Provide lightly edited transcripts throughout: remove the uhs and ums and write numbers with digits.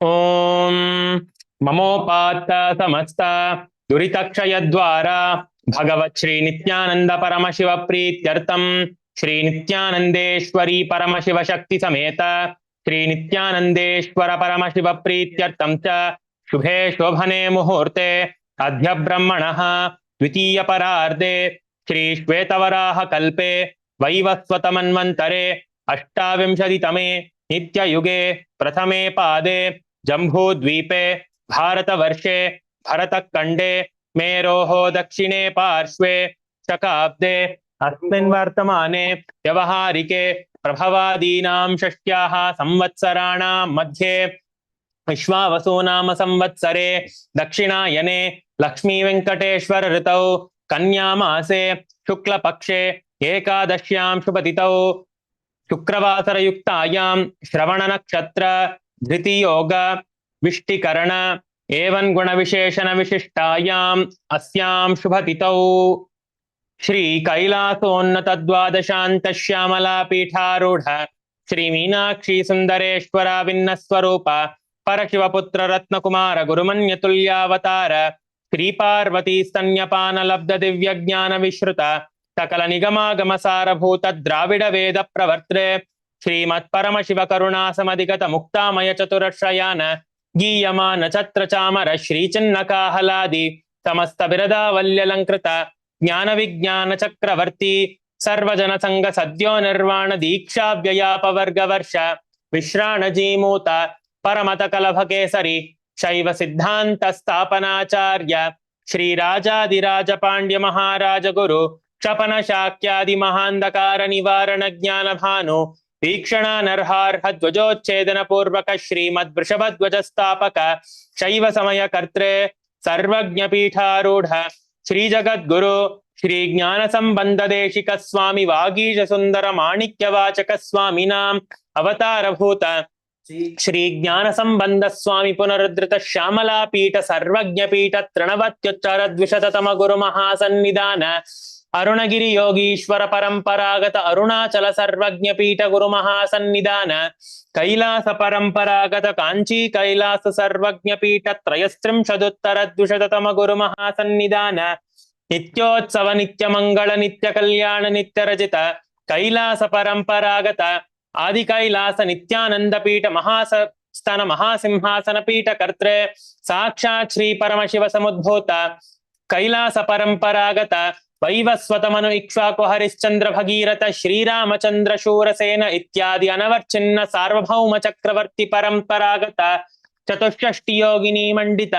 ओम ममोपात्त समस्त दुरितक्षयद्वारा भगवत् श्री नित्यानंद परमशिव प्रीत्यर्थम श्री नित्यानंदेश्वरी परमशिव शक्ति समेत श्री नित्यानंदेश्वर परमशिव प्रीत्यर्थम च शुभे शोभने मुहूर्ते अद्य ब्रह्मणः द्वितीय परार्धे श्री श्वेतवराह कल्पे वैवस्वतमन्वन्तरे अष्टाविंशतितमे नित्ययुगे प्रथमे पादे जम्बूद्वीपे भारतवर्षे भरतखण्डे मेरोः दक्षिणे पार्श्वे शकाब्दे अस्मिन् वर्तमाने व्यवहारिके प्रभवादीनां षष्ट्याः संवत्सराणां मध्ये विश्वावसु नाम संवत्सरे दक्षिणायने लक्ष्मी वेंकटेश्वर ऋतौ कन्यामासे शुक्लपक्षे एकादश्यां शुभतिथौ शुक्रवासरयुक्तायां श्रवण नक्षत्र धृतियोग विष्टिकरण एवं गुणविशेषण विशिष्टायाम् अस्यां शुभतिथौ श्री कैलासोन्नत द्वादशांत श्यामला पीठारूढ़ श्री मीनाक्षी सुंदरेश्वर भिन्न स्वरूप परशिवपुत्र रत्नकुमार गुरुमन्यतुल्यावतार श्री पार्वती स्तन्यपान लब्ध दिव्य ज्ञान विश्रुत सकल निगमागम सारभूत द्राविड वेद प्रवर्त्रे श्रीमत् परमशिव करुणा समधिगत मुक्तामय चतुरश्रयान गीयमान छत्र चामर श्री चिन्नकाहलादि समस्त बिरदावल्यलंकृत ज्ञान विज्ञान चक्रवर्ती सर्वजन संग सद्यो निर्वाण दीक्षा व्ययापवर्ग वर्ष विश्राण जीमूत परमत कलभ केसरी शैव सिद्धांत स्थापनाचार्य श्री राजाधिराज पांड्य महाराज गुरु क्षपन शाक्यादि महांधकार निवारण ज्ञान भानु वीक्षणा नरहार्ह ध्वजोच्छेदन पूर्वक श्रीमद् वृषभध्वज स्थापक शैव समय कर्त्रे सर्वज्ञ पीठारूढ़ श्री जगद्गुरु श्री ज्ञान संबंध देशिक स्वामी वागीश सुंदर माणिक्य वाचक स्वामिनाम अवतार भूत श्री ज्ञान संबंध स्वामी पुनरुद्धृत श्यामला पीठ सर्वज्ञ पीठ तृणवत्युच्चार द्विशततम गुरु महासन्निधान अरुणगिरि योगीश्वर परंपरागत अरुणाचल सर्वज्ञ पीठ गुरु महासन्निधान कैलास परंपरागत कांची कैलास सर्वज्ञ पीठ त्रयस्त्रिंशदुत्तर द्विशततम गुरु महासन्निधान नित्योत्सव नित्य मंगल नित्य कल्याण नित्य रजित कैलास परंपरागत आदि कैलास नित्यानंद पीठ महास्तन महासिंहासन पीठ कर्त्रे साक्षात् श्री परमशिव समुद्भूत कैलास परंपरागत वैवस्वत मनु इक्ष्वाकु हरिश्चंद्र भगीरथ श्रीरामचंद्र शूरसेन इत्यादि अनवर्चिन्न सार्वभौम चक्रवर्ती परंपरागत चतुष्षष्टि योगिनी मंडित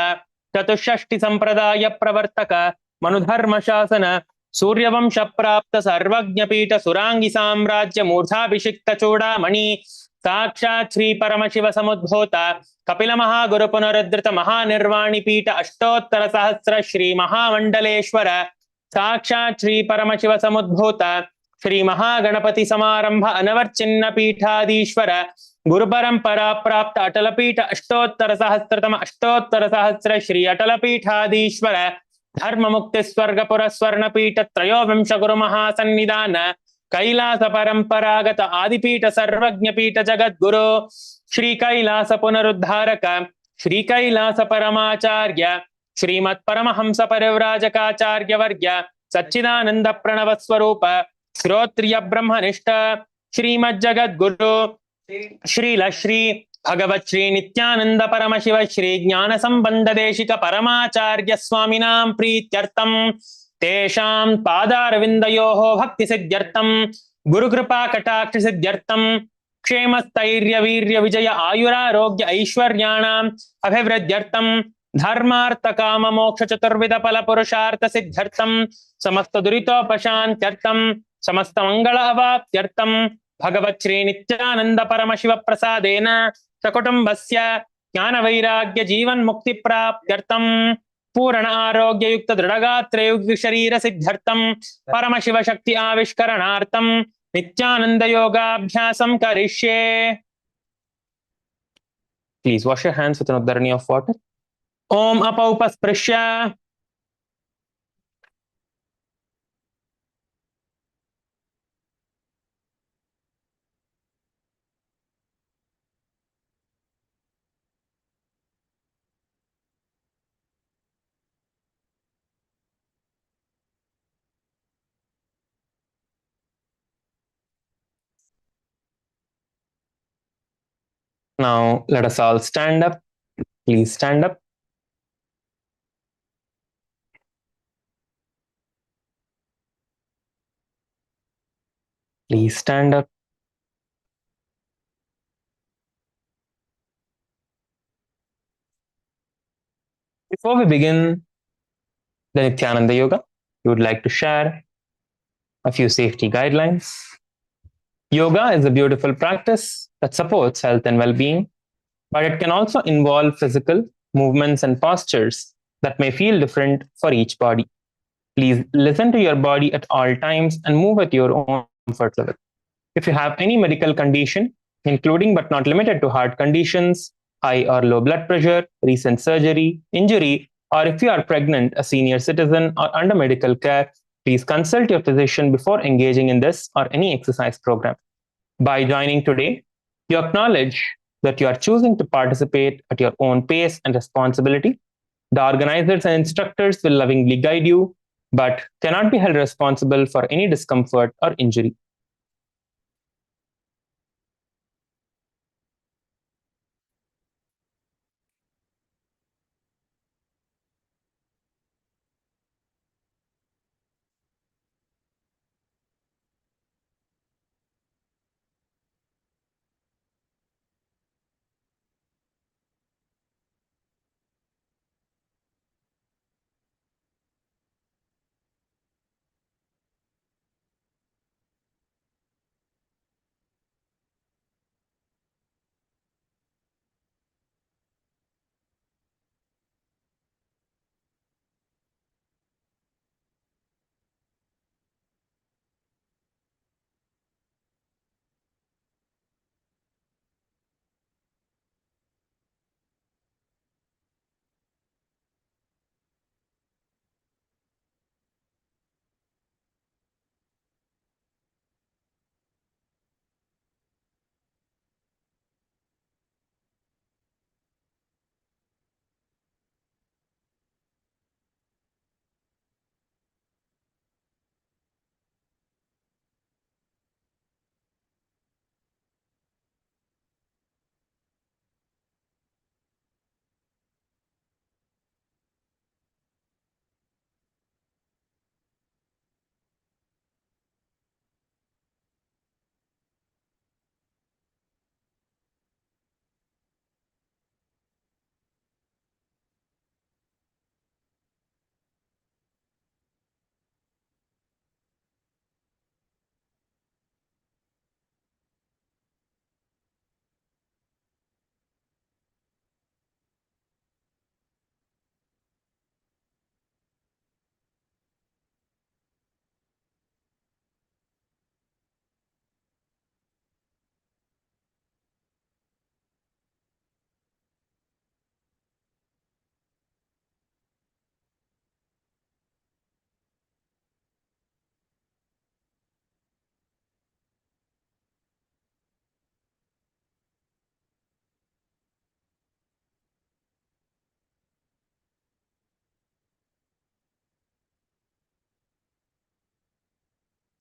चतुष्षष्टि संप्रदाय प्रवर्तक मनुधर्म शासन सूर्यवंश प्राप्त सर्वज्ञ पीठ सुरांगी साम्राज्य मूर्धाभिषिक्त चूड़ामणि साक्षात् श्री परमशिव समुद्भूत कपिल महागुरु पुनरुद्धृत महानिर्वाणी पीठ अष्टोत्तर सहस्र श्री महामंडलेश्वर साक्षात् श्री परमशिव समुद्भूत श्री महागणपति समारंभ अनवर्चिन्न पीठाधीश्वर गुरु परंपरा प्राप्त अटल पीठ अष्टोत्तर सहस्र श्री अटल पीठाधीश्वर धर्म मुक्ति स्वर्गपुर स्वर्ण पीठ त्रयोविंश गुरु महासन्निधान कैलास परंपरागत आदिपीठ सर्वज्ञ पीठ जगद्गुरु श्री कैलास पुनरुद्धारक श्री कैलास परमाचार्य श्रीमत् परमहंस परिव्राजकाचार्य वर्ग्य सच्चिदानंद प्रणव स्वरूप श्रोत्रिय ब्रह्मनिष्ठ श्रीमज्जगद्गुरु श्री भगवत् श्री नित्यानंद परमशिव श्री ज्ञान संबंध देशिक परमाचार्य स्वामिनां प्रीत्यर्थम तेषां पादारविन्दयोः भक्ति सिद्ध्यर्थम गुरु कृपा कटाक्ष सिद्ध्यर्थम क्षेम स्थैर्य वीर्य विजय आयुरारोग्य ऐश्वर्याणाम् अभिवृद्ध्यर्थम धर्मार्थ काम मोक्ष चतुर्विध फल पुरुषार्थ सिद्ध्यर्थम समस्त दुरितोपशान्त्यर्थम समस्त मंगल अवाप्त्यर्थम भगवत् श्री नित्यानंद परमशिव प्रसादेन सकुटुम्बस्य ज्ञान वैराग्य जीवन मुक्ति प्राप्त्यर्थम पूर्ण आरोग्य युक्त दृढ़गात्र युक्त शरीर सिद्ध्यर्थम परमशिव शक्ति आविष्करणार्थम नित्यानंद योगाभ्यासम करिष्ये. Please wash your hands with an uddarani of water. Om apaupasprisya Now let us all stand up. Please stand up. Please stand up. Before we begin the Nithyananda Yoga, we would like to share a few safety guidelines. Yoga is a beautiful practice that supports health and well being, but it can also involve physical movements and postures that may feel different for each body. Please listen to your body at all times and move at your own comfort level. If you have any medical condition, including but not limited to heart conditions, high or low blood pressure, recent surgery, injury, or if you are pregnant, a senior citizen, or under medical care, please consult your physician before engaging in this or any exercise program. By joining today, you acknowledge that you are choosing to participate at your own pace and responsibility. The organizers and instructors will lovingly guide you, but cannot be held responsible for any discomfort or injury.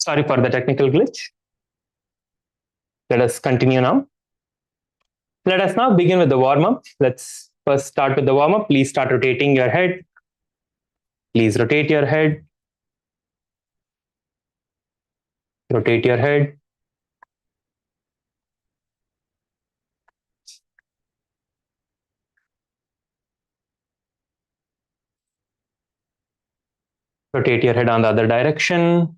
Sorry for the technical glitch. Let us continue now. Let us now begin with the warm up. Let's first start with the warm up. Please start rotating your head. Please rotate your head. Rotate your head. Rotate your head on the other direction.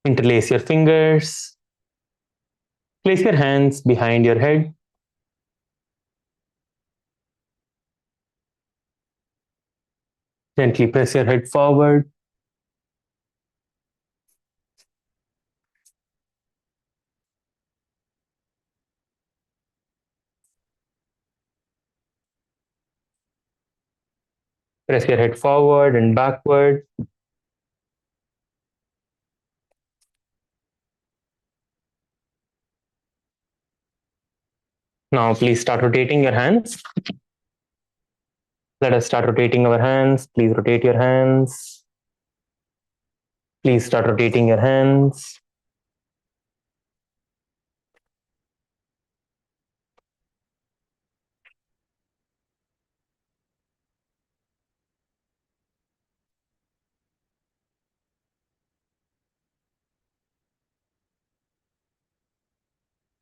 Interlace your fingers. Place your hands behind your head. Gently press your head forward. Press your head forward and backward. Now please start rotating your hands. Let us start rotating our hands. Please rotate your hands. Please start rotating your hands.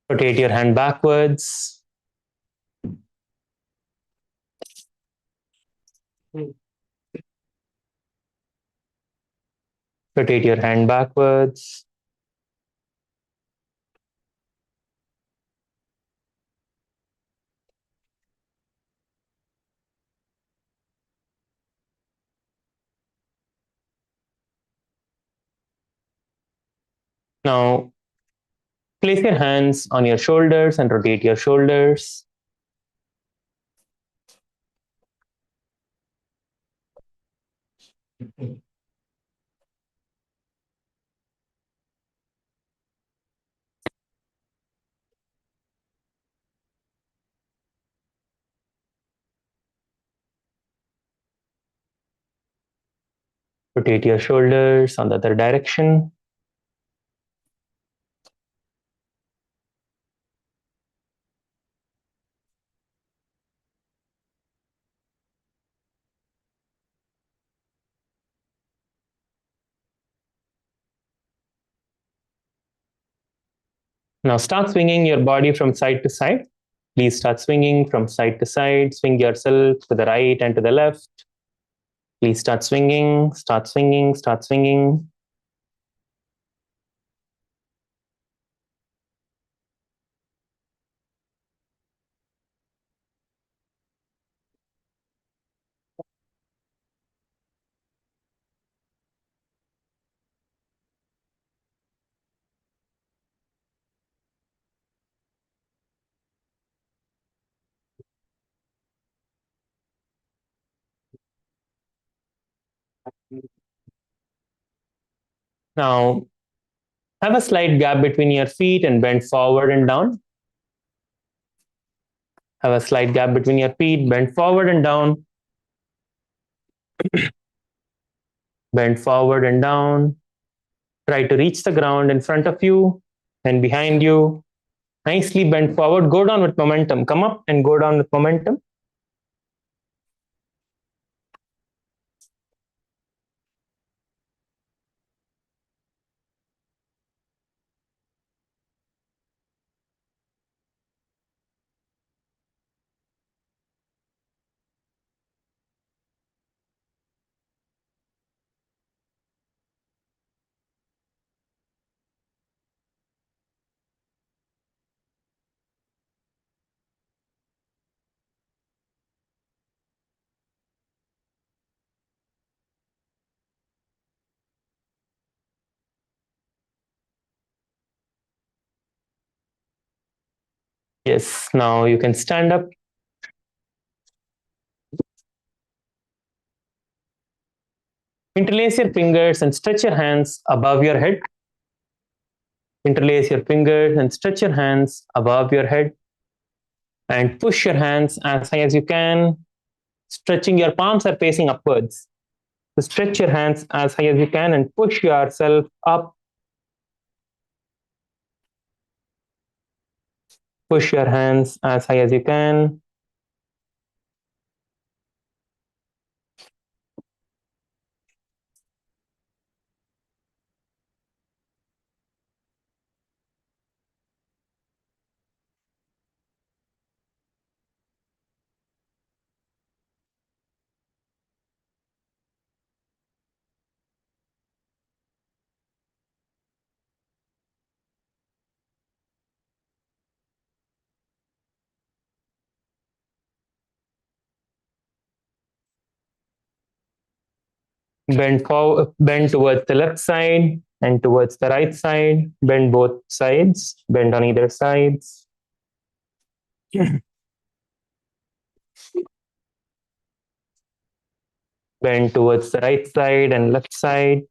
Rotate your hand backwards. Rotate your hand backwards. Now, place your hands on your shoulders and rotate your shoulders. Rotate your shoulders on the other direction. Now start swinging your body from side to side. Please start swinging from side to side. Swing yourself to the right and to the left. Please start swinging, start swinging, start swinging. Now, have a slight gap between your feet and bend forward and down. Have a slight gap between your feet, bend forward and down. Bend forward and down. Try to reach the ground in front of you and behind you. Nicely bend forward. Go down with momentum. Come up and go down with momentum. Yes, now you can stand up. Interlace your fingers and stretch your hands above your head. Interlace your fingers and stretch your hands above your head. And push your hands as high as you can. Stretching your palms are facing upwards. So stretch your hands as high as you can and push yourself up. Push your hands as high as you can. Bend forward, bend towards the left side and towards the right side. Bend both sides. Bend on either sides. Bend towards the right side and left side.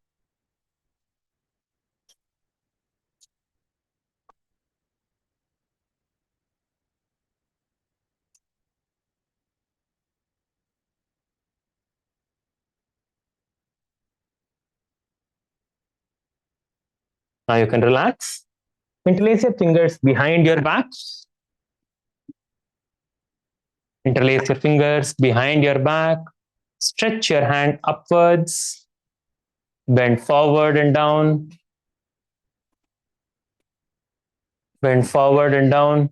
Now you can relax. Interlace your fingers behind your back. Interlace your fingers behind your back. Stretch your hand upwards. Bend forward and down. Bend forward and down.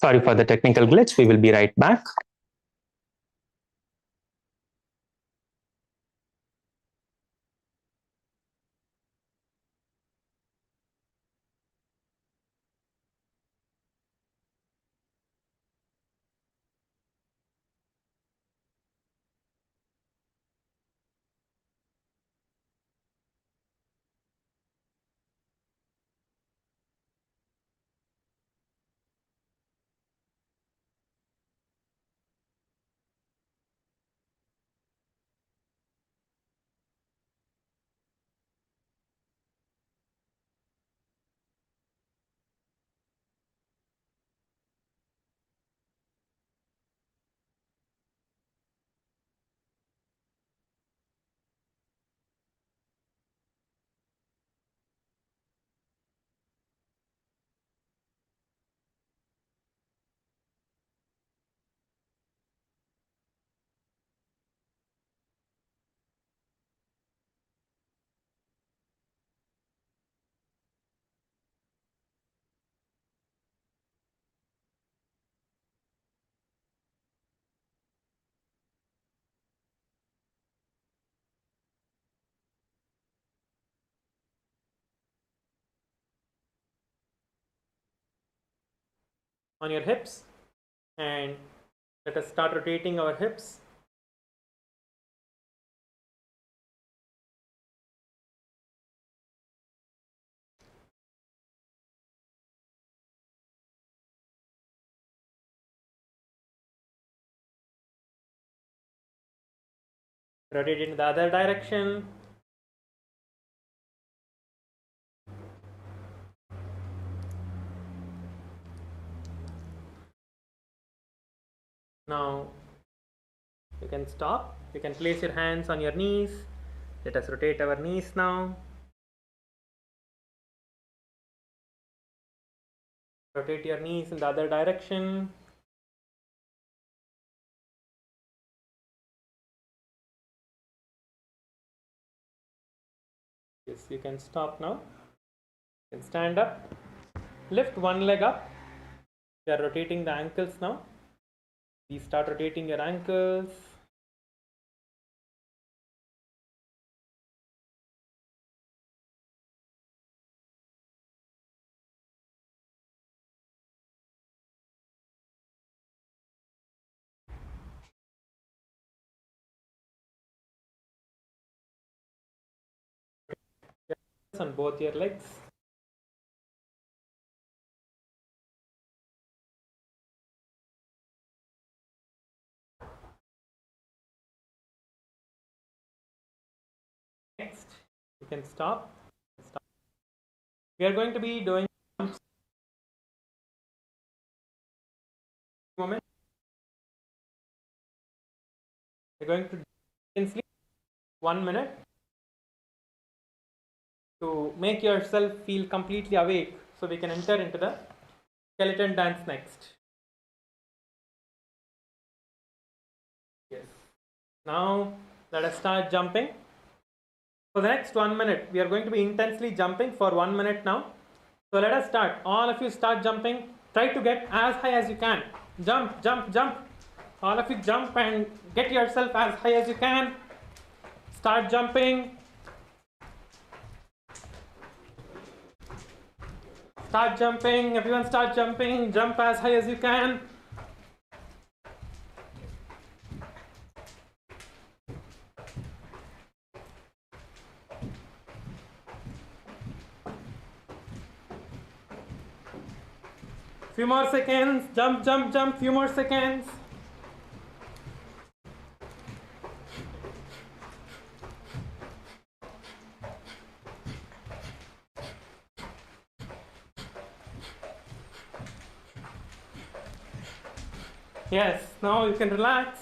Sorry for the technical glitch. We will be right back. On your hips, and let us start rotating our hips. Rotate in the other direction. Now you can stop. You can place your hands on your knees. Let us rotate our knees now. Rotate your knees in the other direction. Yes, you can stop now. You can stand up. Lift one leg up. You are rotating the ankles now. Please start rotating your ankles. On both your legs. Next, you can stop. We are going to be doing moment. You're going to intensely 1 minute to make yourself feel completely awake so we can enter into the skeleton dance next. Yes. Now let us start jumping. For the next 1 minute, we are going to be intensely jumping for 1 minute now. So let us start. All of you start jumping. Try to get as high as you can. Jump, jump, jump. All of you jump and get yourself as high as you can. Start jumping. Start jumping. Everyone start jumping. Jump as high as you can. Few more seconds. Jump, jump, jump. Few more seconds. Yes, now you can relax.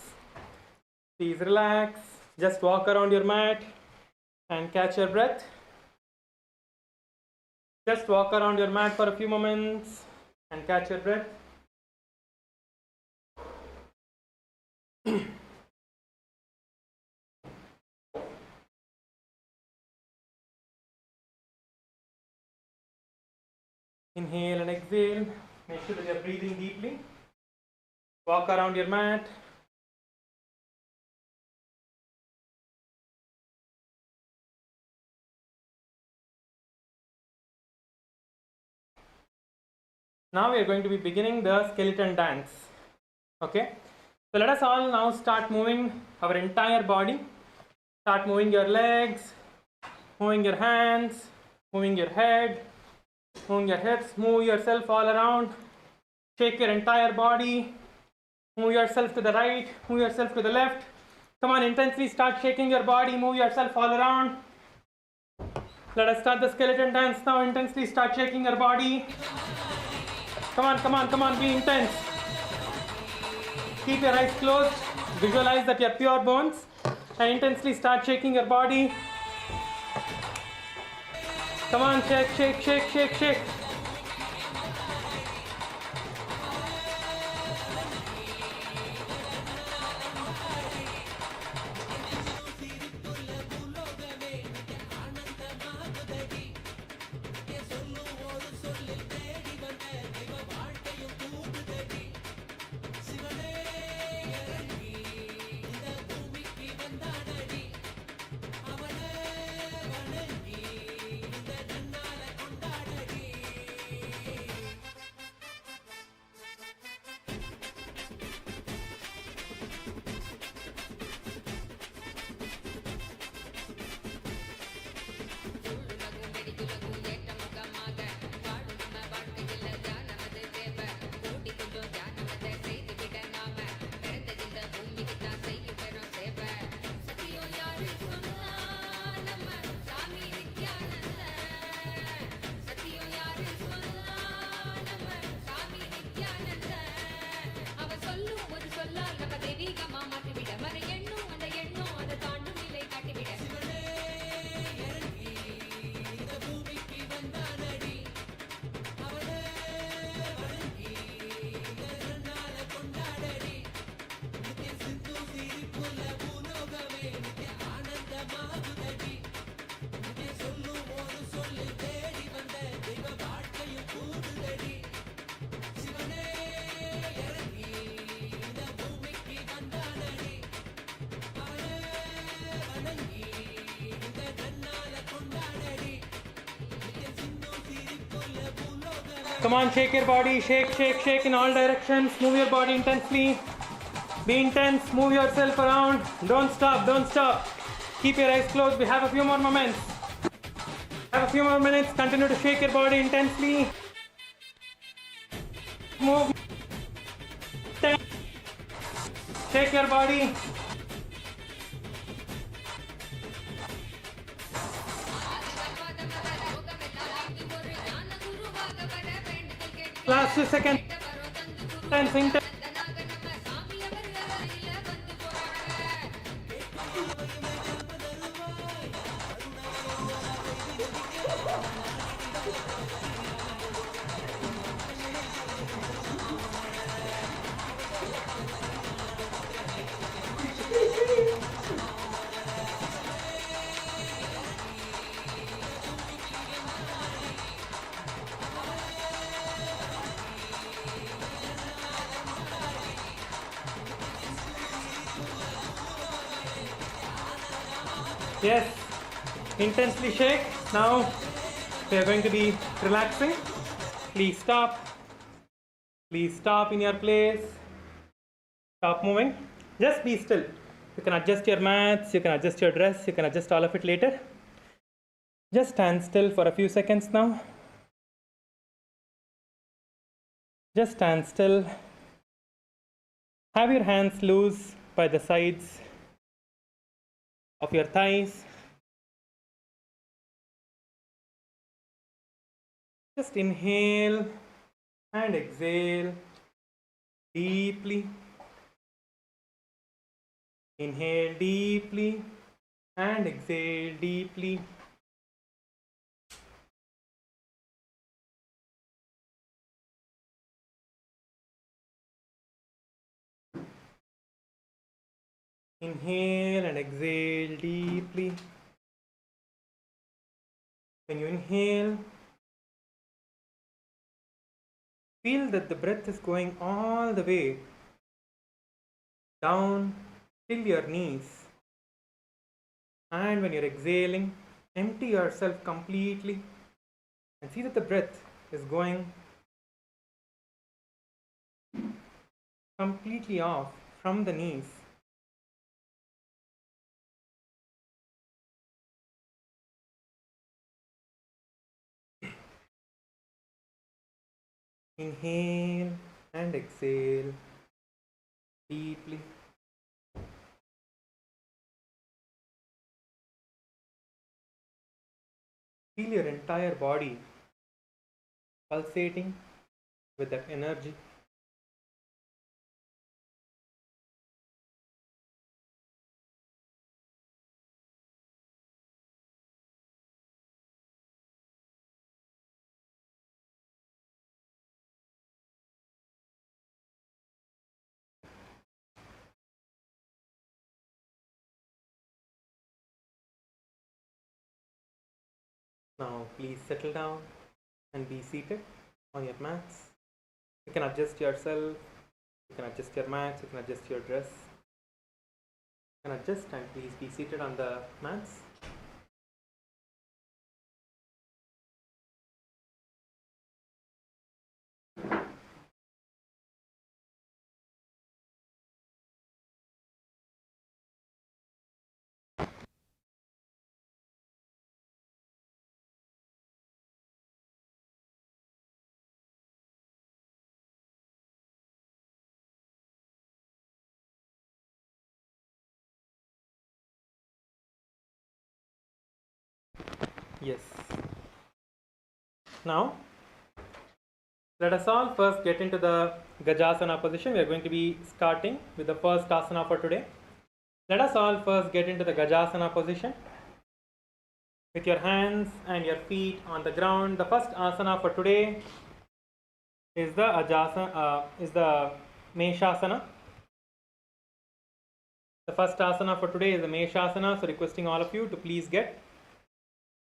Please relax. Just walk around your mat and catch your breath. Just walk around your mat for a few moments and catch your breath. Inhale and exhale. Make sure that you are breathing deeply. Walk around your mat. Now we are going to be beginning the skeleton dance. Okay. So let us all now start moving our entire body. Start moving your legs, moving your hands, moving your head, moving your hips, move yourself all around. Shake your entire body. Move yourself to the right, move yourself to the left. Come on, intensely start shaking your body, move yourself all around. Let us start the skeleton dance now. Intensely start shaking your body. Come on, come on, come on, be intense. Keep your eyes closed. Visualize that you're pure bones and intensely start shaking your body. Come on, shake, shake, shake, shake, shake. Come on, shake your body, shake, shake, shake in all directions. Move your body intensely. Be intense, move yourself around. Don't stop, don't stop. Keep your eyes closed. We have a few more moments. Have a few more minutes. Continue to shake your body intensely. Move. Shake your body. Last 2 seconds. Intense. Yes, intensely shake. Now we are going to be relaxing. Please stop. Please stop in your place. Stop moving. Just be still. You can adjust your mats, you can adjust your dress, you can adjust all of it later. Just stand still for a few seconds now. Just stand still. Have your hands loose by the sides of your thighs. Just inhale and exhale deeply. Inhale deeply and exhale deeply. Inhale and exhale deeply. When you inhale, feel that the breath is going all the way down till your knees. And when you're exhaling, empty yourself completely and see that the breath is going completely off from the knees. Inhale and exhale deeply. Feel your entire body pulsating with that energy. Now please settle down and be seated on your mats. You can adjust yourself, you can adjust your mats, you can adjust your dress. You can adjust and please be seated on the mats. Yes. Now, let us all first get into the Gajasana position. We are going to be starting with the first asana for today. Let us all first get into the Gajasana position with your hands and your feet on the ground. The first asana for today is the Meshasana. The first asana for today is the Meshasana. So requesting all of you to please get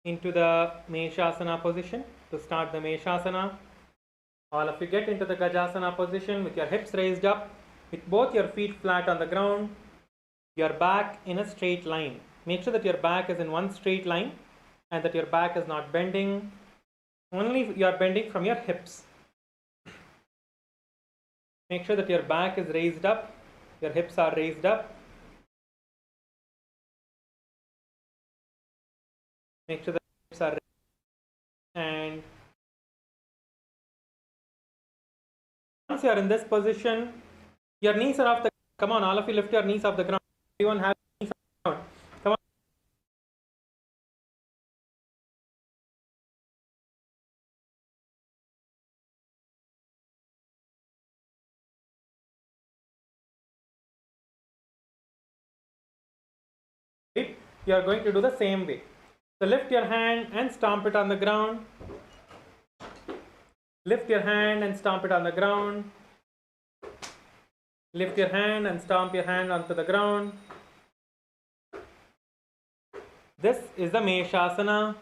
into the Meshasana position. To start the Meshasana, all of you get into the Gajasana position with your hips raised up, with both your feet flat on the ground, your back in a straight line. Make sure that your back is in one straight line and that your back is not bending. Only you are bending from your hips. Make sure that your back is raised up, your hips are raised up. Make sure that hips are raised. And once you are in this position, your knees are off the ground. Come on, all of you lift your knees off the ground. Everyone has knees off the ground. Come on. You are going to do the same way. So lift your hand and stomp it on the ground. Lift your hand and stomp it on the ground. Lift your hand and stomp your hand onto the ground. This is the Meshasana.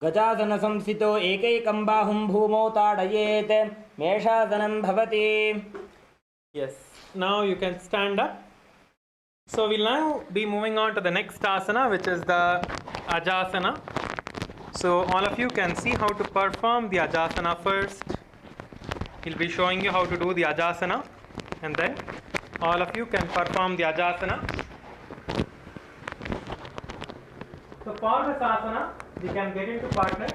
गजासन संस्थितो एकैकं बाहुं भूमौ ताडयेत् मेषासनं भवति. Yes. Now you can stand up. So we'll now be moving on to the next asana, which is the Ajasana. So all of you can see how to perform the Ajasana first. He'll be showing you how to do the Ajasana, and then all of you can perform the Ajasana. So for this asana, we can get into partners.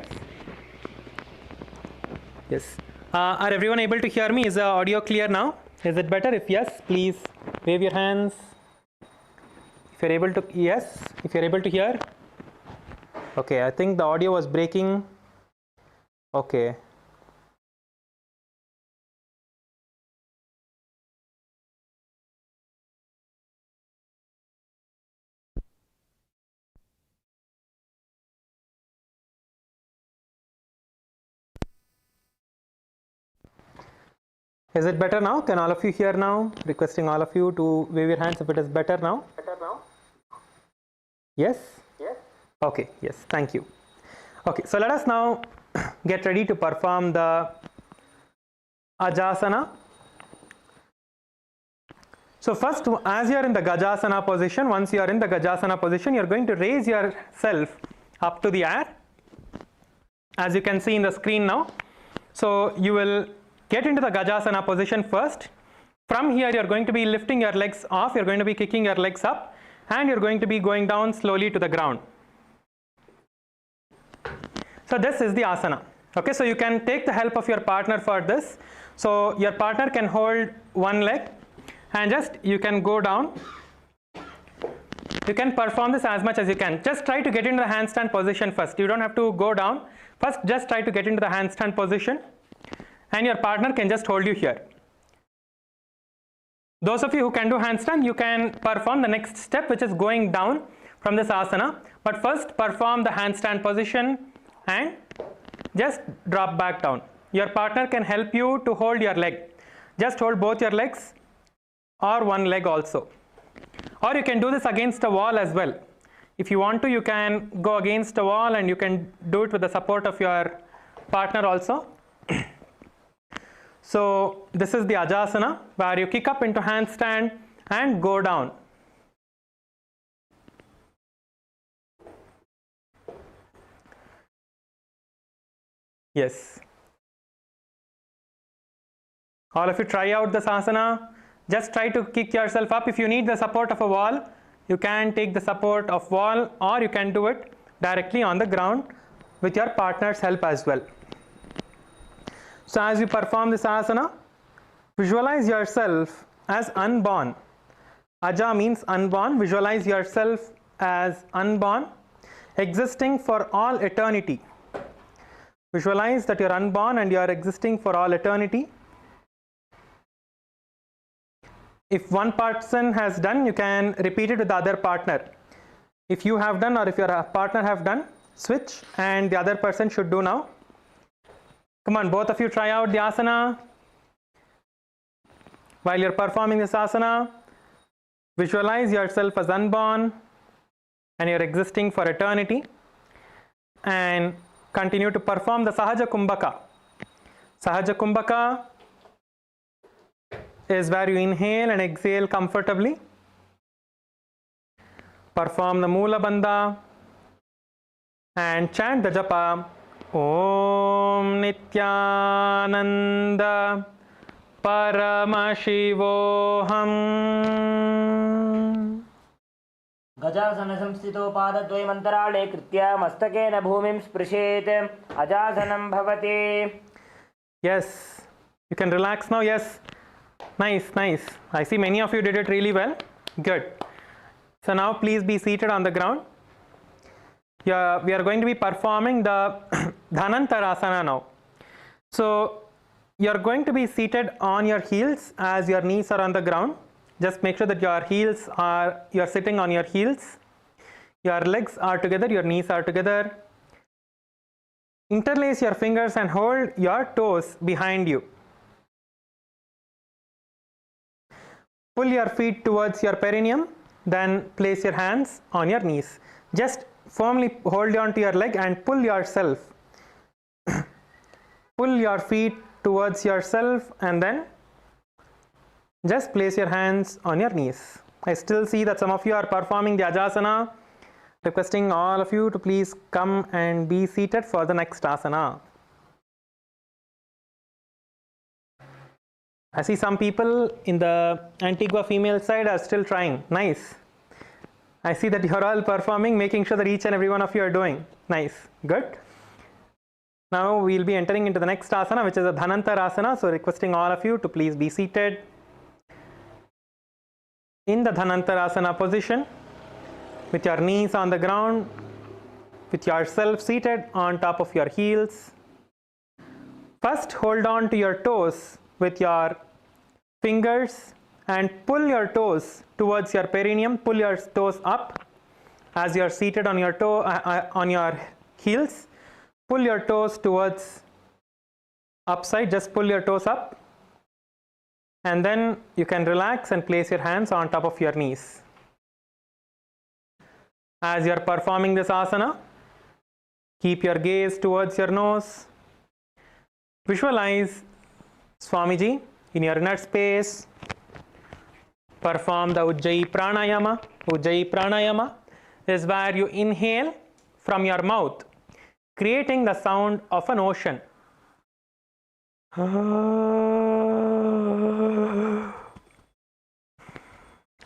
Yes. Are everyone able to hear me? Is the audio clear now? Is it better? If yes, please wave your hands. If you're able to, yes. If you're able to hear. Okay, I think the audio was breaking. Okay. Is it better now? Can all of you hear now? Requesting all of you to wave your hands if it is better now. Better now? Yes? Yes. Okay, yes, thank you. Okay, so let us now get ready to perform the Ajasana. So first, as you are in the Gajasana position, once you are in the Gajasana position, you are going to raise yourself up to the air, as you can see in the screen now. So you will get into the Gajasana position first. From here, you are going to be lifting your legs off, you are going to be kicking your legs up, and you are going to be going down slowly to the ground. So this is the asana. Okay, so you can take the help of your partner for this. So your partner can hold one leg and just you can go down. You can perform this as much as you can. Just try to get into the handstand position first. You don't have to go down. First, just try to get into the handstand position, and your partner can just hold you here. Those of you who can do handstand, you can perform the next step, which is going down from this asana. But first, perform the handstand position and just drop back down. Your partner can help you to hold your leg. Just hold both your legs or one leg also. Or you can do this against a wall as well. If you want to, you can go against a wall and you can do it with the support of your partner also. So this is the Ajasana, where you kick up into handstand and go down. Yes. All of you try out this asana. Just try to kick yourself up. If you need the support of a wall, you can take the support of wall, or you can do it directly on the ground with your partner's help as well. So as you perform this asana, visualize yourself as unborn. Aja means unborn. Visualize yourself as unborn, existing for all eternity. Visualize that you are unborn and you are existing for all eternity. If one person has done, you can repeat it with the other partner. If you have done, or if your partner have done, switch and the other person should do now. Come on, both of you try out the asana. While you're performing this asana, visualize yourself as unborn and you're existing for eternity, and continue to perform the Sahaja Kumbhaka. Sahaja Kumbhaka is where you inhale and exhale comfortably. Perform the Moola Bandha and chant the japa Om Nithyananda Paramashivoham. गजासन संस्थितो पादद्वयमन्तराळे कृत्य मस्तकेन भूमिं स्पृशेत् अजासनं भवति. Yes, you can relax now. Yes, nice, nice. I see many of you did it really well. Good. So now please be seated on the ground. We are going to be performing the Dhanantarasana now. So you are going to be seated on your heels as your knees are on the ground. Just make sure that you're sitting on your heels. Your legs are together, your knees are together. Interlace your fingers and hold your toes behind you. Pull your feet towards your perineum, then place your hands on your knees. Just firmly hold on to your leg and pull yourself. Pull your feet towards yourself and then just place your hands on your knees. I still see that some of you are performing the Ajasana. Requesting all of you to please come and be seated for the next asana. I see some people in the Antigua female side are still trying. Nice. I see that you're all performing, making sure that each and every one of you are doing. Nice. Good. Now we'll be entering into the next asana, which is a Dhanantarasana. So requesting all of you to please be seated. In the Dhanantarasana position, with your knees on the ground, with yourself seated on top of your heels. First, hold on to your toes with your fingers and pull your toes towards your perineum. Pull your toes up as you are seated on your on your heels. Pull your toes towards upside. Just pull your toes up, and then you can relax and place your hands on top of your knees. As you are performing this asana, keep your gaze towards your nose. Visualize Swamiji in your inner space. Perform the Ujjayi Pranayama. Ujjayi Pranayama is where you inhale from your mouth, creating the sound of an ocean.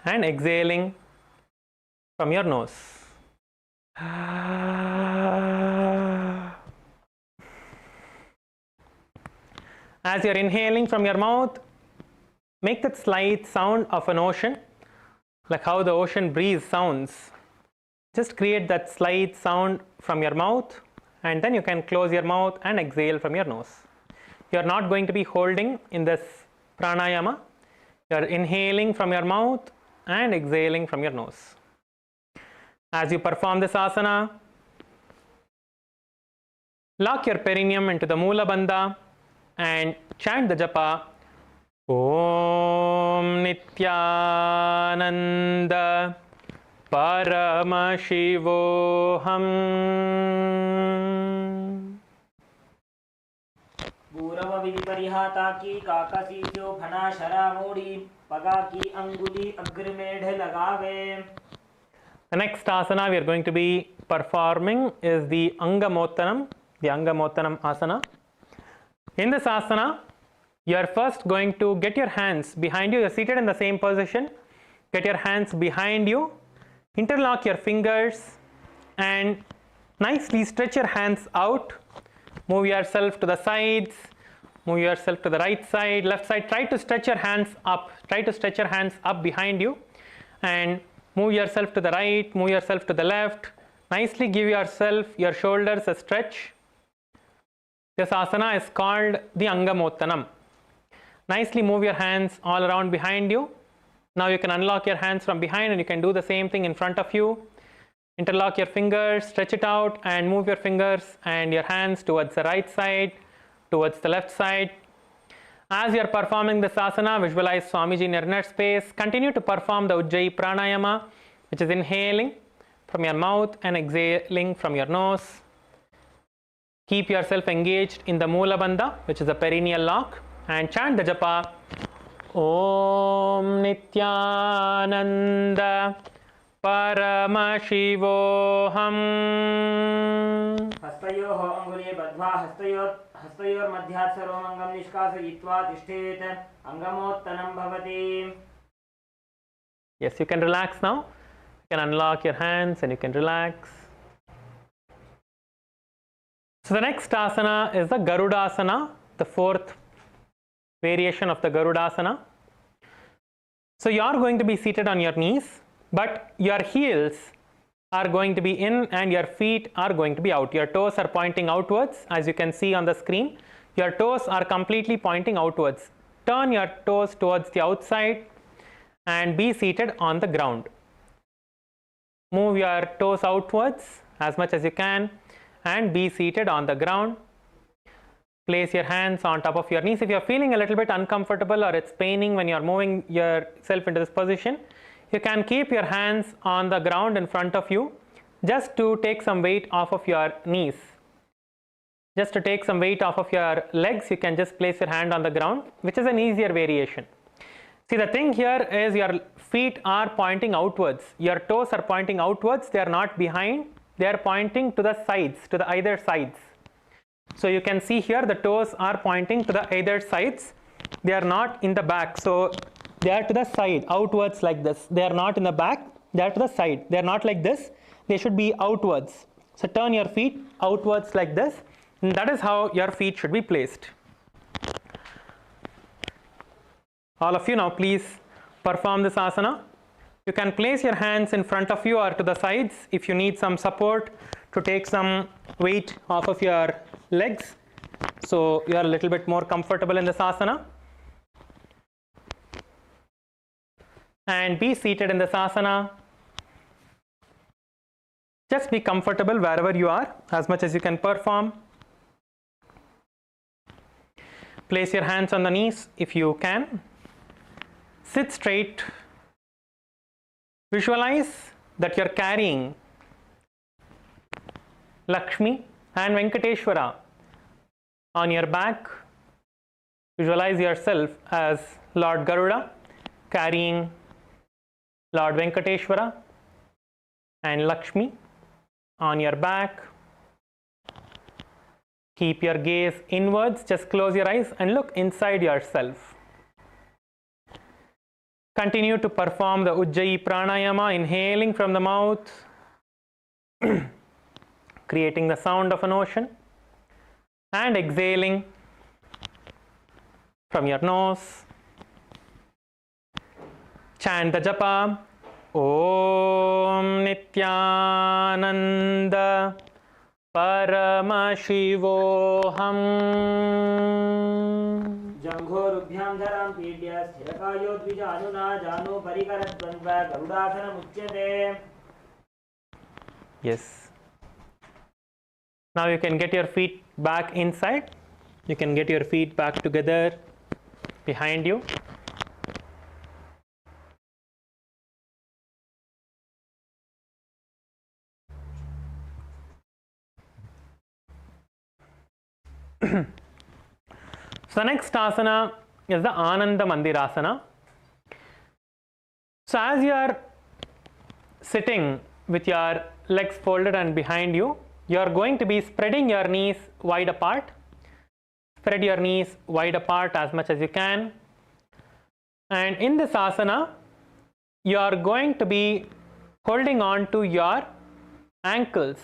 And exhaling from your nose. As you're inhaling from your mouth, make that slight sound of an ocean, like how the ocean breeze sounds. Just create that slight sound from your mouth, and then you can close your mouth and exhale from your nose. You're not going to be holding in this pranayama. You're inhaling from your mouth and exhaling from your nose. As you perform this asana, lock your perineum into the Moola Bandha and chant the japa Om Nithyananda Paramashivoham. Burava Vidi Parihata ki Kakasi jo Phana Shara Modi Paga ki Anguli Agrimedhe Lagave. The next asana we are going to be performing is the Angamottanam, asana. In this asana, you are first going to get your hands behind you. You are seated in the same position. Get your hands behind you, interlock your fingers, and nicely stretch your hands out. Move yourself to the sides, move yourself to the right side, left side. Try to stretch your hands up. Try to stretch your hands up behind you, and move yourself to the right, move yourself to the left. Nicely give yourself, your shoulders a stretch. This asana is called the Angamottanam. Nicely move your hands all around behind you. Now you can unlock your hands from behind and you can do the same thing in front of you. Interlock your fingers, stretch it out, and move your fingers and your hands towards the right side, towards the left side. As you are performing this asana, visualize Swamiji in your inner space. Continue to perform the Ujjayi Pranayama, which is inhaling from your mouth and exhaling from your nose. Keep yourself engaged in the Moola Bandha, which is a perineal lock, and chant the japa Om Nithyananda Paramashivoham. हस्तयोः अङ्गुले बद्ध्वा हस्तयोर्मध्यात् सर्वमङ्गं निष्कासयित्वा तिष्ठेत् अङ्गमोत्तनं भवति. Yes, you can relax now. You can unlock your hands and you can relax. So the next asana is the Garudasana, the fourth variation of the Garudasana. So you are going to be seated on your knees, but your heels are going to be in and your feet are going to be out. Your toes are pointing outwards, as you can see on the screen. Your toes are completely pointing outwards. Turn your toes towards the outside and be seated on the ground. Move your toes outwards as much as you can and be seated on the ground. Place your hands on top of your knees. If you are feeling a little bit uncomfortable or it's paining when you are moving yourself into this position, you can keep your hands on the ground in front of you just to take some weight off of your knees. Just to take some weight off of your legs, you can just place your hand on the ground, which is an easier variation. See, the thing here is your feet are pointing outwards. Your toes are pointing outwards. They are not behind. They are pointing to the sides, to the either sides. So you can see here the toes are pointing to the either sides. They are not in the back. So they are to the side, outwards like this. They are not in the back. They are to the side. They are not like this. They should be outwards. So turn your feet outwards like this. And that is how your feet should be placed. All of you now please perform this asana. You can place your hands in front of you or to the sides if you need some support to take some weight off of your legs, so you are a little bit more comfortable in this asana. And be seated in this asana. Just be comfortable wherever you are as much as you can perform. Place your hands on the knees if you can. Sit straight. Visualize that you are carrying Lakshmi and Venkateshwara on your back. Visualize yourself as Lord Garuda carrying Lord Venkateshwara and Lakshmi on your back. Keep your gaze inwards. Just close your eyes and look inside yourself. Continue to perform the Ujjayi Pranayama, inhaling from the mouth, creating the sound of an ocean, and exhaling from your nose. Chant the japa. Om Nithyananda Paramashivoham. जंघोरुभ्यां धरां पीड्य स्थिरकायो द्विजानुना जानो परिकरद्वन्द्व गरुडासनमुच्यते. Yes. Now you can get your feet back inside. You can get your feet back together behind you. So next asana is the Ananda Mandirasana. So as you are sitting with your legs folded and behind you, you are going to be spreading your knees wide apart. Spread your knees wide apart as much as you can. And in this asana, you are going to be holding on to your ankles.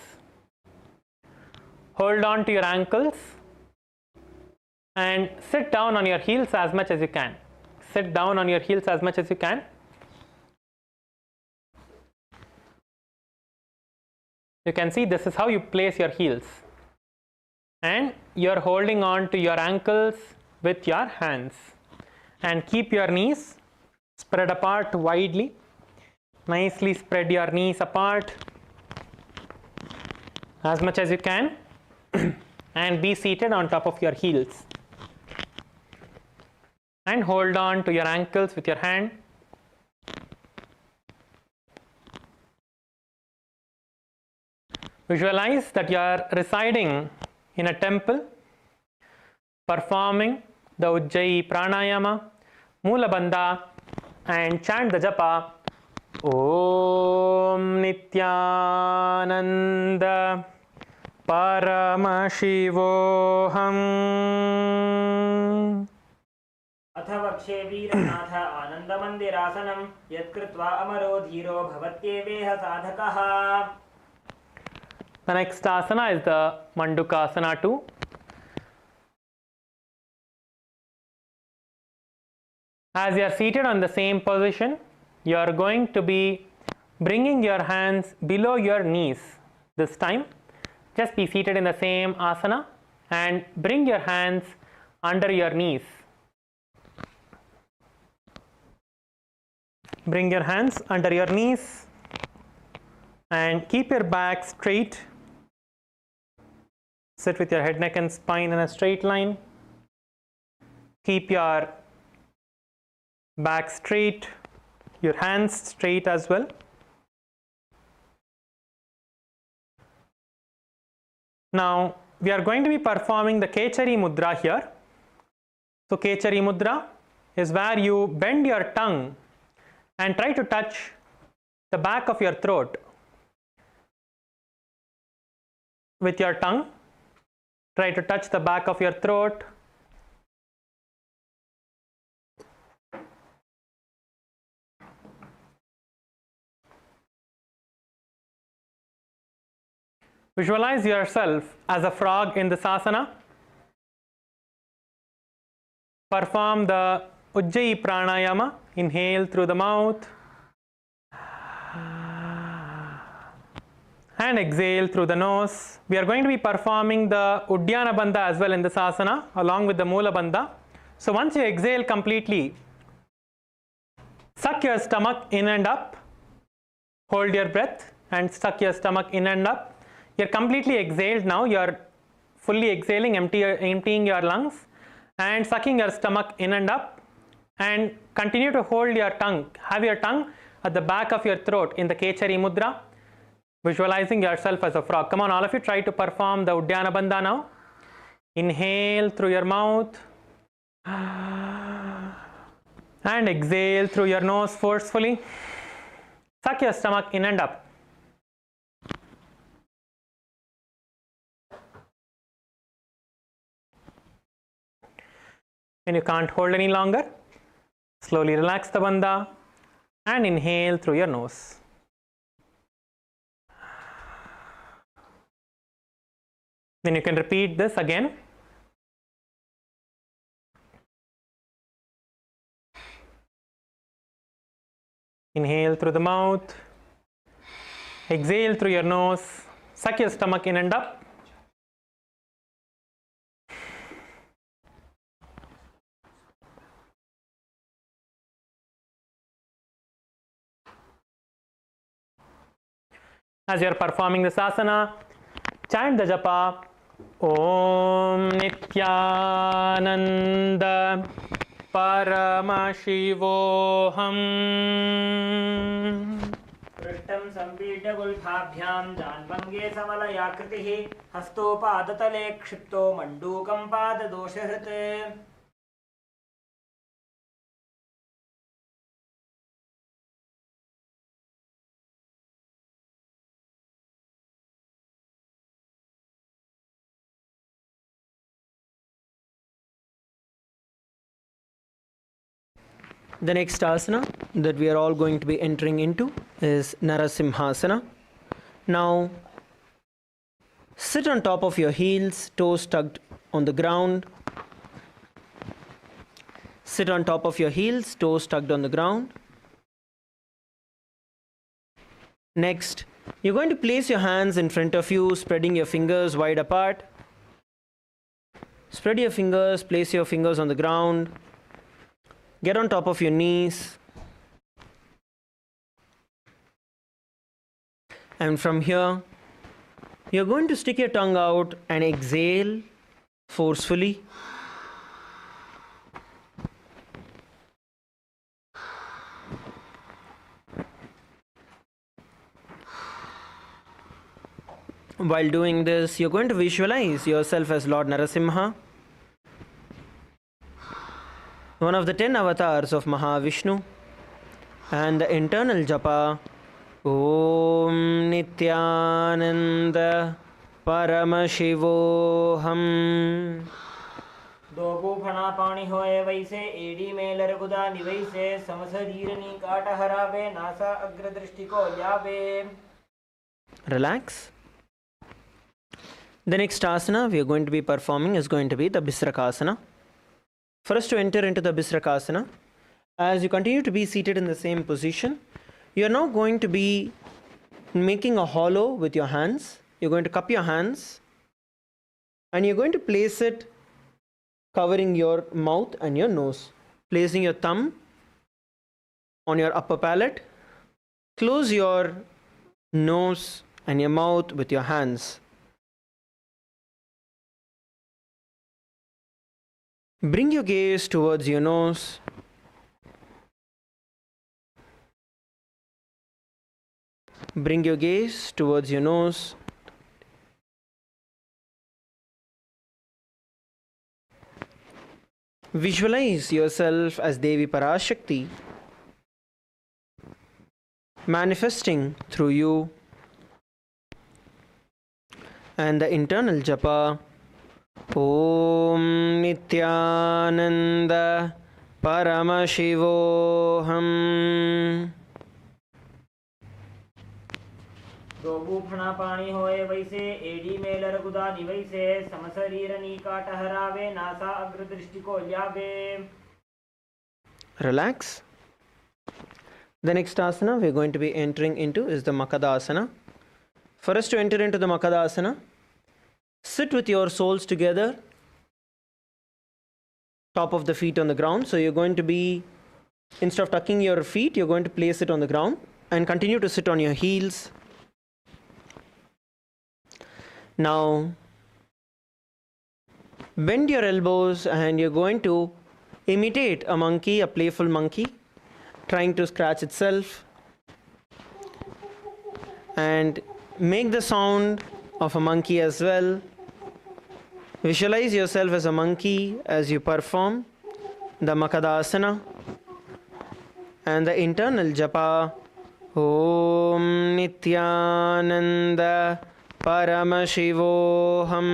Hold on to your ankles and sit down on your heels as much as you can. Sit down on your heels as much as you can. You can see this is how you place your heels. And you are holding on to your ankles with your hands. And keep your knees spread apart widely. Nicely spread your knees apart as much as you can. And be seated on top of your heels. And hold on to your ankles with your hand. Visualize that you are residing in a temple, performing the Ujjayi Pranayama, Mula Bandha, and chant the japa. Om Nithyananda Paramashivoham. अथ वक्षे वीरनाथ आनन्दमन्दिरासनं यत्कृत्वा अमरो धीरो भवत्येवेह साधकः. The next asana is the Mandukasana 2. As you are seated on the same position, you are going to be bringing your hands below your knees. This time, just be seated in the same asana and bring your hands under your knees. Bring your hands under your knees and keep your back straight. Sit with your head, neck and spine in a straight line. Keep your back straight, your hands straight as well. Now we are going to be performing the Kechari Mudra here. So Kechari Mudra is where you bend your tongue and try to touch the back of your throat. With your tongue, try to touch the back of your throat. Visualize yourself as a frog in this asana. Perform the Ujjayi Pranayama. Inhale through the mouth and exhale through the nose. We are going to be performing the Uddiyana Bandha as well in this asana along with the Mula Bandha. So once you exhale completely, suck your stomach in and up. Hold your breath and suck your stomach in and up. You're completely exhaled now. You're fully exhaling, emptying your lungs and sucking your stomach in and up. And continue to hold your tongue. Have your tongue at the back of your throat in the Kechari Mudra, visualizing yourself as a frog. Come on, all of you, try to perform the Uddiyana Bandha now. Inhale through your mouth and exhale through your nose forcefully. Suck your stomach in and up. When you can't hold any longer, slowly relax the bandha and inhale through your nose. Then you can repeat this again. Inhale through the mouth, exhale through your nose, suck your stomach in and up. As you are performing this asana, chant the japa Om Nithyananda Paramashivoham. पृष्ठं सम्पीड्यगुल्फाभ्यां जान्भङ्गे समलयाकृतिः हस्तोपादतले क्षिप्तो मण्डूकं पाददोषहृत् The next asana that we are all going to be entering into is Narasimhasana. Now, sit on top of your heels, toes tucked on the ground. Sit on top of your heels, toes tucked on the ground. Next, you're going to place your hands in front of you, spreading your fingers wide apart. Spread your fingers, place your fingers on the ground. Get on top of your knees. And from here, you're going to stick your tongue out and exhale forcefully. While doing this, you're going to visualize yourself as Lord Narasimha, one of the 10 avatars of Mahavishnu, and the internal japa Om Nithyananda Paramashivoham. दो फणा पाणी होए वैसे AD में लरगुदा निवैसे समशरीरनी काट हरावे NASA अग्रदृष्टि को ल्यावे. Relax. The next asana we are going to be performing is going to be the Bisrakasana. For us to enter into the Bisrakasana, as you continue to be seated in the same position, you are now going to be making a hollow with your hands. You're going to cup your hands and you're going to place it covering your mouth and your nose, placing your thumb on your upper palate. Close your nose and your mouth with your hands. Bring your gaze towards your nose. Bring your gaze towards your nose. Visualize yourself as Devi Parashakti manifesting through you, and the internal japa Om Nithyananda Paramashivoham. दोबू फना पानी होए वैसे AD Mailer गुदा निवैसे समशरीर नीकाट हरावे NASA अग्र दृष्टि को ल्यावे. Relax. The next asana we are going to be entering into is the Makadasana. For us to enter into the Makadasana, sit with your soles together, top of the feet on the ground. So you're going to be, instead of tucking your feet, you're going to place it on the ground and continue to sit on your heels. Now, bend your elbows and you're going to imitate a monkey, a playful monkey, trying to scratch itself, and make the sound of a monkey as well. Visualize yourself as a monkey as you perform the Makadasana, and the internal japa Om Nithyananda Paramashivoham.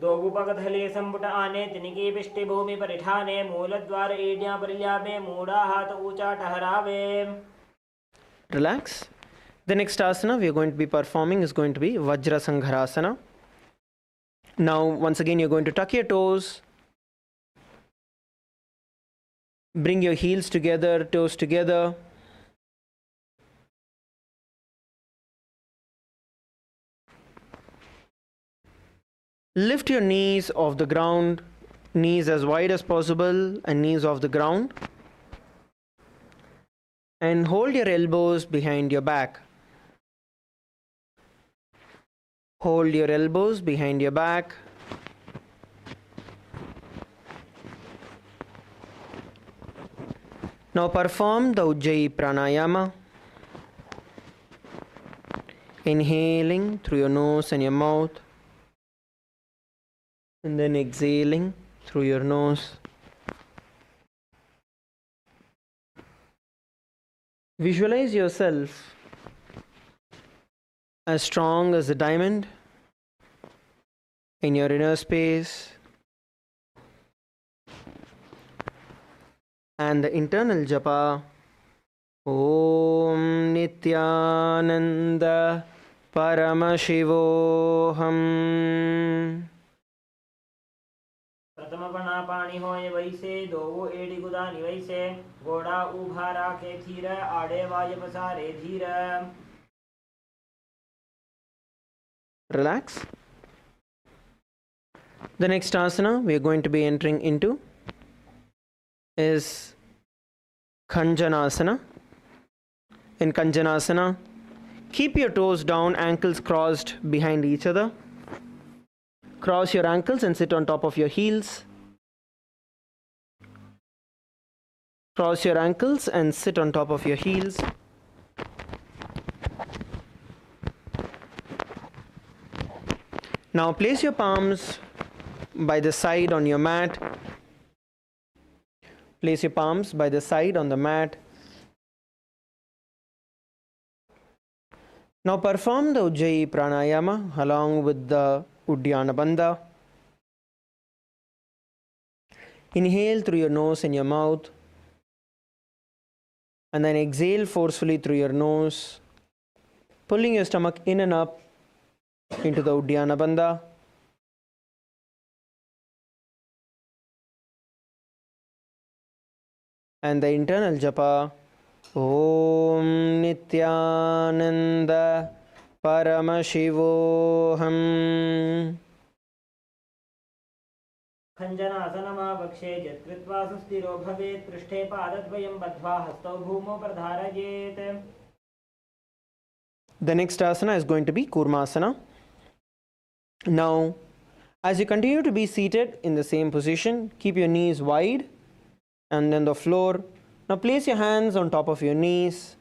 दोबू पगथले संपुट आने तिनकी पिष्टि भूमि परिठाने मूल द्वार एडियां परिल्याबे मूड़ा हाथ ऊंचा ठहरावे. Relax. The next asana we are going to be performing is going to be Vajra Sangharasana. Now, once again, you're going to tuck your toes. Bring your heels together, toes together. Lift your knees off the ground, knees as wide as possible and knees off the ground. And hold your elbows behind your back. Hold your elbows behind your back. Now perform the Ujjayi Pranayama. Inhaling through your nose and your mouth, and then exhaling through your nose. Visualize yourself as strong as a diamond in your inner space, and the internal japa Om Nithyananda Paramashivoham. प्रथम बना पानी होए वैसे दोवो AD गुदा निवैसे घोड़ा उभा राखे their आड़े वाय पसारे धीर. Relax. The next asana we are going to be entering into is Khanjanasana. In Khanjanasana, keep your toes down, ankles crossed behind each other. Cross your ankles and sit on top of your heels. Cross your ankles and sit on top of your heels. Now place your palms by the side on your mat. Place your palms by the side on the mat. Now perform the Ujjayi Pranayama along with the Uddiyana Bandha. Inhale through your nose and your mouth, and then exhale forcefully through your nose, pulling your stomach in and up into the Uddiyana Bandha. And the internal japa Om Nithyananda Paramashivoham. खञ्जनासनमावक्षे यत्कृत्वा सुस्थिरो भवेत् पृष्ठे पादद्वयं बद्ध्वा हस्तौ भूमौ प्रधारयेत्. The next asana is going to be Kurmasana. Now, as you continue to be seated in the same position, keep your knees wide and then the floor. Now place your hands on top of your knees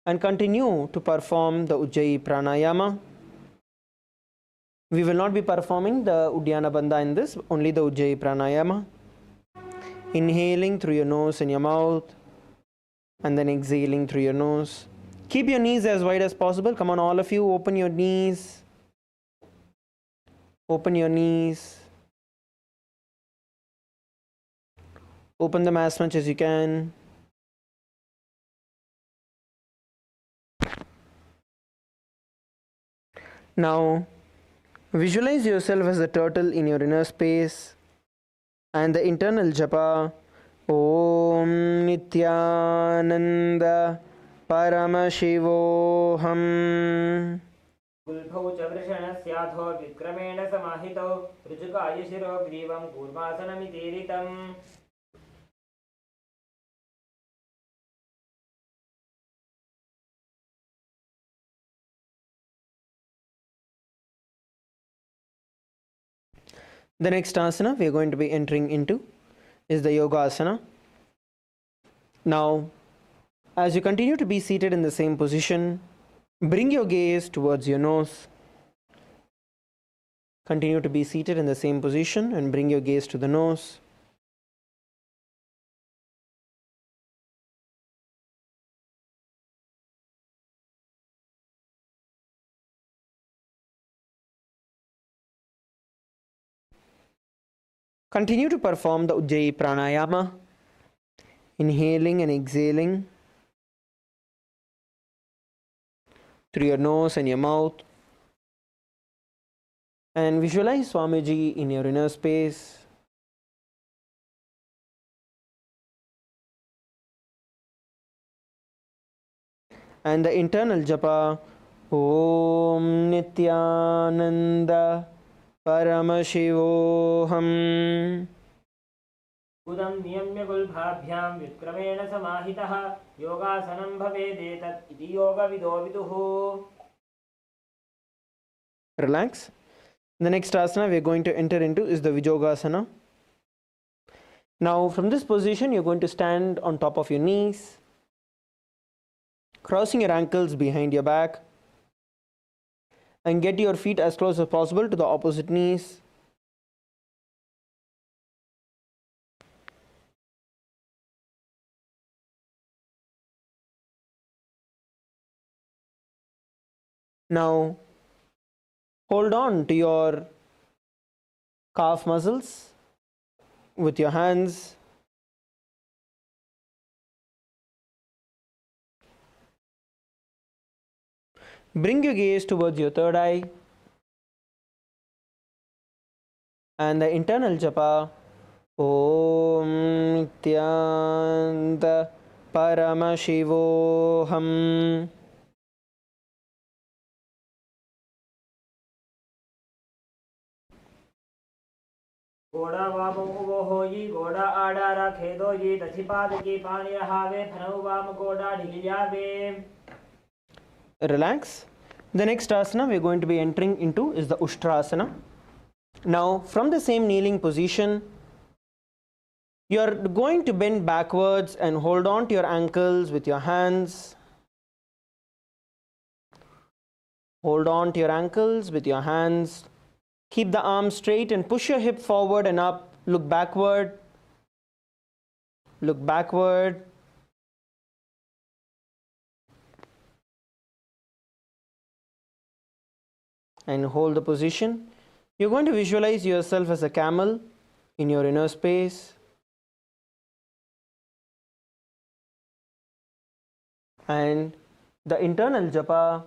and continue to perform the Ujjayi Pranayama. We will not be performing the Uddiyana Bandha in this, only the Ujjayi Pranayama. Inhaling through your nose and your mouth and then exhaling through your nose. Keep your knees as wide as possible. Come on, all of you, open your knees. Open your knees. Open them as much as you can. Now, visualize yourself as a turtle in your inner space and the internal japa. Om Nithyananda Paramashivoham. गुल्फौ च वृषणस्याधो विक्रमेण समाहितौ ऋजुकाय शिरो ग्रीवं कूर्मासनमितीरितम्. The next asana we are going to be entering into is the Yoga Asana. Now, as you continue to be seated in the same position, bring your gaze towards your nose. Continue to be seated in the same position and bring your gaze to the nose. Continue to perform the Ujjayi Pranayama, inhaling and exhaling through your nose and your mouth. And visualize Swamiji in your inner space. And the internal japa, Om Nithyananda Paramashivoham. उदं नियम्य गुल्फाभ्यां विक्रमेण समाहितः योगासनं भवेदेतत् इति योगविदो विदुः. Relax. The next asana we are going to enter into is the Vijogasana. Now, from this position, you're going to stand on top of your knees, crossing your ankles behind your back, and get your feet as close as possible to the opposite knees. Now, hold on to your calf muscles with your hands. Bring your gaze towards your third eye and the internal japa, Om Nithyananda Paramashivoham. घोड़ा वाम वो होई घोड़ा आड़ा राखे दोई दधिपाद की पानी रहावे फनौ वाम घोड़ा ढिल जावे. Relax. The next asana we are going to be entering into is the Ushtrasana. Now, from the same kneeling position, you are going to bend backwards and hold on to your ankles with your hands. Hold on to your ankles with your hands. Keep the arms straight and push your hip forward and up. Look backward. Look backward. And hold the position. You're going to visualize yourself as a camel in your inner space. And the internal japa,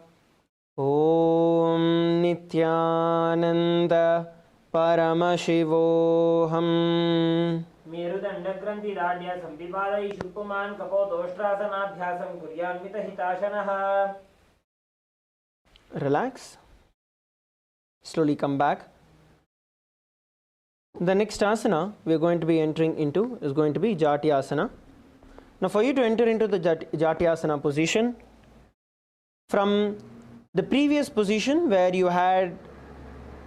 Om Nithyananda Paramashivoham. मेरुदण्डग्रन्थिदाढ्य संविपादयि शुक्पुमान् कपोतोष्ट्रासनाभ्यासं कुर्यान्मितहिताशनः. Relax. Slowly come back. The next asana we are going to be entering into is going to be Jatyasana. Now, for you to enter into the Jatyasana position, from the previous position where you had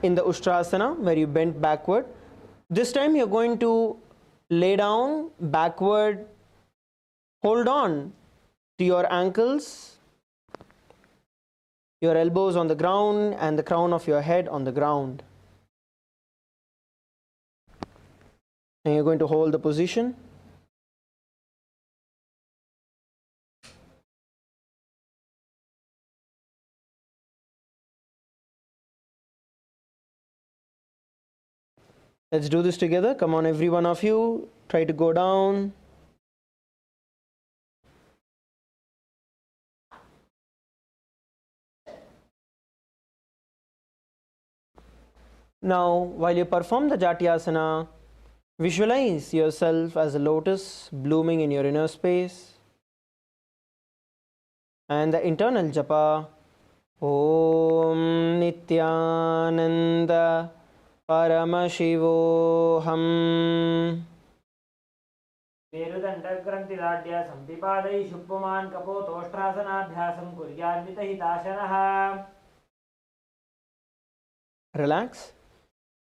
in the Ustrasana, where you bent backward, this time you are going to lay down backward, hold on to your ankles, your elbows on the ground, and the crown of your head on the ground. And you're going to hold the position. Let's do this together. Come on, every one of you, try to go down. Now, while you perform the Jatyasana, visualize yourself as a lotus blooming in your inner space. And the internal japa, Om Nithyananda Paramashivoham. मेरुदण्डग्रन्थिदाढ्य सम्पिपादैः शुप्पुमान् कपोतोष्ट्रासनाभ्यासं कुर्यान्वितहिताशनः. Relax.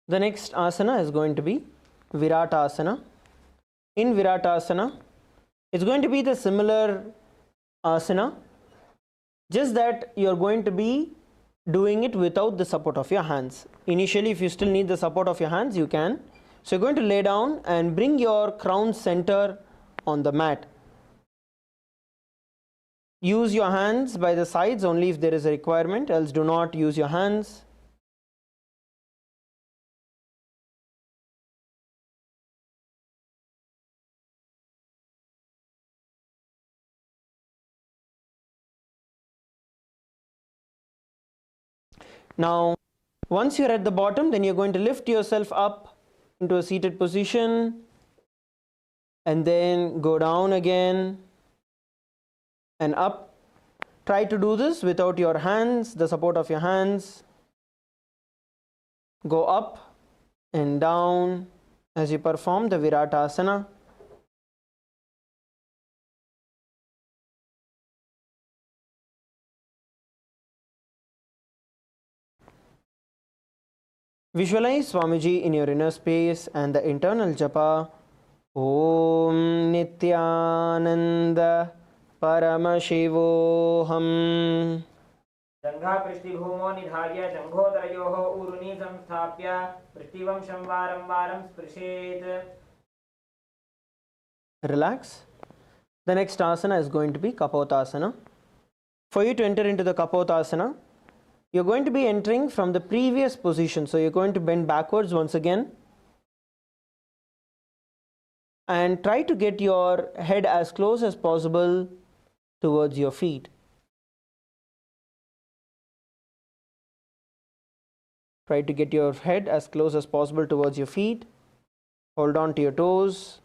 The next asana is going to be Viratasana. In Viratasana, it's going to be the similar asana, just that you're going to be doing it without the support of your hands. Initially, if you still need the support of your hands, you can. So you're going to lay down and bring your crown center on the mat. Use your hands by the sides only if there is a requirement, else do not use your hands. Now, once you're at the bottom, then you're going to lift yourself up into a seated position and then go down again and up. Try to do this without your hands, the support of your hands. Go up and down as you perform the Viratasana. Visualize Swamiji in your inner space and the internal japa, Om Nithyananda Paramashivoham. जङ्घापृष्ठिभूमो निधार्य जङ्घोदरयोः ऊरुनी संस्थाप्य पृष्ठिवंशं वारं वारं स्पृशेत्. Relax. The next asana is going to be Kapotasana. For you to enter into the Kapotasana, you're going to be entering from the previous position. So you're going to bend backwards once again and try to get your head as close as possible towards your feet. Try to get your head as close as possible towards your feet. Hold on to your toes.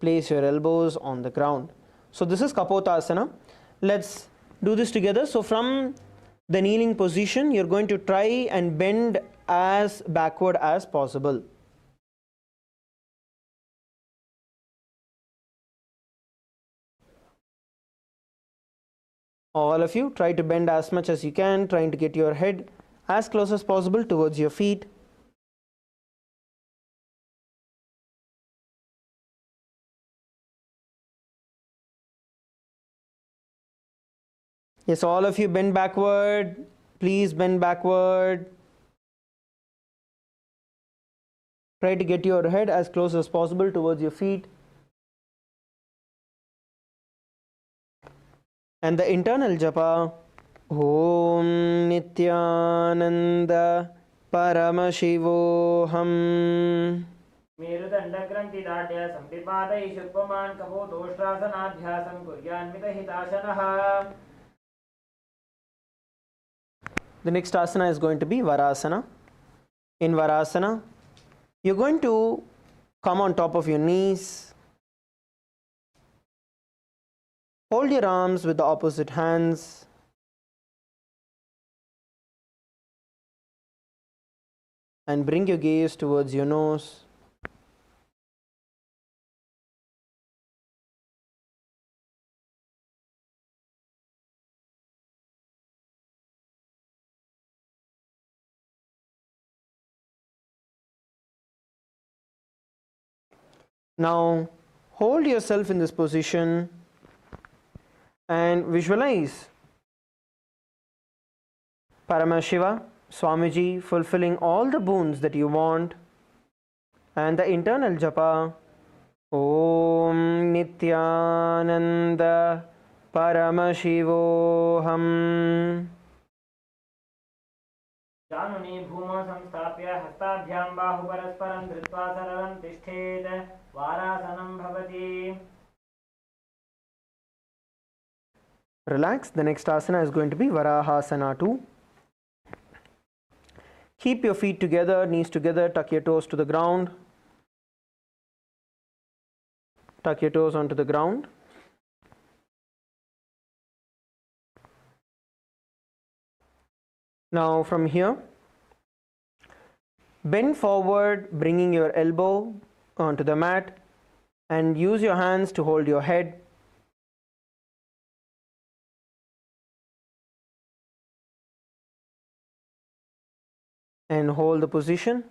Place your elbows on the ground. So this is Kapotasana. Let's do this together. So from the kneeling position, you're going to try and bend as backward as possible. All of you, try to bend as much as you can, trying to get your head as close as possible towards your feet. Yes, all of you bend backward. Please bend backward. Try to get your head as close as possible towards your feet. And the internal japa, Om Nithyananda Paramashivoham. मेरुदण्डग्रन्थिदाढ्य सम्पिपादैः शुप्पुमान् कपोतोष्ट्रासनाभ्यासं कुर्यान्वितहिताशनः. The next asana is going to be Varasana. In Varasana, you're going to come on top of your knees. Hold your arms with the opposite hands. and bring your gaze towards your nose. Now hold yourself in this position and visualize Paramashiva, Swamiji fulfilling all the boons that you want, and the internal japa Om Nithyananda Paramashivoham. जानुनी भूमौ संस्थाप्य हस्ताभ्यां बाहुपरस्परं धृत्वा सरलं तिष्ठेत् वारासनं भवति. Relax. The next asana is going to be Varahasana 2. Keep your feet together, knees together, tuck your toes to the ground. Tuck your toes onto the ground. Now from here, bend forward, bringing your elbow onto the mat, and use your hands to hold your head. And hold the position.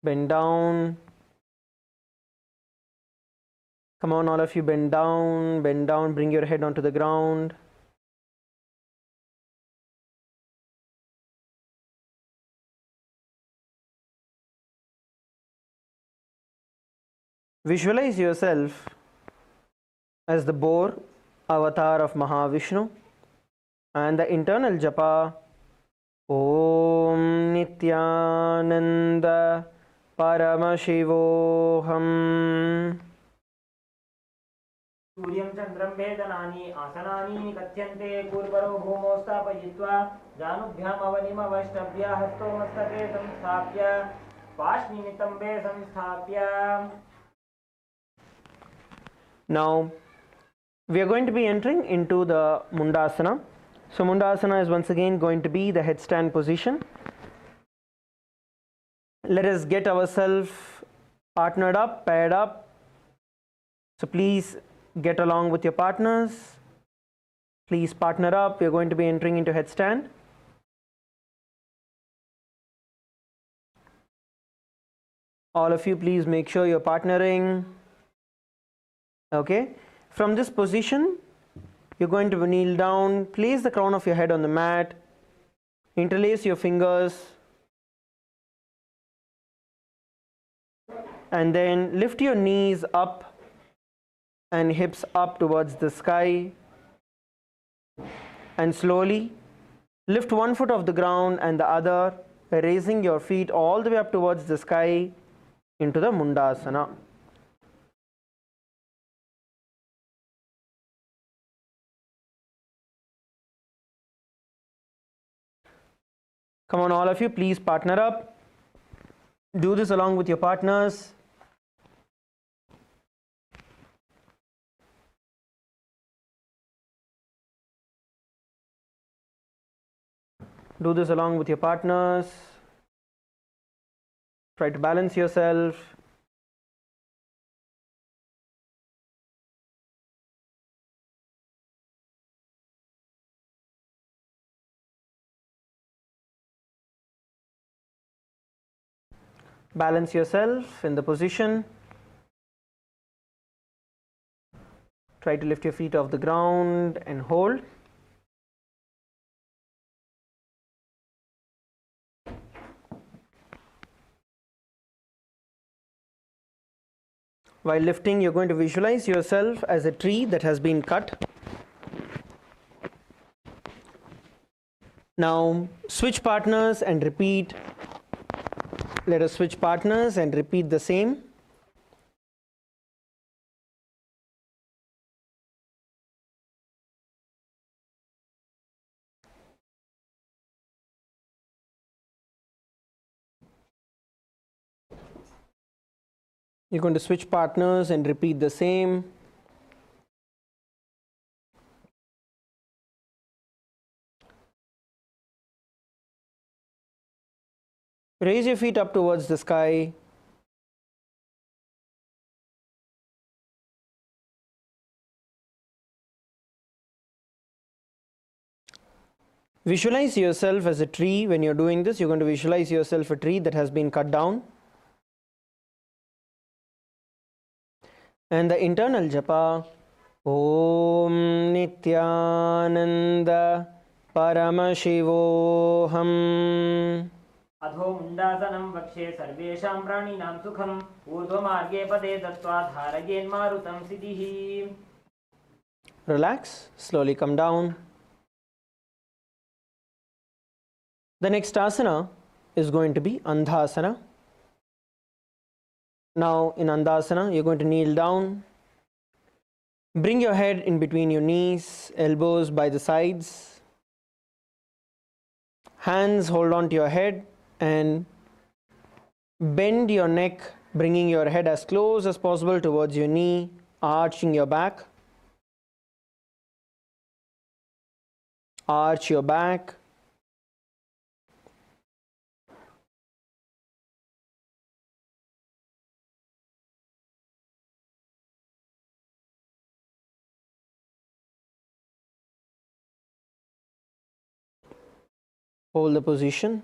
Bend down. Come on, all of you, bend down, bring your head onto the ground. Visualize yourself as the boar avatar of Mahavishnu, and the internal japa Om Nithyananda Paramashivoham. सूर्यं चन्द्रं वेदनानि आसनानि कथ्यन्ते पूर्वरो भूमौ स्थापयित्वा जानुभ्याम् अवनिमवष्टभ्य हस्तो मस्तके संस्थाप्य पाश्निमितम्बे संस्थाप्य. Now we are going to be entering into the Mundasana. So Mundasana is once again going to be the headstand position. Let us get ourselves partnered up, paired up. So please get along with your partners. Please partner up. We are going to be entering into headstand. All of you, please make sure you're partnering. Okay. From this position, you're going to kneel down, place the crown of your head on the mat, interlace your fingers, and then lift your knees up and hips up towards the sky, and slowly lift one foot off the ground and the other, raising your feet all the way up towards the sky into the Mundasana. Come on, all of you, please partner up. Do this along with your partners. Do this along with your partners. Try to balance yourself. Balance yourself in the position. Try to lift your feet off the ground and hold. While lifting, you're going to visualize yourself as a tree that has been cut. Now switch partners and repeat. Let us switch partners and repeat the same. You're going to switch partners and repeat the same. Raise your feet up towards the sky. Visualize yourself as a tree. When you're doing this, you're going to visualize yourself a tree that has been cut down. And the internal japa, Om Nithyananda Paramashivoham. अधो मुण्डासनं वक्षे सर्वेषां प्राणिनां सुखम् ऊर्ध्वमार्गे पदे दत्त्वा धारयेन्मारुतं सिद्धिः. Relax, slowly come down. The next asana is going to be Andhasana. Now in Andhasana, you're going to kneel down. Bring your head in between your knees, elbows by the sides. Hands hold on to your head and bend your neck, bringing your head as close as possible towards your knee, arching your back. Arch your back. Hold the position.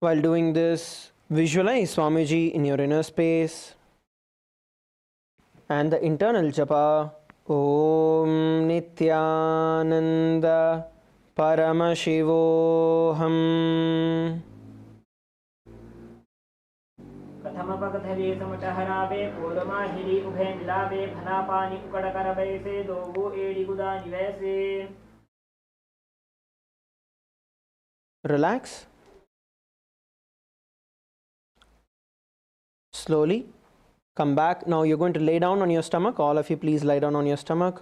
While doing this, visualize Swamiji in your inner space and the internal japa, Om Nithyananda Paramashivoham. कथमपकथले समटहरावे पूर्वमाहिरी उभे मिलावे फनापानी उकड़कर बैसे दोगो एड़ी गुदा निवैसे. Relax. Slowly come back. Now you're going to lay down on your stomach. All of you, please lie down on your stomach.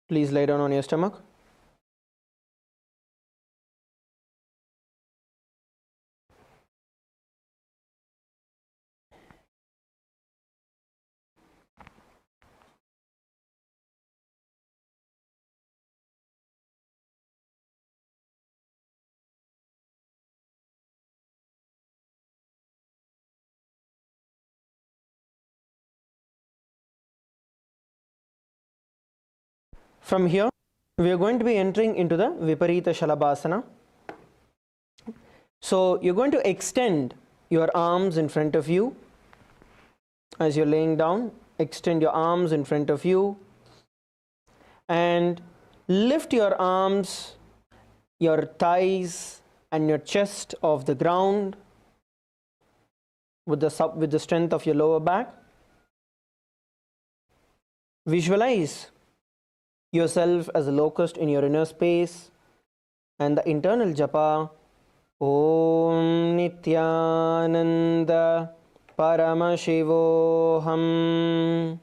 Please lie down on your stomach. From here, we are going to be entering into the Viparita Shalabhasana. So you're going to extend your arms in front of you. As you're laying down, extend your arms in front of you and lift your arms, your thighs and your chest off the ground with the strength of your lower back. Visualize yourself as a locust in your inner space and the internal japa, Om Nithyananda Paramashivoham.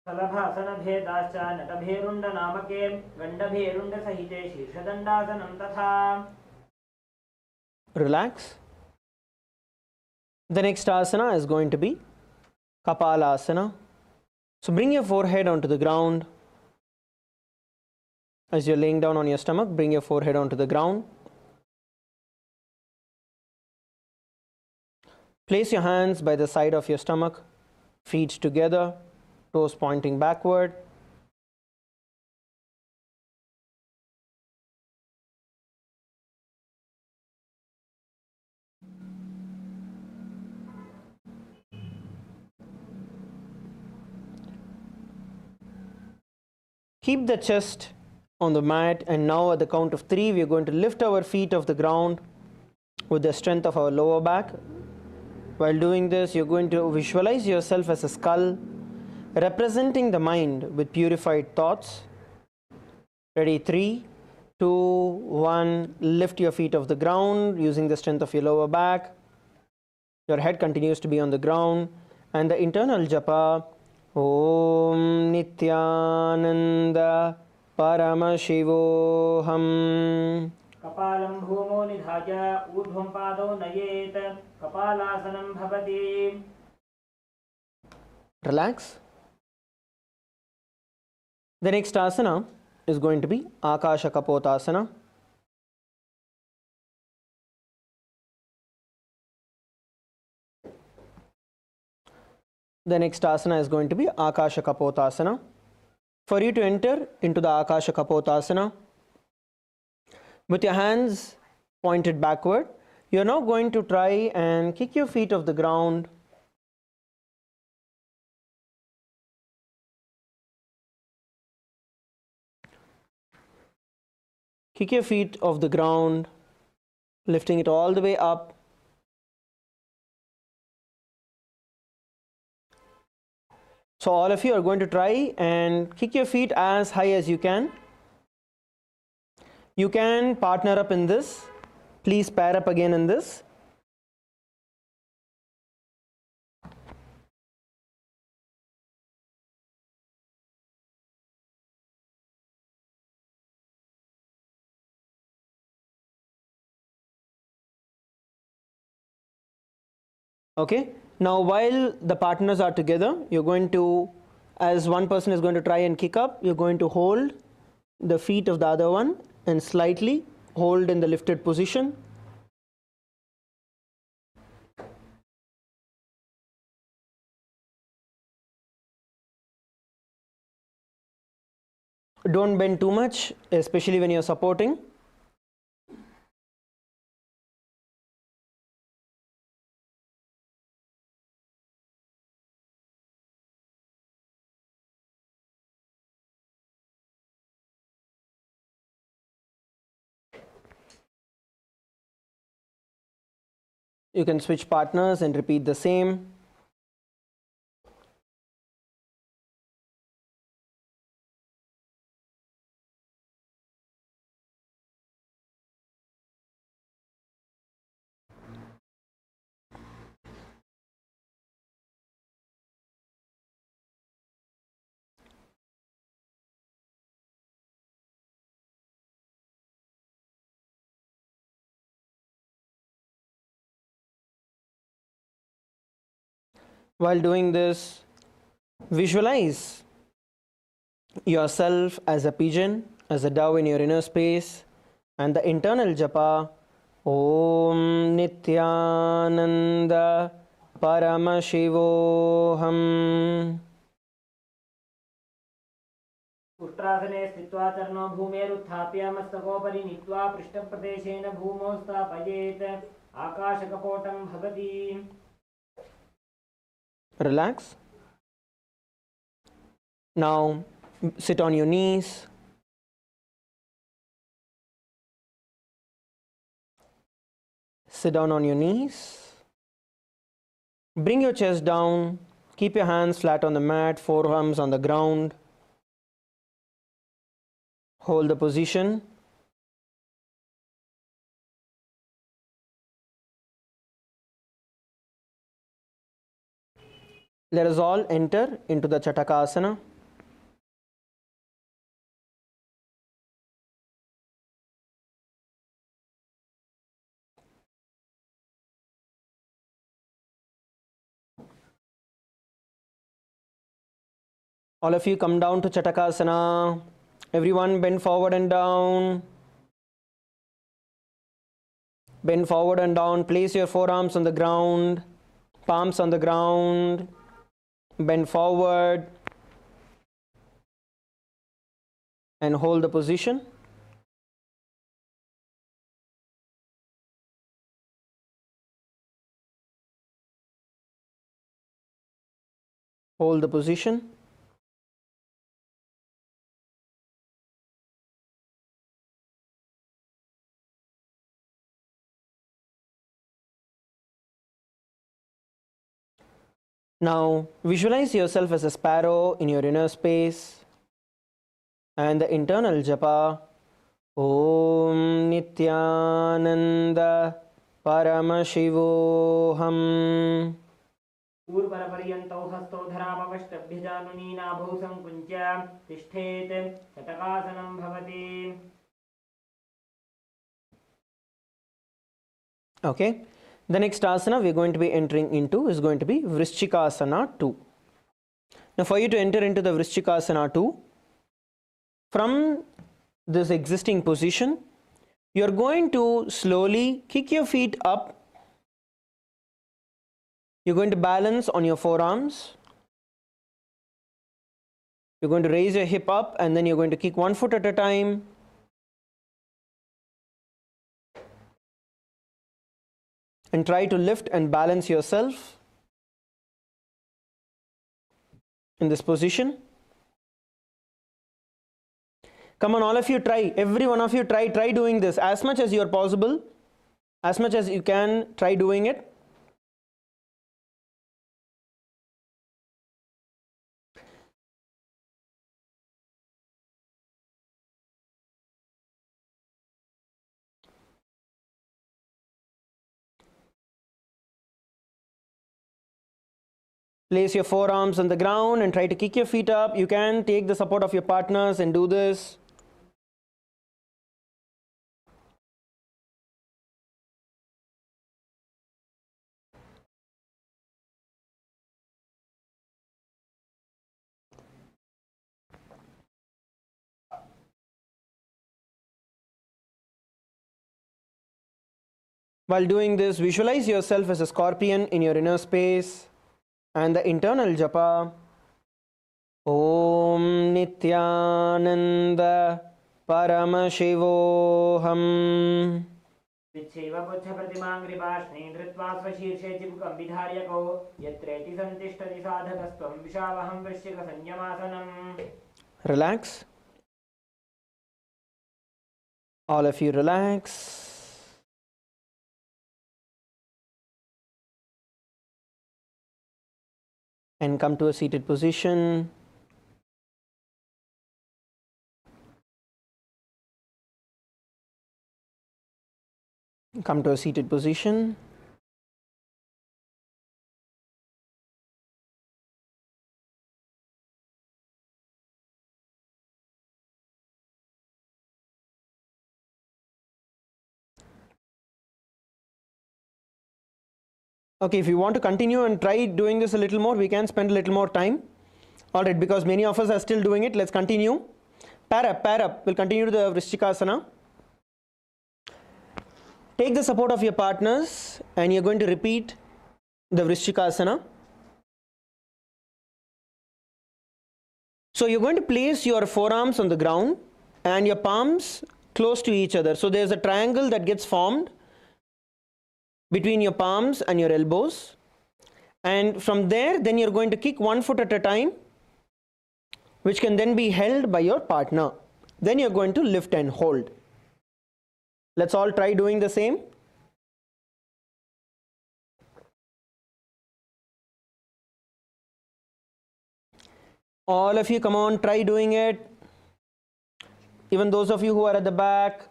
फलभासनभेदाश्च नटभेरुण्डनामके गण्डभेरुण्डसहिते शीर्षदण्डासनं तथा. Relax. The next asana is going to be Kapalasana. So bring your forehead onto the ground. As you're laying down on your stomach, bring your forehead onto the ground. Place your hands by the side of your stomach, feet together, toes pointing backward. Keep the chest on the mat, and now at the count of 3, we are going to lift our feet off the ground with the strength of our lower back. While doing this, you're going to visualize yourself as a skull, representing the mind with purified thoughts. Ready? 3, 2, 1. Lift your feet off the ground using the strength of your lower back. Your head continues to be on the ground, and the internal japa, Om Nithyananda Paramashivoham. कपालं भूमौ निधाय ऊर्ध्वं पादौ नयेत् कपालासनं भवति. Relax. The next asana is going to be Akasha Kapotasana. The next asana is going to be Akasha Kapotasana. For you to enter into the Akasha Kapotasana, with your hands pointed backward, you are now going to try and kick your feet off the ground. Kick your feet off the ground, lifting it all the way up. So all of you are going to try and kick your feet as high as you can. You can partner up in this. Please pair up again in this. Okay, now while the partners are together, you're going to, as one person is going to try and kick up, you're going to hold the feet of the other one and slightly hold in the lifted position. Don't bend too much, especially when you're supporting. You can switch partners and repeat the same. While doing this, visualize yourself as a pigeon, as a dove in your inner space, and the internal japa, Om Nithyananda Paramashivoham. उष्ट्रासने स्थित्वा चरणो भूमेरुत्थाप्य मस्तकोपरि नीत्वा पृष्ठप्रदेशेन भूमौ स्थापयेत् आकाशकपोटं भवति. Relax. Now sit on your knees. Sit down on your knees. Bring your chest down. Keep your hands flat on the mat, forearms on the ground. Hold the position. Let us all enter into the Chatakasana. All of you come down to Chatakasana. Everyone bend forward and down. Bend forward and down. Place your forearms on the ground, palms on the ground. Bend forward and hold the position. Hold the position. Now visualize yourself as a sparrow in your inner space and the internal japa, Om Nithyananda Paramashivoham. ऊर्वरपर्यन्तौ हस्तौ धरामवष्टभ्यजानुनीनाभौ सङ्कुञ्च्य तिष्ठेत् शतकासनं भवति. Okay. The next asana we're going to be entering into is going to be Vrishchikasana 2. Now for you to enter into the Vrishchikasana 2, from this existing position, you're going to slowly kick your feet up. You're going to balance on your forearms. You're going to raise your hip up and then you're going to kick one foot at a time. And try to lift and balance yourself in this position. Come on, all of you try. Every one of you try doing this as much as you are possible, as much as you can, try doing it. Place your forearms on the ground and try to kick your feet up. You can take the support of your partners and do this. While doing this, visualize yourself as a scorpion in your inner space. And the internal japa, Om Nithyananda Paramashivoham. विच्छैव पुच्छप्रतिमाङ्घ्रिपाष्णे धृत्वा स्वशीर्षे चिबुकं विधार्यकौ यत्रेति सन्तिष्ठति साधकस्त्वं विशावहं वृश्चिकसंयमासनम्. Relax. All of you relax. And come to a seated position. Come to a seated position. Okay, if you want to continue and try doing this a little more, we can spend a little more time. All right, because many of us are still doing it, let's continue. Pair up. We'll continue to the Vrishchikasana. Take the support of your partners and you're going to repeat the Vrishchikasana. So you're going to place your forearms on the ground and your palms close to each other. So there's a triangle that gets formed between your palms and your elbows, and from there then you're going to kick one foot at a time, which can then be held by your partner. Then you're going to lift and hold. Let's all try doing the same. All of you, come on, try doing it. Even those of you who are at the back.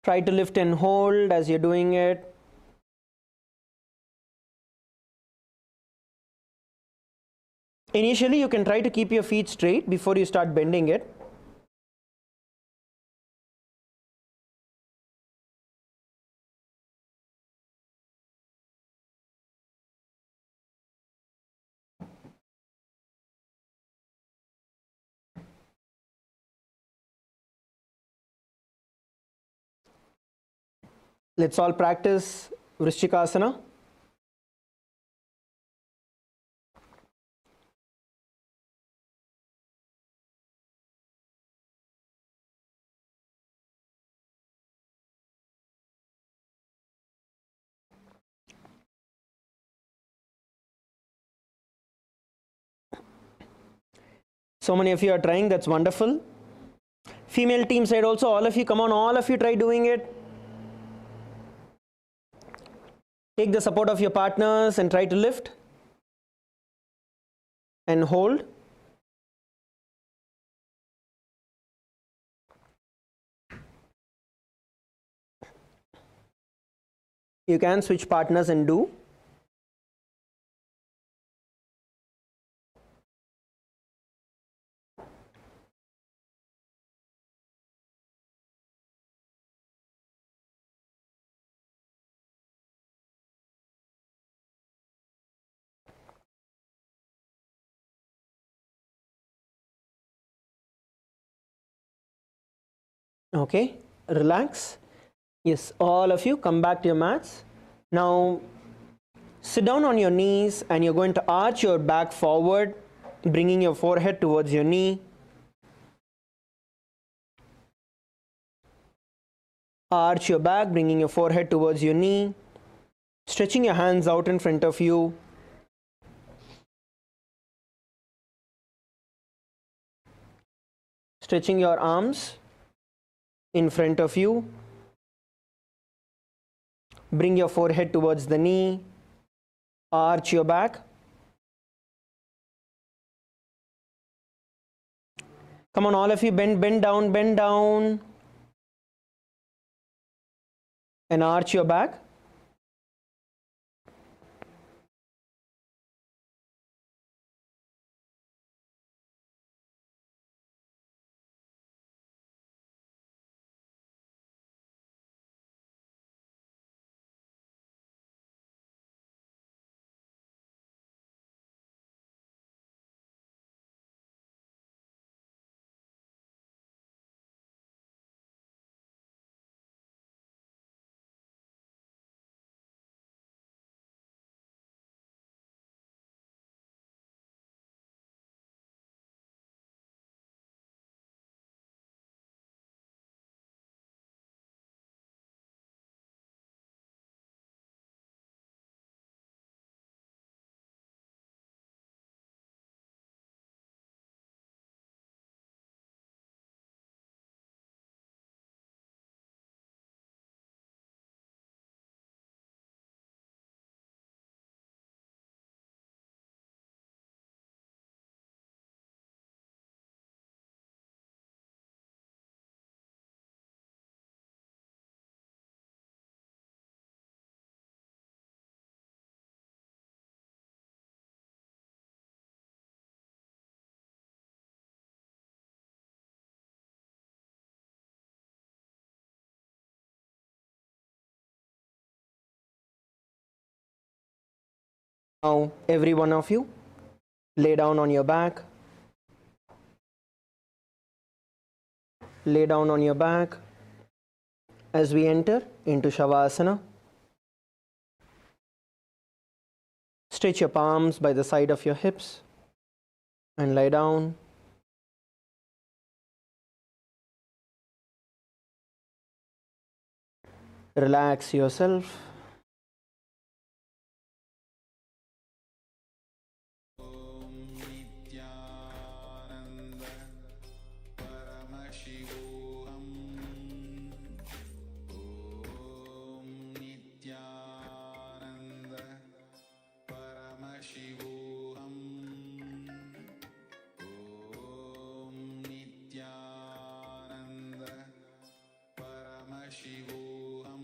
Try to lift and hold as you're doing it. Initially, you can try to keep your feet straight before you start bending it. Let's all practice Vrishchikasana. So many of you are trying, that's wonderful. Female team side also, all of you, come on, all of you try doing it. Take the support of your partners and try to lift and hold. You can switch partners and do. Okay, relax. Yes, all of you come back to your mats. Now sit down on your knees and you're going to arch your back forward, bringing your forehead towards your knee. Arch your back, bringing your forehead towards your knee. Stretching your hands out in front of you. Stretching your arms in front of you. Bring your forehead towards the knee. Arch your back. Come on, all of you, bend down, bend down. And arch your back. Now, every one of you, lay down on your back. Lay down on your back as we enter into Shavasana. Stretch your palms by the side of your hips and lie down. Relax yourself. Paramashivoham. Om Nithyananda. Paramashivoham. Om Nithyananda. Paramashivoham.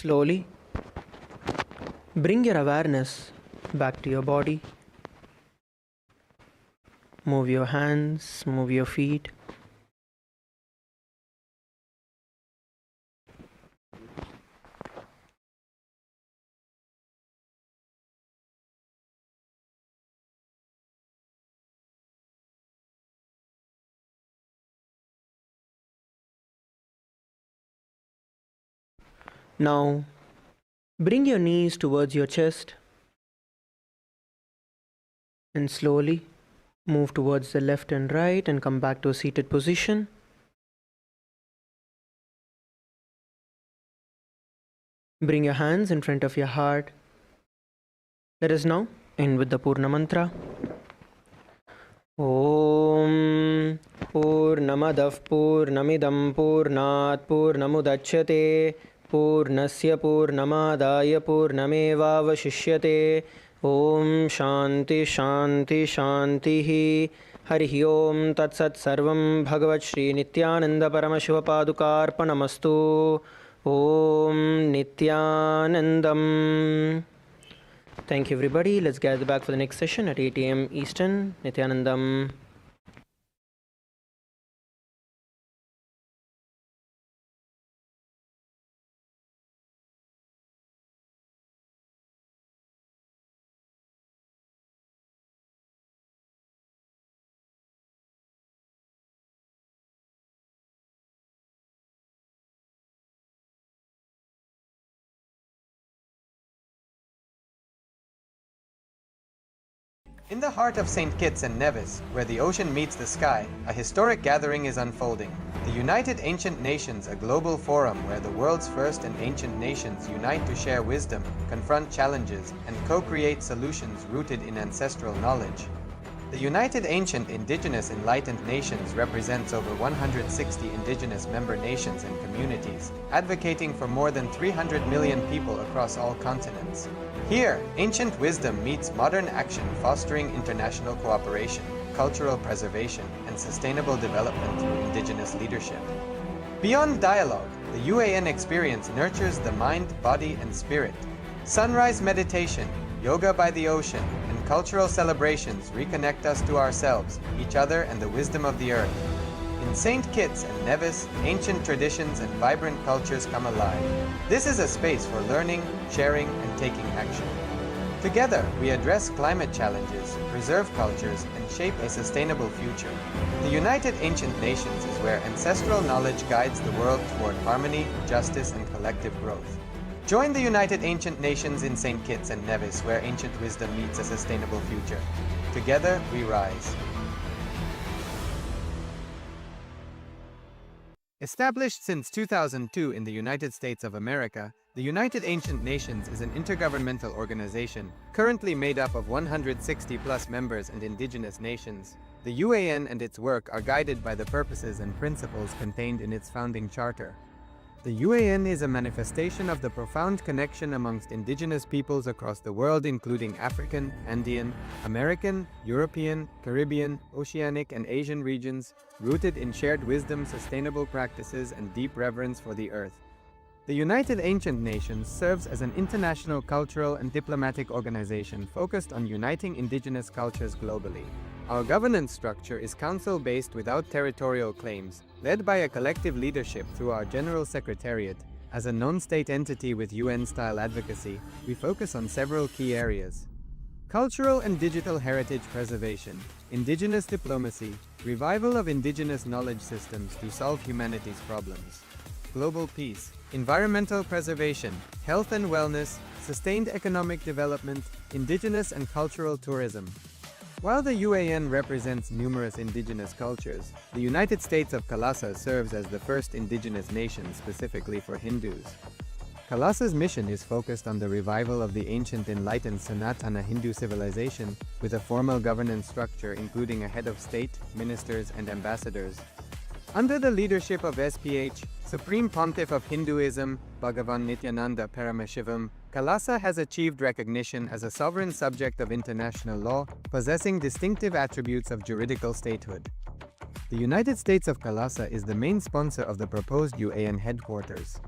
Slowly bring your awareness back to your body. Move your hands, move your feet. Now, bring your knees towards your chest and slowly move towards the left and right and come back to a seated position. Bring your hands in front of your heart. Let us now end with the Purna Mantra. Om Purnamadav Purnamidam Purnat Purnamudachyate Purnasya Purnamadaya Purnamevavashishyate Om Shanti Shanti Shantihi Harihi Om Tat Sat Sarvam Bhagavat Shri Nithyananda Paramashiva Padukarpanamastu Om Nithyanandam. Thank you, everybody. Let's gather back for the next session at 8 a.m. Eastern. Nithyanandam. In the heart of St. Kitts and Nevis, where the ocean meets the sky, a historic gathering is unfolding. The United Ancient Nations, a global forum where the world's first and ancient nations unite to share wisdom, confront challenges, and co-create solutions rooted in ancestral knowledge. The United Ancient Indigenous Enlightened Nations represents over 160 indigenous member nations and communities, advocating for more than 300 million people across all continents. Here, ancient wisdom meets modern action, fostering international cooperation, cultural preservation, and sustainable development through indigenous leadership. Beyond dialogue, the UAN experience nurtures the mind, body, and spirit. Sunrise meditation, yoga by the ocean, and cultural celebrations reconnect us to ourselves, each other, and the wisdom of the earth. In St. Kitts and Nevis, ancient traditions and vibrant cultures come alive. This is a space for learning, sharing, and taking action. Together, we address climate challenges, preserve cultures, and shape a sustainable future. The United Ancient Nations is where ancestral knowledge guides the world toward harmony, justice, and collective growth. Join the United Ancient Nations in St. Kitts and Nevis, where ancient wisdom meets a sustainable future. Together, we rise. Established since 2002 in the United States of America, the United Ancient Nations is an intergovernmental organization currently made up of 160+ members and indigenous nations. The UAN and its work are guided by the purposes and principles contained in its founding charter. The UAN is a manifestation of the profound connection amongst indigenous peoples across the world, including African, Andean, American, European, Caribbean, Oceanic, and Asian regions, rooted in shared wisdom, sustainable practices, and deep reverence for the earth. The United Ancient Nations serves as an international cultural and diplomatic organization focused on uniting indigenous cultures globally. Our governance structure is council-based without territorial claims, led by a collective leadership through our General Secretariat. As a non-state entity with UN-style advocacy, we focus on several key areas: cultural and digital heritage preservation, indigenous diplomacy, revival of indigenous knowledge systems to solve humanity's problems, global peace, environmental preservation, health and wellness, sustained economic development, indigenous and cultural tourism. While the UAN represents numerous indigenous cultures, the United States of KAILASA serves as the first indigenous nation specifically for Hindus. KAILASA's mission is focused on the revival of the ancient enlightened Sanatana Hindu civilization with a formal governance structure including a head of state, ministers, and ambassadors. Under the leadership of SPH, Supreme Pontiff of Hinduism, Bhagavan Nithyananda Paramashivoham, KAILASA has achieved recognition as a sovereign subject of international law, possessing distinctive attributes of juridical statehood. The United States of KAILASA is the main sponsor of the proposed UAN headquarters.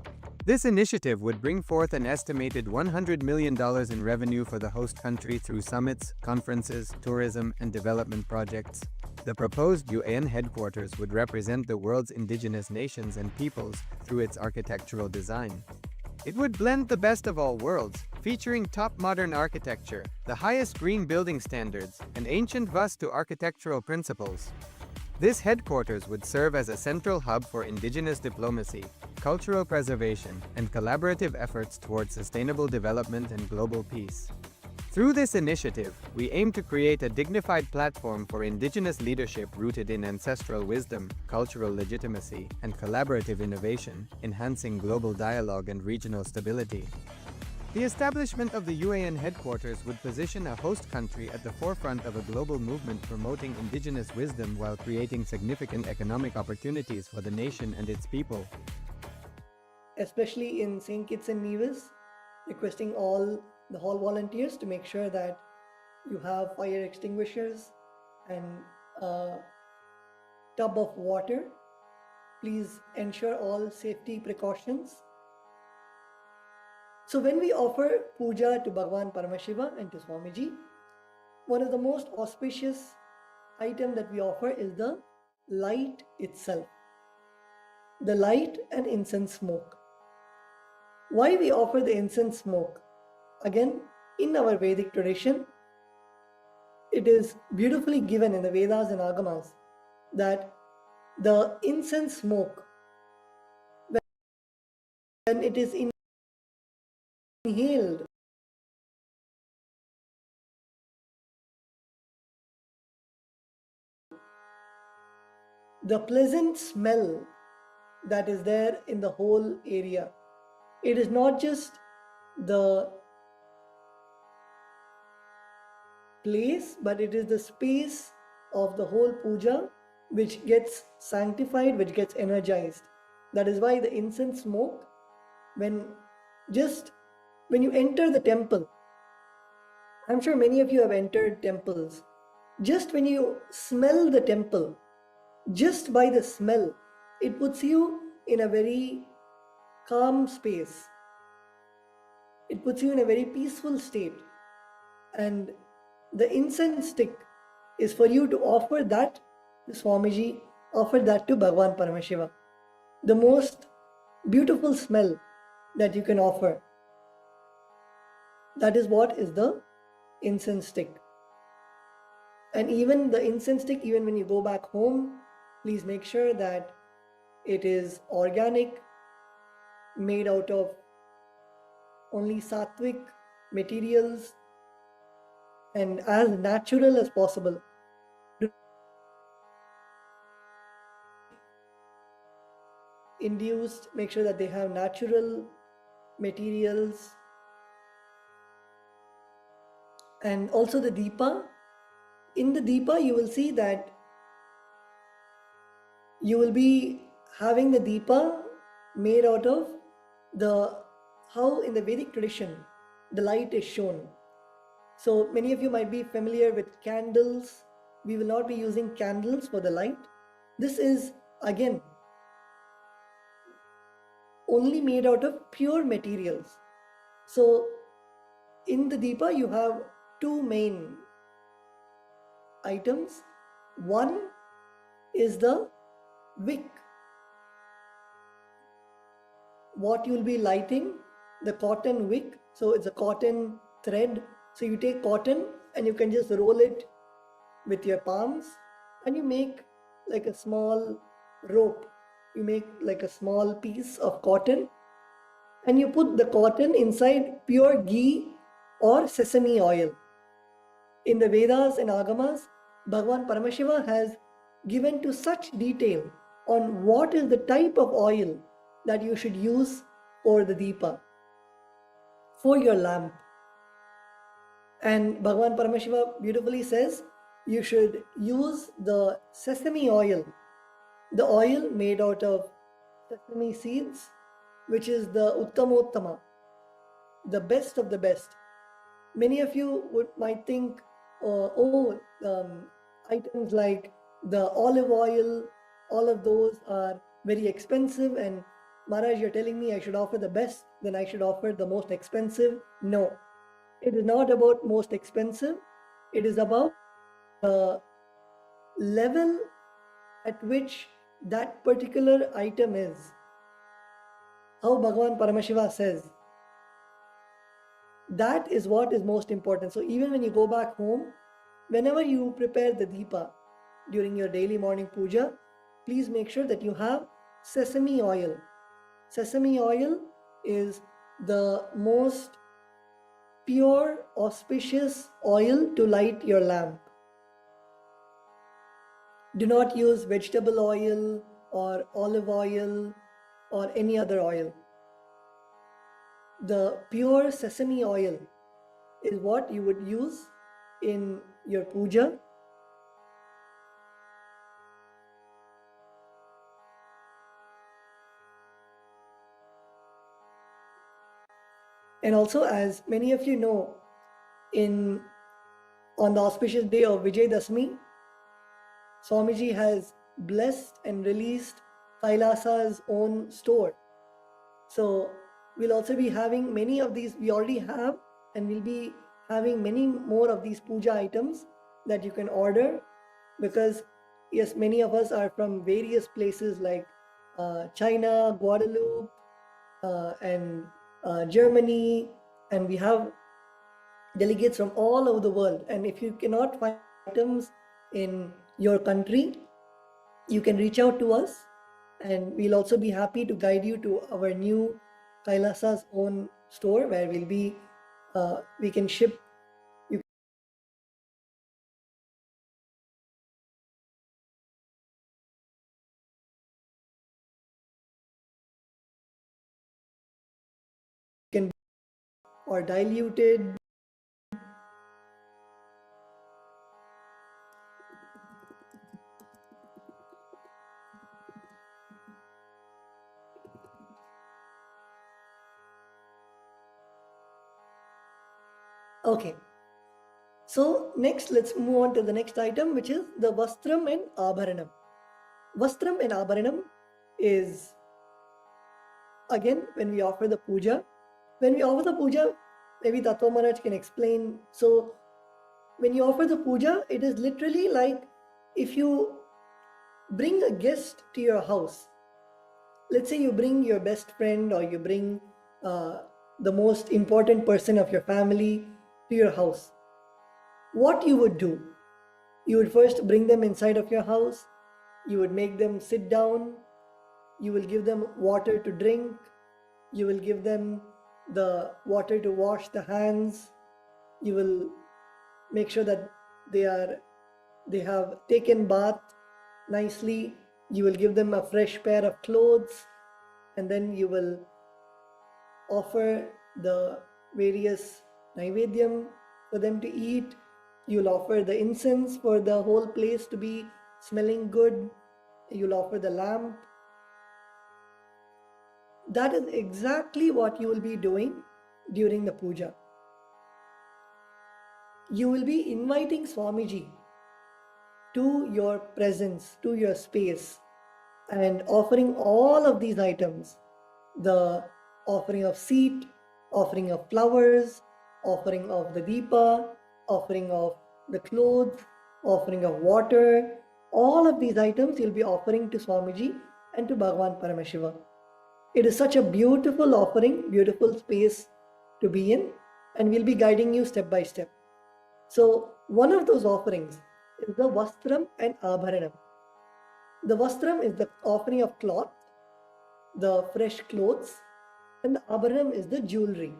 This initiative would bring forth an estimated $100 million in revenue for the host country through summits, conferences, tourism, and development projects. The proposed UN headquarters would represent the world's indigenous nations and peoples through its architectural design. It would blend the best of all worlds, featuring top modern architecture, the highest green building standards, and ancient Vastu architectural principles. This headquarters would serve as a central hub for indigenous diplomacy, cultural preservation, and collaborative efforts towards sustainable development and global peace. Through this initiative, we aim to create a dignified platform for indigenous leadership rooted in ancestral wisdom, cultural legitimacy, and collaborative innovation, enhancing global dialogue and regional stability. The establishment of the UAN headquarters would position a host country at the forefront of a global movement promoting indigenous wisdom while creating significant economic opportunities for the nation and its people. Especially in St. Kitts and Nevis, requesting all the hall volunteers to make sure that you have fire extinguishers and a tub of water. Please ensure all safety precautions. So when we offer puja to Bhagwan Paramashiva and to Swamiji, one of the most auspicious item that we offer is the light itself. The light and incense smoke. Why we offer the incense smoke? Again, in our Vedic tradition, it is beautifully given in the Vedas and Agamas that the incense smoke, when it is inhaled, the pleasant smell that is there in the whole area. It is not just the place, but it is the space of the whole puja which gets sanctified, which gets energized. That is why the incense smoke, when you enter the temple, I'm sure many of you have entered temples, just when you smell the temple, just by the smell, it puts you in a very calm space. It puts you in a very peaceful state. And the incense stick is for you to offer that to Swamiji, offer that to Bhagwan Paramashiva. The most beautiful smell that you can offer. That is what is the incense stick. And even the incense stick, even when you go back home, please make sure that it is organic, made out of only sattvic materials, and as natural as possible. Induced, make sure that they have natural materials. And also the deepa. In the deepa, you will see that you will be having the deepa made out of how in the Vedic tradition the light is shown. So many of you might be familiar with candles. We will not be using candles for the light. This is again only made out of pure materials. So in the deepa you have two main items. One is the wick, what you will be lighting, the cotton wick. So it's a cotton thread. So you take cotton and you can just roll it with your palms and you make like a small rope. You make like a small piece of cotton and you put the cotton inside pure ghee or sesame oil. In the Vedas and Agamas, Bhagwan Paramashiva has given to such detail on what is the type of oil that you should use for the deepa, for your lamp. And Bhagwan Paramashiva beautifully says you should use the sesame oil, the oil made out of sesame seeds, which is the Uttamottama, the best of the best. Many of you might think, items like the olive oil, all of those are very expensive and Maharaj, you're telling me I should offer the best, then I should offer the most expensive. No, it is not about most expensive. It is about the level at which that particular item is. How Bhagavan Paramashiva says, that is what is most important. So even when you go back home, whenever you prepare the Deepa during your daily morning puja, please make sure that you have sesame oil. Sesame oil is the most pure, auspicious oil to light your lamp. Do not use vegetable oil or olive oil or any other oil. The pure sesame oil is what you would use in your puja. And also, as many of you know, on the auspicious day of Vijayadashmi, Swamiji has blessed and released KAILASA's own store. So we'll also be having many of these, we already have, and we'll be having many more of these puja items that you can order, because yes, many of us are from various places like China, Guadeloupe, and Germany, and we have delegates from all over the world. And if you cannot find items in your country, you can reach out to us, and we'll also be happy to guide you to our new KAILASA's own store, where we'll be we can ship. You can or diluted. Okay. So next, let's move on to the next item, which is the Vastram and Abharanam. Vastram and Abharanam is, again, when we offer the puja. When we offer the puja, maybe Tattva Maharaj can explain. So when you offer the puja, it is literally like if you bring a guest to your house. Let's say you bring your best friend, or you bring the most important person of your family to your house. What you would do? You would first bring them inside of your house. You would make them sit down. You will give them water to drink. You will give them the water to wash the hands. You will make sure that they have taken bath nicely. You will give them a fresh pair of clothes, and then you will offer the various naivedyam for them to eat. You'll offer the incense for the whole place to be smelling good. You'll offer the lamp. That is exactly what you will be doing during the puja. You will be inviting Swamiji to your presence, to your space, and offering all of these items. The offering of seat, offering of flowers, offering of the deepa, offering of the clothes, offering of water. All of these items you'll be offering to Swamiji and to Bhagavan Paramashiva. It is such a beautiful offering, beautiful space to be in, and we'll be guiding you step by step. So one of those offerings is the Vastram and Abharanam. The Vastram is the offering of cloth, the fresh clothes, and the Abharanam is the jewelry.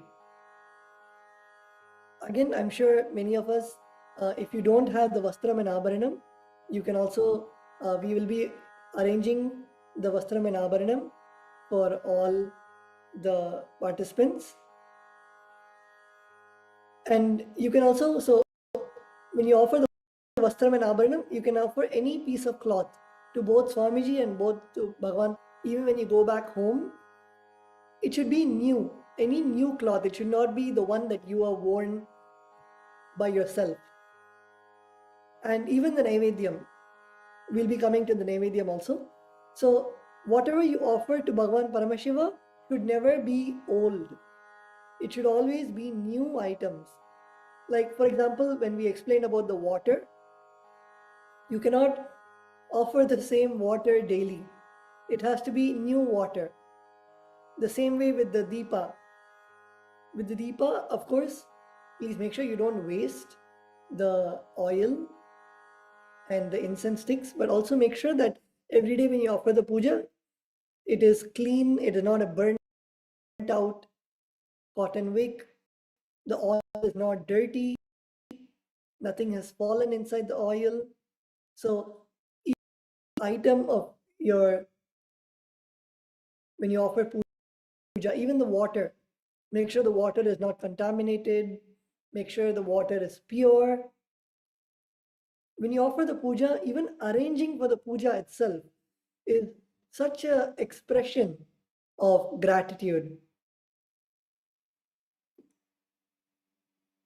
Again, I'm sure many of us, if you don't have the Vastram and Abharanam, you can also, we will be arranging the Vastram and Abharanam for all the participants. And you can also, so when you offer the Vastram and Abharanam, you can offer any piece of cloth to both Swamiji and both to Bhagavan. Even when you go back home, it should be new, any new cloth. It should not be the one that you have worn by yourself. And even the Naivedyam, we'll be coming to the Naivedyam also. So whatever you offer to Bhagavan Paramashiva should never be old. It should always be new items. Like, for example, when we explained about the water, you cannot offer the same water daily. It has to be new water. The same way with the Deepa. With the Deepa, of course, please make sure you don't waste the oil and the incense sticks, but also make sure that every day when you offer the puja, it is clean, it is not a burnt out cotton wick, the oil is not dirty, nothing has fallen inside the oil. So each item of your, when you offer puja, even the water, make sure the water is not contaminated, make sure the water is pure. When you offer the puja, even arranging for the puja itself is such an expression of gratitude.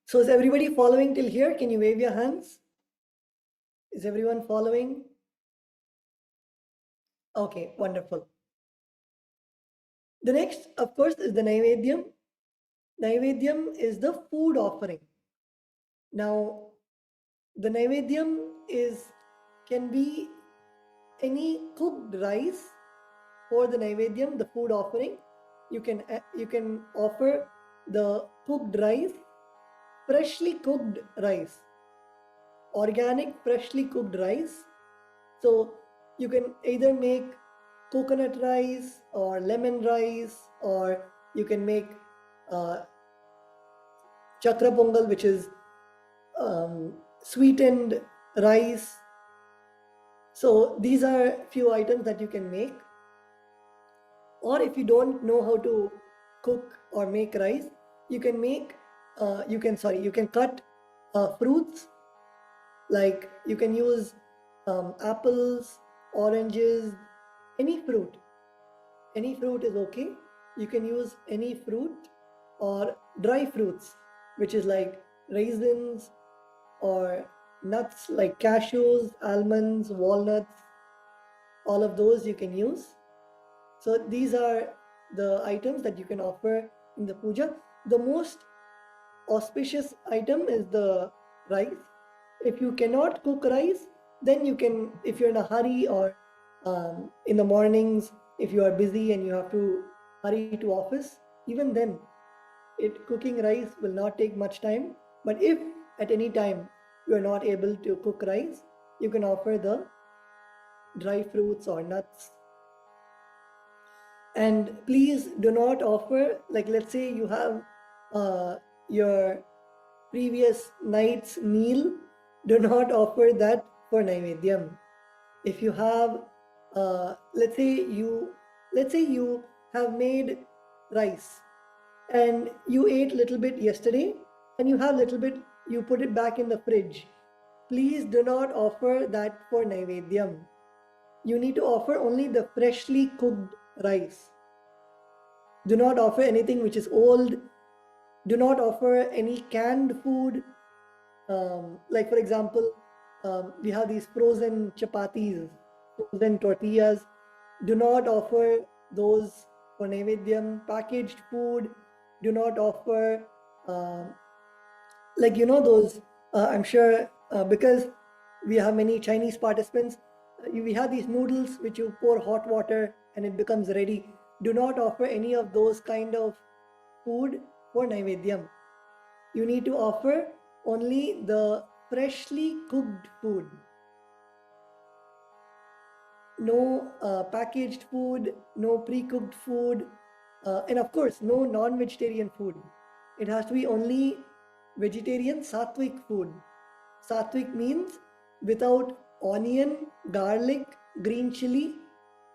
So is everybody following till here? Can you wave your hands? Is everyone following? Okay, wonderful. The next, of course, is the Naivedyam. Naivedyam is the food offering. Now, the Naivedyam can be any cooked rice for the Naivedyam, the food offering. You can offer the cooked rice, freshly cooked rice, organic freshly cooked rice. So you can either make coconut rice or lemon rice, or you can make chakra pongal, which is sweetened rice. So these are few items that you can make. Or if you don't know how to cook or make rice, you can make you can cut fruits. Like you can use apples, oranges, any fruit. Any fruit is okay. You can use any fruit or dry fruits, which is like raisins or nuts like cashews, almonds, walnuts. All of those you can use. So these are the items that you can offer in the puja. The most auspicious item is the rice. If you cannot cook rice, then you can, if you're in a hurry or in the mornings, if you are busy and you have to hurry to office, even then, cooking rice will not take much time. But if at any time you are not able to cook rice, you can offer the dry fruits or nuts. And please do not offer, like let's say you have your previous night's meal, do not offer that for Naivedyam. If you have, let's say you have made rice and you ate little bit yesterday and you have little bit, you put it back in the fridge. Please do not offer that for Naivedyam. You need to offer only the freshly cooked rice. Do not offer anything which is old. Do not offer any canned food. Like for example, we have these frozen chapatis, frozen tortillas. Do not offer those for Naivedyam. Packaged food. Do not offer, like those. I'm sure because we have many Chinese participants, we have these noodles which you pour hot water and it becomes ready. Do not offer any of those kind of food for Naivedyam. You need to offer only the freshly cooked food. No packaged food, no pre-cooked food, and of course no non-vegetarian food. It has to be only vegetarian sattvic food. Sattvic means without onion, garlic, green chili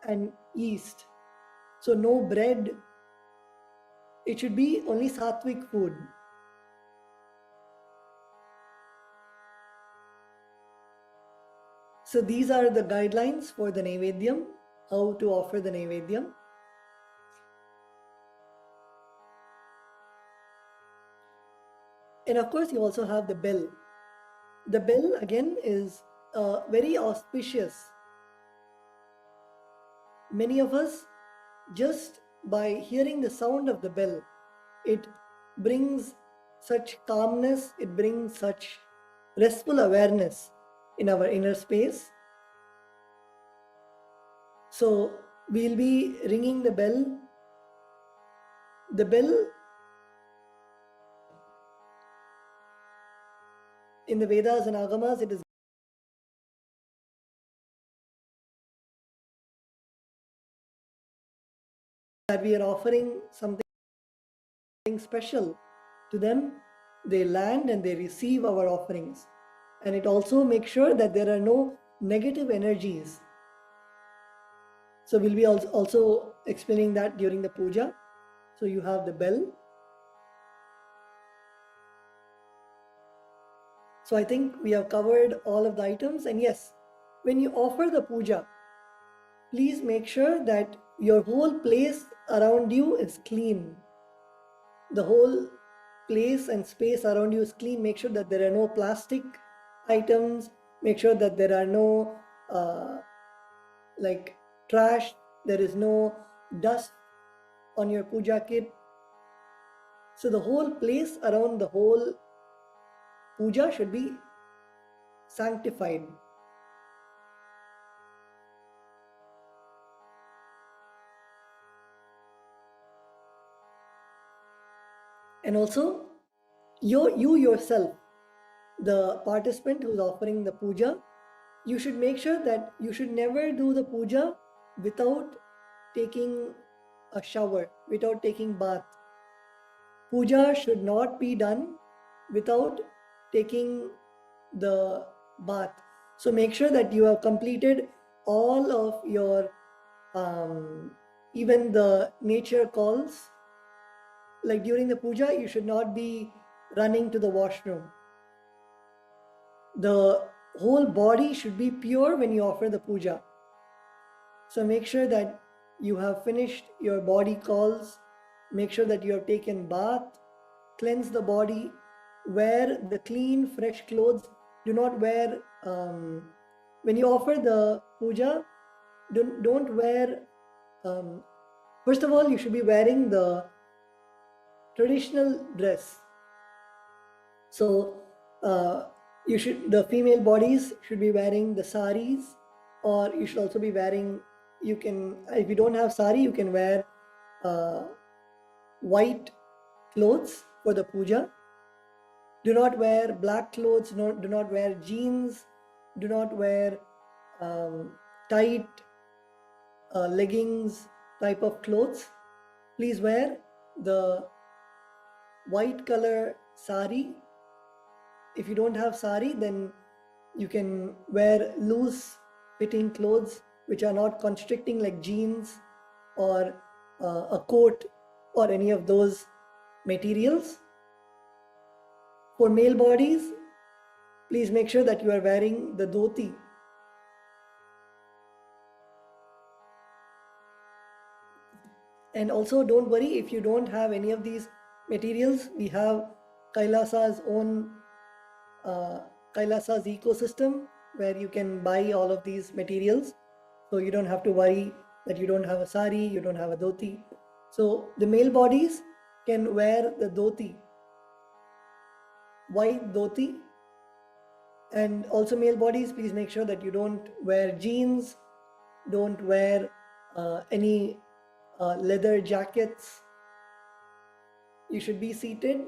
and yeast. So no bread. It should be only sattvic food. So these are the guidelines for the Naivedyam, how to offer the Naivedyam. And of course you also have the bell. The bell again is very auspicious. many of us, just by hearing the sound of the bell, it brings such calmness, it brings such restful awareness in our inner space. So we'll be ringing the bell. The bell in the Vedas and Agamas, it is that we are offering something special to them. They land and they receive our offerings. And it also makes sure that there are no negative energies. So we'll be also explaining that during the puja. So you have the bell. So I think we have covered all of the items. And yes, when you offer the puja, please make sure that your whole place around you is clean. The whole place and space around you is clean. Make sure that there are no plastic items. Make sure that there are no like trash. There is no dust on your puja kit. So the whole place around the whole puja should be sanctified. And also, you yourself, the participant who's offering the puja, you should make sure that you should never do the puja without taking a shower, without taking bath. Puja should not be done without taking the bath. So make sure that you have completed all of your even the nature calls. Like during the puja, you should not be running to the washroom. The whole body should be pure when you offer the puja. So make sure that you have finished your body calls. Make sure that you have taken bath, cleanse the body, wear the clean, fresh clothes. Do not wear, when you offer the puja, don't wear, first of all, you should be wearing the traditional dress. So the female bodies should be wearing the saris, or you should also be wearing, if you don't have sari, you can wear white clothes for the puja. Do not wear black clothes, do not wear jeans, do not wear tight leggings type of clothes. Please wear the white color sari. If you don't have sari, then you can wear loose fitting clothes which are not constricting, like jeans or a coat or any of those materials. For male bodies, please make sure that you are wearing the dhoti. And also don't worry if you don't have any of these materials. We have KAILASA's own KAILASA's ecosystem where you can buy all of these materials. So you don't have to worry that you don't have a sari, you don't have a dhoti. So the male bodies can wear the dhoti, white dhoti. And also male bodies, please make sure that you don't wear jeans, don't wear any leather jackets. You should be seated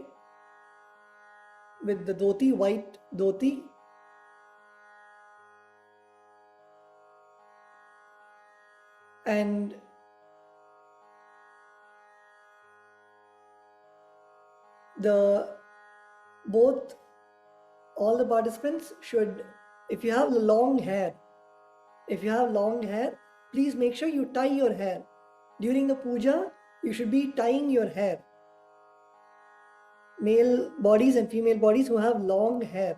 with the dhoti, white dhoti. And all the participants should, if you have long hair, please make sure you tie your hair. During the puja, you should be tying your hair. Male bodies and female bodies who have long hair,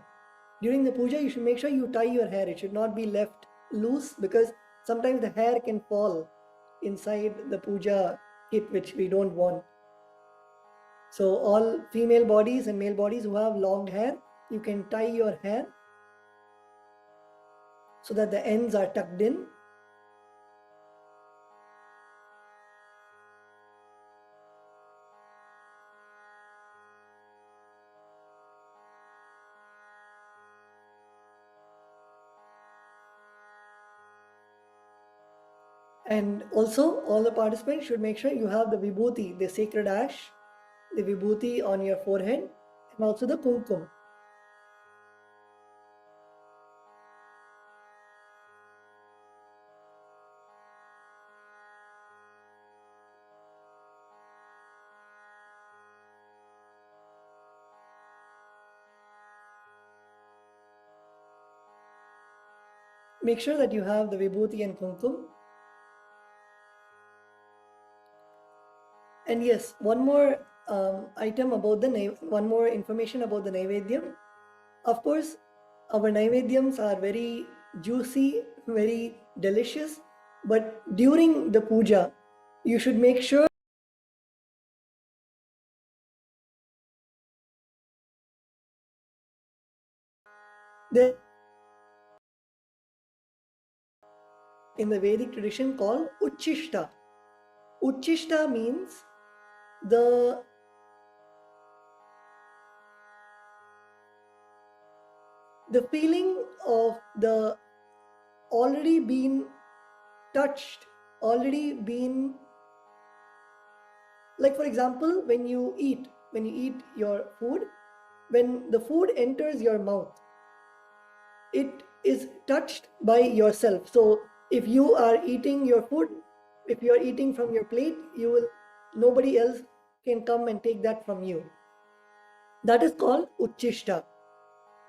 during the puja, you should make sure you tie your hair. It should not be left loose, because sometimes the hair can fall inside the puja kit, which we don't want. So all female bodies and male bodies who have long hair, you can tie your hair so that the ends are tucked in. And also, all the participants should make sure you have the vibhuti, the sacred ash, the vibhuti on your forehead, and also the kumkum. Make sure that you have the vibhuti and kumkum. And yes, one more item about one more information about the Naivedyam. Of course, our Naivedyams are very juicy, very delicious, but during the puja, you should make sure that in the Vedic tradition called Uchishta. Uchishta means the feeling of the already been touched, already been, like for example, when you eat your food, when the food enters your mouth, it is touched by yourself. So if you are eating your food, if you are eating from your plate, nobody else can come and take that from you. That is called uchishta.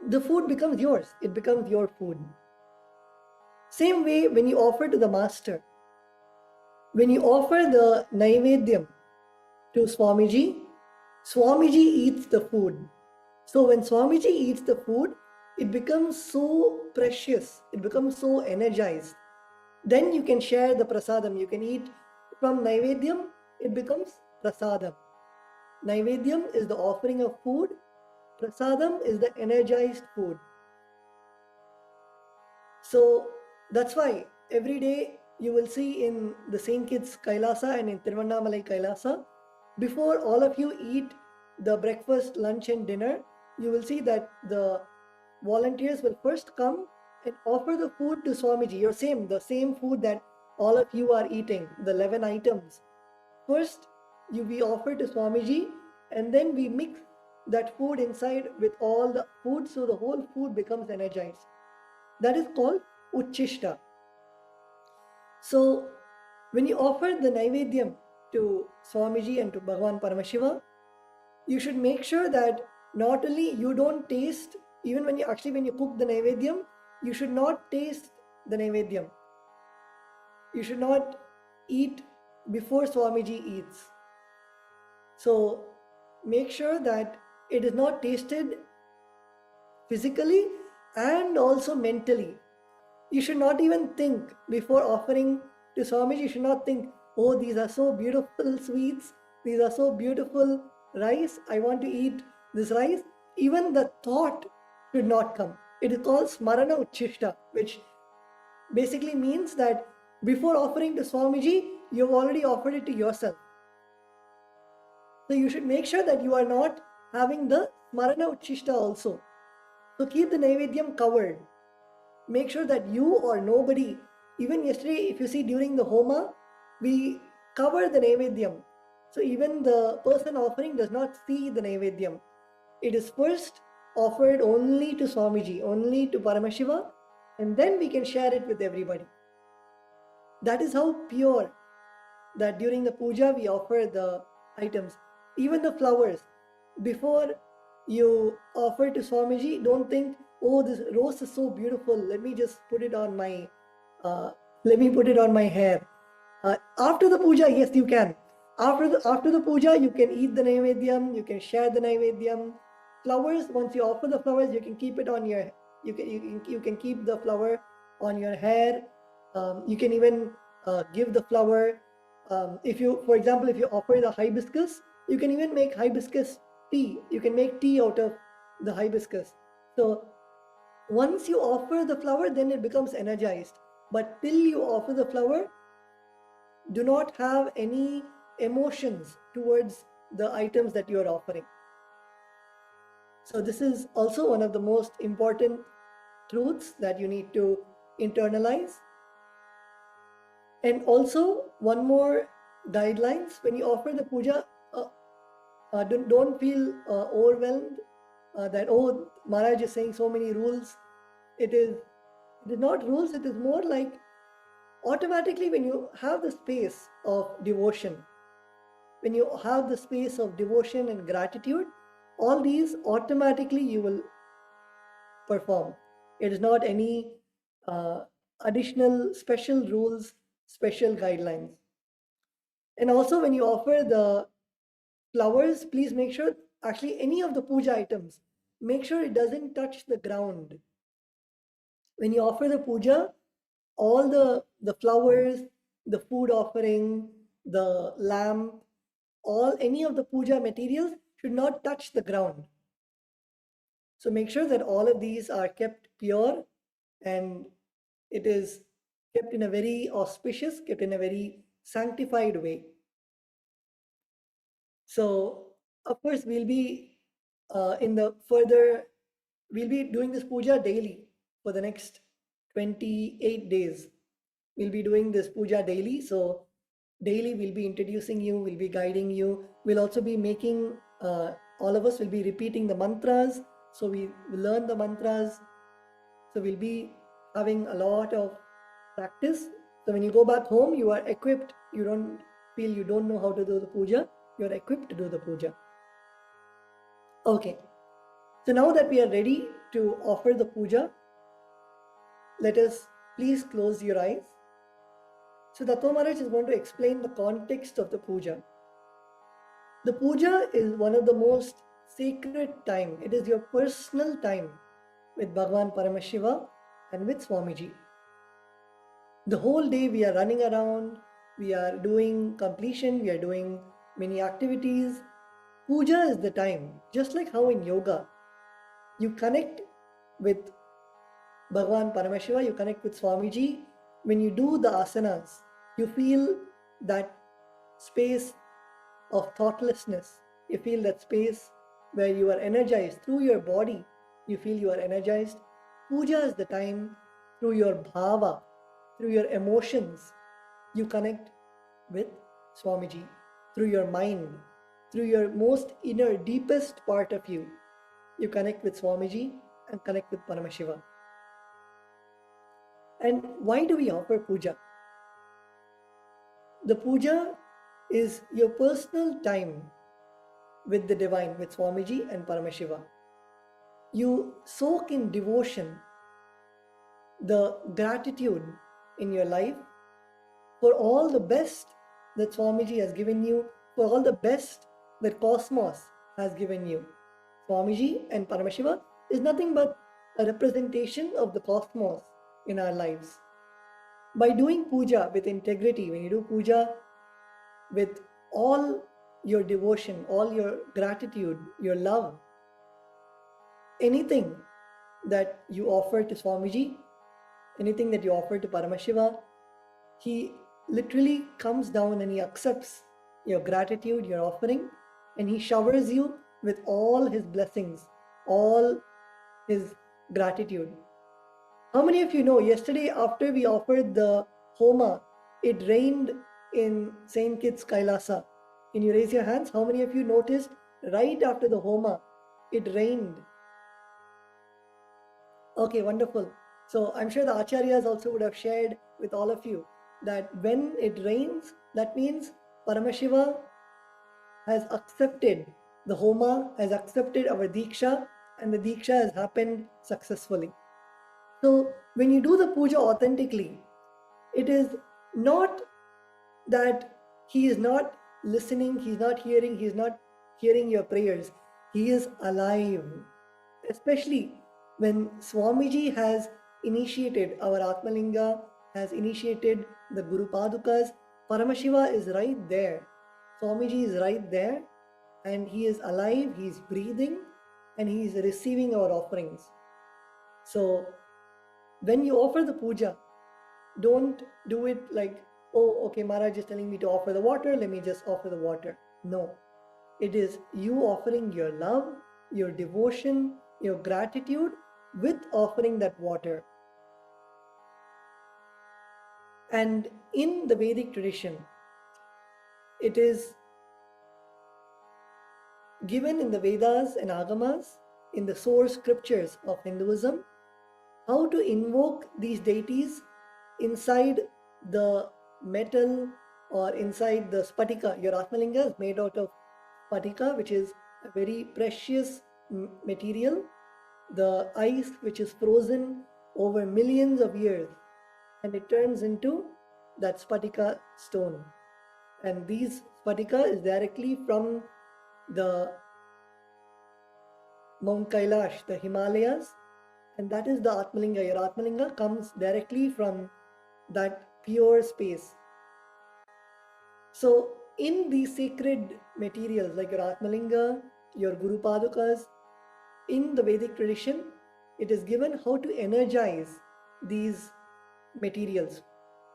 The food becomes yours, it becomes your food. Same way, when you offer to the master, when you offer the naivedyam to Swamiji, Swamiji eats the food. So when Swamiji eats the food, it becomes so precious, it becomes so energized. Then you can share the prasadam, you can eat from naivedyam, it becomes prasadam. Naivedyam is the offering of food, prasadam is the energized food. So that's why every day you will see in the Saint Kitts Kailasa and in Tiruvannamalai Kailasa, before all of you eat the breakfast, lunch and dinner, you will see that the volunteers will first come and offer the food to Swamiji, the same food that all of you are eating, the 11 items. First, we offer to Swamiji, and then we mix that food inside with all the food, so the whole food becomes energized. That is called Uchishta. So, when you offer the Naivedyam to Swamiji and to Bhagavan Paramashiva, you should make sure that not only you don't taste, even when you cook the Naivedyam, you should not taste the Naivedyam. You should not eat before Swamiji eats. So, make sure that it is not tasted physically and also mentally. You should not even think before offering to Swamiji, you should not think, oh, these are so beautiful sweets, these are so beautiful rice, I want to eat this rice. Even the thought should not come. It is called Smarana Uchishta, which basically means that before offering to Swamiji, you have already offered it to yourself. So you should make sure that you are not having the Smarana Uchishta also. So keep the Naivedyam covered. Make sure that you or nobody, even yesterday, if you see during the Homa, we cover the Naivedyam. So even the person offering does not see the Naivedyam. It is first offered only to Swamiji, only to Paramashiva, and then we can share it with everybody. That is how pure that during the puja we offer the items. Even the flowers, before you offer to Swamiji, don't think, oh, this rose is so beautiful, let me just put it on my hair. After the puja, yes, you can. After the puja, you can eat the Naivedyam, you can share the Naivedyam. Flowers, once you offer the flowers, you can keep it on your, you can keep the flower on your hair. You can even give the flower. If you, for example, if you offer the hibiscus, you can even make hibiscus tea. You can make tea out of the hibiscus. So once you offer the flower, then it becomes energized. But till you offer the flower, do not have any emotions towards the items that you are offering. So this is also one of the most important truths that you need to internalize. And also one more guidelines: when you offer the puja, don't feel overwhelmed that, oh, Maharaj is saying so many rules. It is not rules, it is more like automatically when you have the space of devotion, when you have the space of devotion and gratitude, all these automatically you will perform. It is not any additional special rules, special guidelines. And also when you offer the flowers, please make sure, actually any of the puja items, make sure it doesn't touch the ground. When you offer the puja, all the flowers, the food offering, the lamp, any of the puja materials should not touch the ground. So make sure that all of these are kept pure and it is kept in a very auspicious, kept in a very sanctified way. So of course we'll be we'll be doing this puja daily for the next 28 days. We'll be doing this puja daily. So daily we'll be introducing you, we'll be guiding you. We'll also be making, all of us will be repeating the mantras. So we will learn the mantras. So we'll be having a lot of practice. So when you go back home, you are equipped. You don't feel you don't know how to do the puja. You're equipped to do the puja. Okay. So now that we are ready to offer the puja, let us please close your eyes. So Tattva Maharaj is going to explain the context of the puja. The puja is one of the most sacred time. It is your personal time with Bhagavan Paramashiva and with Swamiji. The whole day we are running around, we are doing completion, we are doing many activities. Puja is the time, just like how in yoga, you connect with Bhagavan Paramashiva, you connect with Swamiji. When you do the asanas, you feel that space of thoughtlessness. You feel that space where you are energized through your body. You feel you are energized. Puja is the time through your bhava, through your emotions. You connect with Swamiji, through your mind, through your most inner, deepest part of you. You connect with Swamiji and connect with Paramashiva. And why do we offer puja? The puja is your personal time with the divine, with Swamiji and Paramashiva. You soak in devotion the gratitude in your life for all the best that Swamiji has given you, for all the best that Cosmos has given you. Swamiji and Paramashiva is nothing but a representation of the cosmos in our lives. By doing puja with integrity, when you do puja with all your devotion, all your gratitude, your love, anything that you offer to Swamiji, anything that you offer to Paramashiva, he literally comes down and he accepts your gratitude, your offering, and he showers you with all his blessings, all his gratitude. How many of you know, yesterday after we offered the Homa, it rained in St. Kitts, KAILASA? Can you raise your hands? How many of you noticed right after the Homa, it rained? Okay, wonderful. So I'm sure the Acharyas also would have shared with all of you that when it rains, that means Paramashiva has accepted the Homa, has accepted our Diksha, and the Diksha has happened successfully. So when you do the puja authentically, it is not that he is not listening, he's not hearing your prayers. He is alive. Especially when Swamiji has initiated our Atmalinga, has initiated the Guru Padukas, Paramashiva is right there. Swamiji is right there and he is alive, he is breathing and he is receiving our offerings. So when you offer the puja, don't do it like, oh, okay, Maharaj is telling me to offer the water, let me just offer the water. No, it is you offering your love, your devotion, your gratitude with offering that water. And in the Vedic tradition, it is given in the Vedas and Agamas, in the source scriptures of Hinduism, how to invoke these deities inside the metal or inside the spatika. Your Atmalinga is made out of spatika, which is a very precious material, the ice which is frozen over millions of years, and it turns into that spatika stone. And these spatika is directly from the Mount Kailash, the Himalayas, and that is the Atmalinga. Your Atmalinga comes directly from that pure space. So in these sacred materials like your Atmalinga, your Guru Padukas, in the Vedic tradition, it is given how to energize these materials.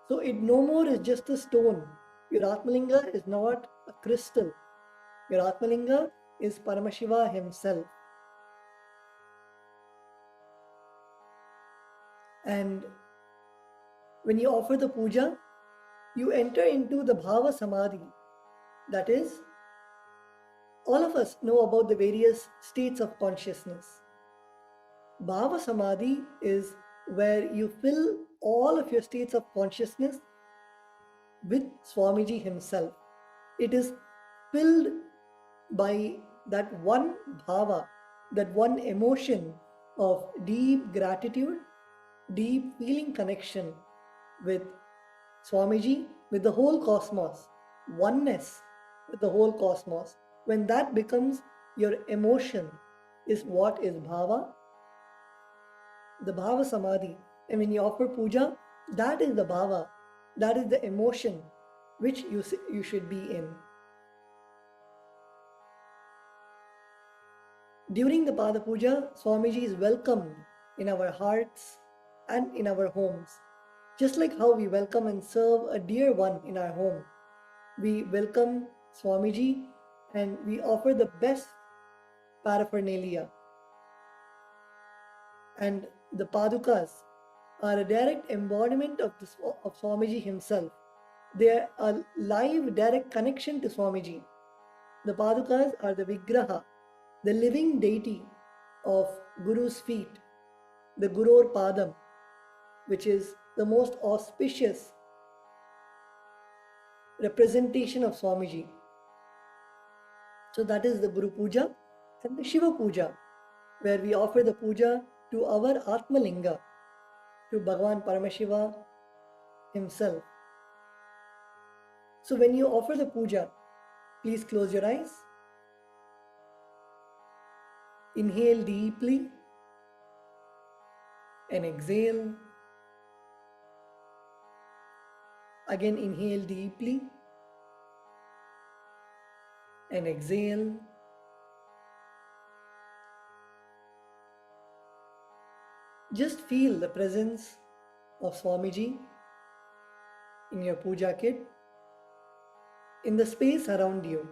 So it no more is just a stone. Your Atmalinga is not a crystal. Your Atmalinga is Paramashiva himself. And when you offer the puja, you enter into the Bhava Samadhi. That is, all of us know about the various states of consciousness. Bhava Samadhi is where you fill all of your states of consciousness with Swamiji himself. It is filled by that one bhava, that one emotion of deep gratitude, deep feeling connection with Swamiji, with the whole cosmos, oneness with the whole cosmos. When that becomes your emotion, is what is bhava, the bhava samadhi. And when you offer puja, that is the bhava, that is the emotion which you should be in. During the Pada Puja, Swamiji is welcomed in our hearts and in our homes. Just like how we welcome and serve a dear one in our home, we welcome Swamiji and we offer the best paraphernalia. And the Padukas are a direct embodiment of Swamiji himself. They are a live direct connection to Swamiji. The Padukas are the Vigraha, the living deity of Guru's feet, the Gurur Padam, which is the most auspicious representation of Swamiji. So that is the Guru Puja and the Shiva Puja, where we offer the puja to our Atmalinga, to Bhagavan Paramashiva himself. So when you offer the puja, please close your eyes. Inhale deeply and exhale. Again, inhale deeply and exhale. Just feel the presence of Swamiji in your puja kit, in the space around you.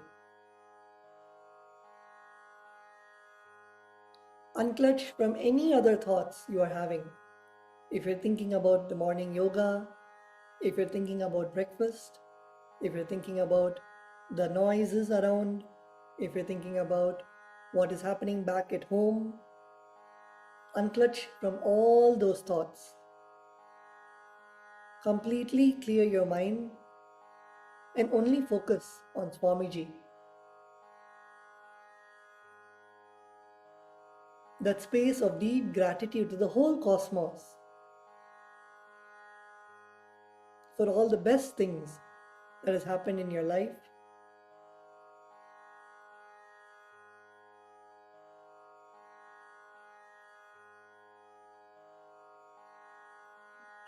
Unclutch from any other thoughts you are having. If you're thinking about the morning yoga, if you're thinking about breakfast, if you're thinking about the noises around, if you're thinking about what is happening back at home, unclutch from all those thoughts. Completely clear your mind and only focus on Swamiji. That space of deep gratitude to the whole cosmos for all the best things that has happened in your life.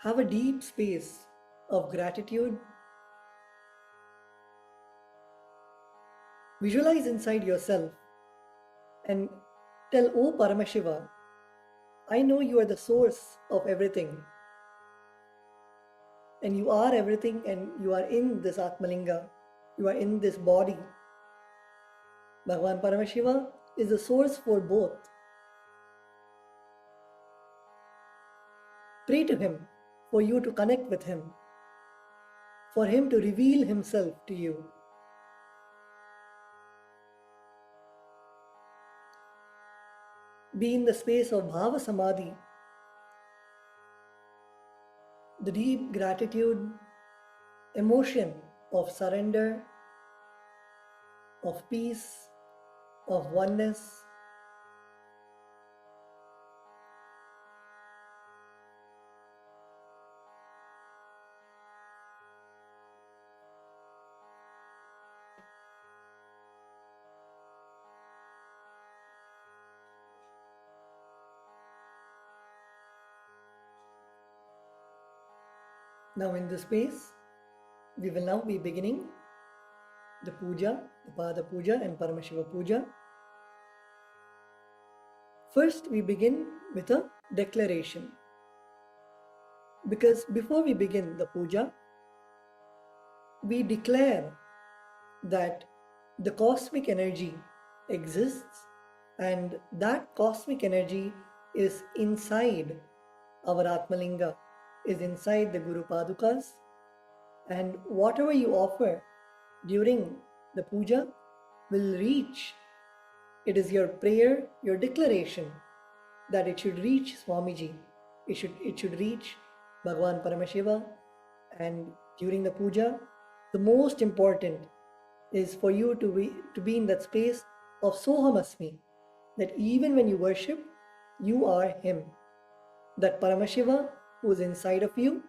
Have a deep space of gratitude. Visualize inside yourself and tell, "Oh Paramashiva, I know you are the source of everything. And you are everything, and you are in this Atmalinga. You are in this body. Bhagavan Paramashiva is the source for both. Pray to him for you to connect with him. for him to reveal himself to you. Be in the space of Bhava Samadhi, the deep gratitude, emotion of surrender, of peace, of oneness. Now in this space, we will now be beginning the puja, the Pada Puja and Paramashiva Puja. First, we begin with a declaration. Because before we begin the puja, we declare that the cosmic energy exists and that cosmic energy is inside our Atmalinga, is inside the Guru Padukas, and whatever you offer during the puja will reach. It is your prayer, your declaration that it should reach Swamiji, it should reach Bhagavan Paramashiva. And during the puja, the most important is for you to be in that space of Sohamasmi, that even when you worship, you are him. That Paramashiva who is inside of you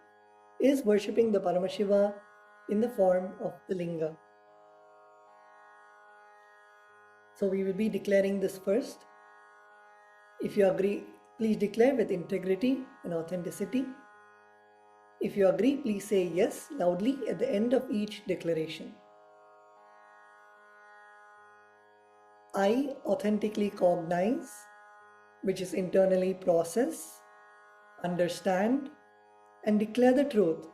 is worshipping the Paramashiva in the form of the Linga. So we will be declaring this first. If you agree, please declare with integrity and authenticity. If you agree, please say yes loudly at the end of each declaration. I authentically cognize, which is internally process, understand, and declare the truth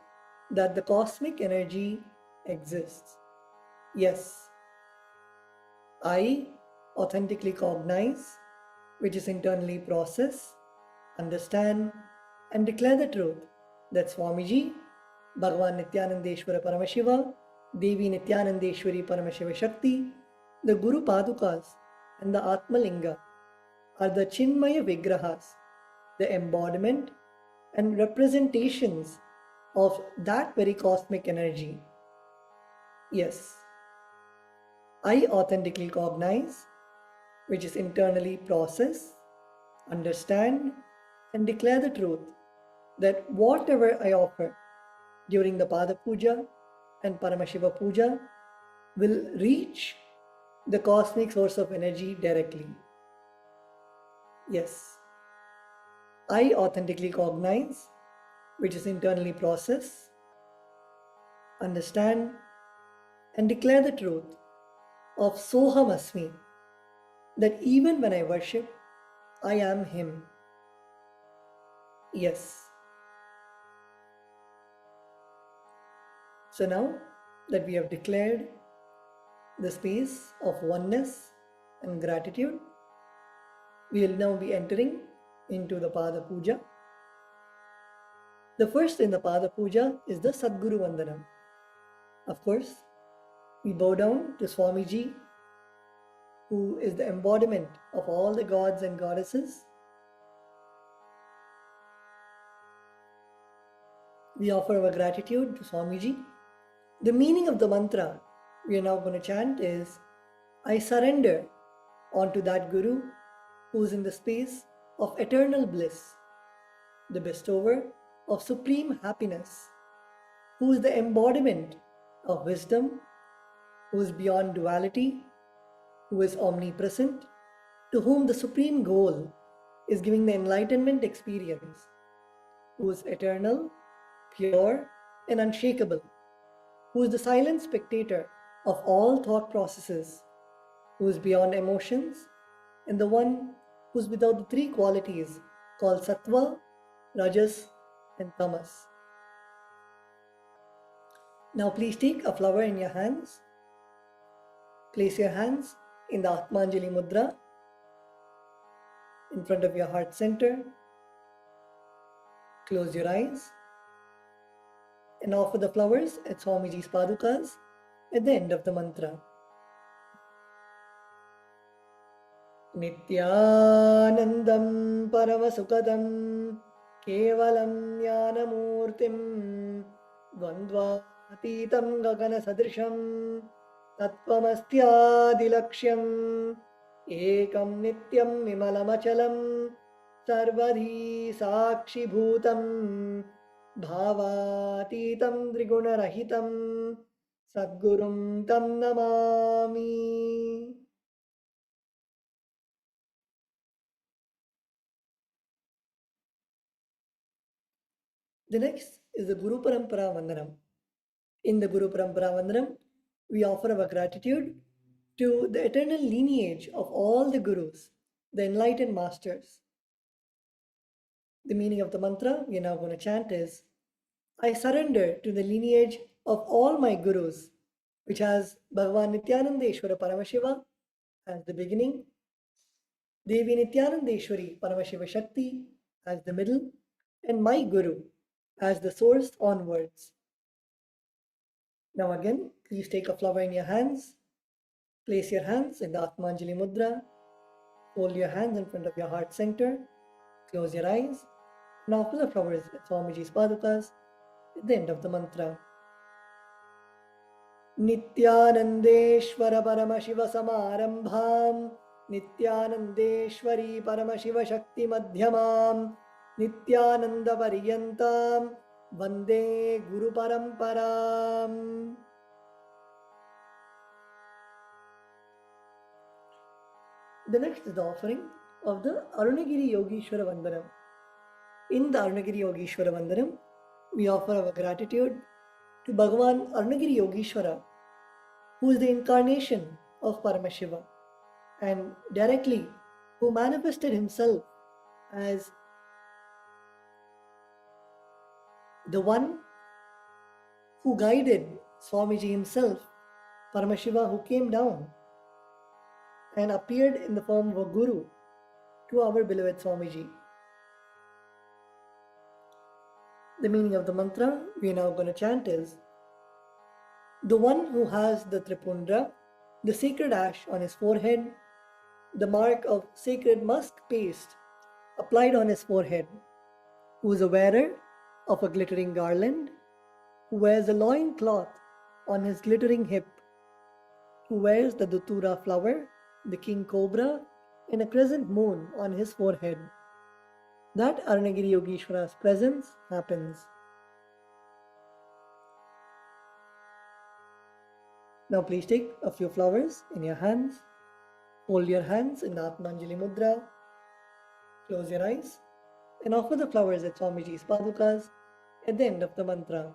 that the cosmic energy exists. Yes, I authentically cognize, which is internally process, understand, and declare the truth that Swamiji, Bhagavan Nithyanandeshwara Paramashiva, Devi Nithyanandeshwari Paramashiva Shakti, the Guru Padukas, and the Atmalinga are the Chinmaya Vigrahas, the embodiment and representations of that very cosmic energy. Yes, I authentically cognize, which is internally process, understand, and declare the truth that whatever I offer during the Pada Puja and Paramashiva Puja will reach the cosmic source of energy directly. Yes, I authentically cognize, which is internally process, understand, and declare the truth of Soham Asmi, that even when I worship, I am him. Yes. So now that we have declared the space of oneness and gratitude, we will now be entering into the Pada Puja. The first in the Pada Puja is the Sadguru Vandanam. Of course, we bow down to Swamiji, who is the embodiment of all the gods and goddesses. We offer our gratitude to Swamiji. The meaning of the mantra we are now going to chant is, I surrender onto that Guru who is in the space of eternal bliss, the bestower of supreme happiness, who is the embodiment of wisdom, who is beyond duality, who is omnipresent, to whom the supreme goal is giving the enlightenment experience, who is eternal, pure, and unshakable, who is the silent spectator of all thought processes, who is beyond emotions, and the one who is without the three qualities called Sattva, Rajas, and Tamas. Now please take a flower in your hands. Place your hands in the Atmanjali Mudra in front of your heart center. Close your eyes and offer the flowers at Swamiji's padukas at the end of the mantra. Nithyanandam Paramasukadam Kevalam Jnanamurtim Dvandvatitam Gagana Sadrisham Tattvamasthyadilaksham Ekam Nityam Vimalamachalam Sarvadhi Sakshi Bhutam Bhavatitam Trigunarahitam Sadgurum Tam Namami. The next is the Guru Parampara Vandanam. In the Guru Parampara Vandanam, we offer our gratitude to the eternal lineage of all the Gurus, the enlightened masters. The meaning of the mantra we are now going to chant is, I surrender to the lineage of all my Gurus, which has Bhagavan Nithyanandeshwara Paramashiva as the beginning, Devi Nithyanandeshwari Paramashiva Shakti as the middle, and my Guru as the source onwards. Now again, please take a flower in your hands, place your hands in the Atmanjali Mudra, hold your hands in front of your heart center, close your eyes, and offer the flowers at Swamiji's padukas at the end of the mantra. Nithyanandeshwara Paramashiva Samarambham Nithyanandeshwari Paramashiva Shakti Madhyamam Nithyananda Pariyantam Vande Guru Paramparam. The next is the offering of the Arunagiri Yogeshwara Vandanam. In the Arunagiri Yogeshwara Vandanam, we offer our gratitude to Bhagavan Arunagiri Yogeshwara, who is the incarnation of Paramashiva and directly who manifested himself as the one who guided Swamiji himself, Paramashiva, who came down and appeared in the form of a Guru to our beloved Swamiji. The meaning of the mantra we are now going to chant is, the one who has the Tripundra, the sacred ash on his forehead, the mark of sacred musk paste applied on his forehead, who is a wearer of a glittering garland, who wears a loin cloth on his glittering hip, who wears the Datura flower, the king cobra, and a crescent moon on his forehead. That Arunagiri Yogeshwara's presence happens. Now please take a few flowers in your hands, hold your hands in the Atmanjali Mudra, close your eyes, and offer the flowers at Swamiji's padukas at the end of the mantra.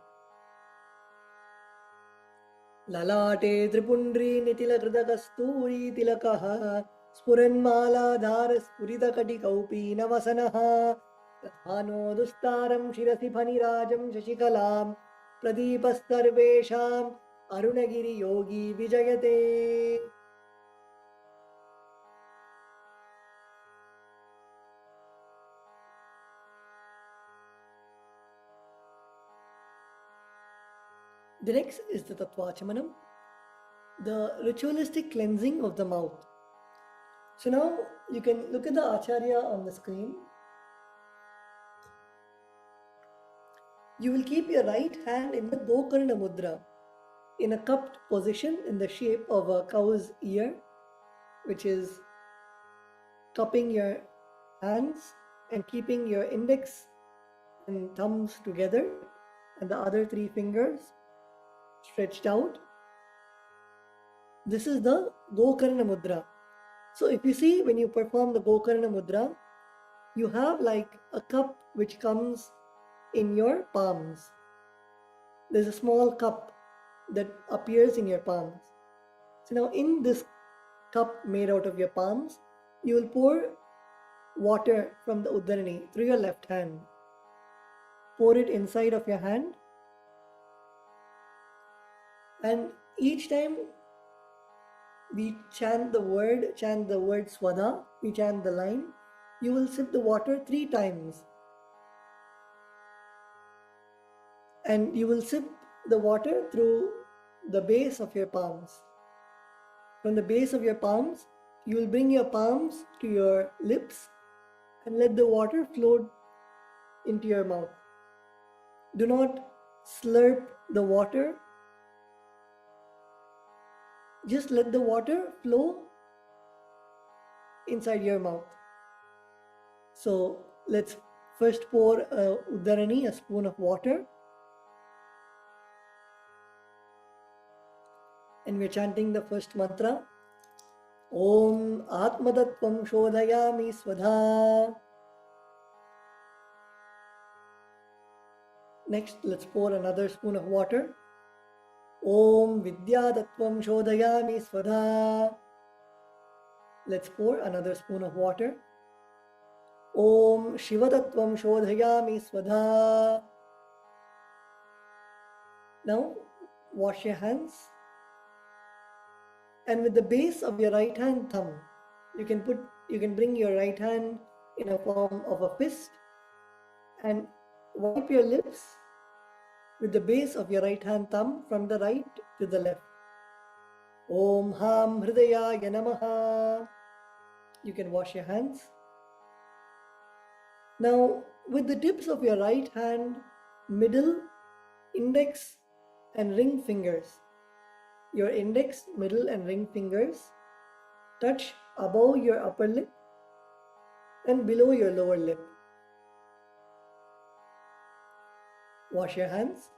Lalate Tripundri Nitila Krita Kasturi Tilakaha Spuranmala Dhara Spurita Kati Kaupi Navasanaha Tathano Dustaram Shirasi Phanirajam Shashikalam Pradipastarvesham Arunagiri Yogi Vijayate. The next is the Tattvachamanam, the ritualistic cleansing of the mouth. So now you can look at the Acharya on the screen. You will keep your right hand in the Gokarna Mudra in a cupped position in the shape of a cow's ear, which is cupping your hands and keeping your index and thumbs together and the other three fingers stretched out. This is the Gokarna Mudra. So if you see, when you perform the Gokarna Mudra, you have like a cup which comes in your palms. There's a small cup that appears in your palms. So now in this cup made out of your palms, you will pour water from the Uddarani through your left hand. Pour it inside of your hand, and each time we chant the word Swada, we chant the line, you will sip the water 3 times. and you will sip the water through the base of your palms. From the base of your palms, you will bring your palms to your lips and let the water flow into your mouth. Do not slurp the water. Just let the water flow inside your mouth. So let's first pour Uddarani, a spoon of water. And we're chanting the first mantra. Om Atmatattvam Shodhayami Swadha. Next, let's pour another spoon of water. Om Vidyatattvam Shodhayami Swadha. Let's pour another spoon of water. Om Shivatattvam Shodhayami Swadha. Now, wash your hands. And with the base of your right hand thumb, you can bring your right hand in a form of a fist and wipe your lips with the base of your right hand thumb from the right to the left. Om Ham Hridayaya Namaha. You can wash your hands. Now, with the tips of your right hand, middle, index, and ring fingers, your index, middle, and ring fingers touch above your upper lip and below your lower lip. Wash your hands.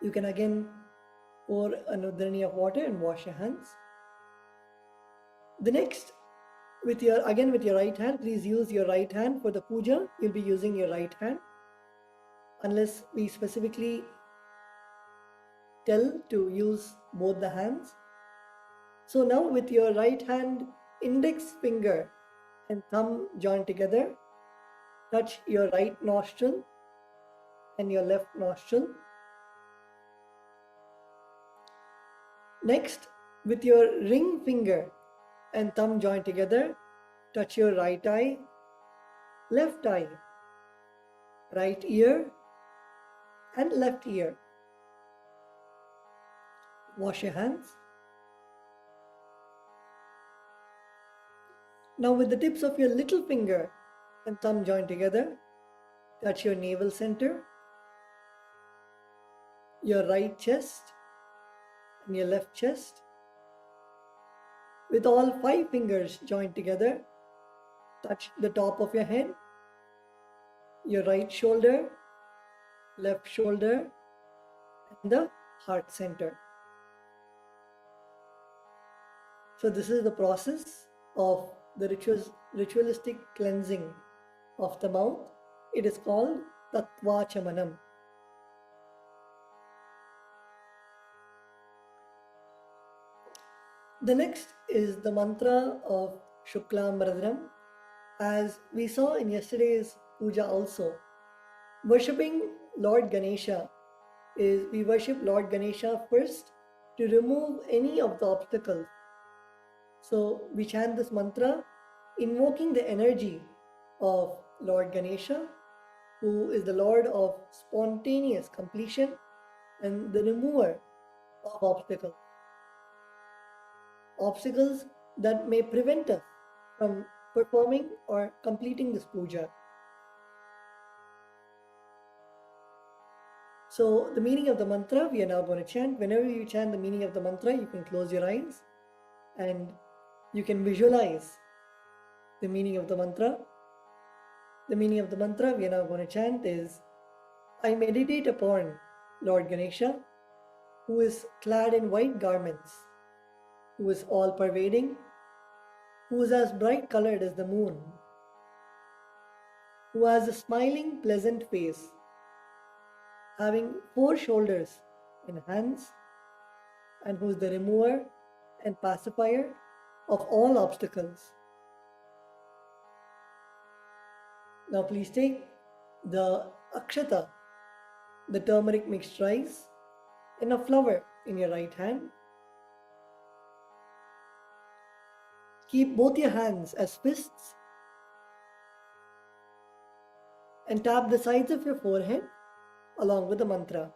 You can again pour an Uddarani of water and wash your hands. The next, with your right hand, please use your right hand for the puja. You'll be using your right hand unless we specifically tell to use both the hands. So now with your right hand index finger and thumb joined together, touch your right nostril and your left nostril. Next, with your ring finger and thumb joined together, touch your right eye, left eye, right ear and left ear. Wash your hands. Now with the tips of your little finger and thumb joined together, touch your navel center, your right chest and your left chest. With all 5 fingers joined together, touch the top of your head, your right shoulder, left shoulder, and the heart center. So this is the process of the ritualistic cleansing of the mouth. It is called Tattvachamanam. The next is the mantra of Shuklam Bharadram. As we saw in yesterday's puja also, worshipping Lord Ganesha is we worship Lord Ganesha first to remove any of the obstacles. So we chant this mantra invoking the energy of Lord Ganesha, who is the Lord of spontaneous completion and the remover of obstacles. Obstacles that may prevent us from performing or completing this puja. So the meaning of the mantra we are now going to chant. Whenever you chant the meaning of the mantra, you can close your eyes and you can visualize the meaning of the mantra. The meaning of the mantra we are now going to chant is, I meditate upon Lord Ganesha, who is clad in white garments, who is all-pervading, who is as bright colored as the moon, who has a smiling, pleasant face, having 4 shoulders and hands, and who is the remover and pacifier of all obstacles. Now please take the akshata, the turmeric mixed rice, and a flower in your right hand. Keep both your hands as fists and tap the sides of your forehead along with the mantra.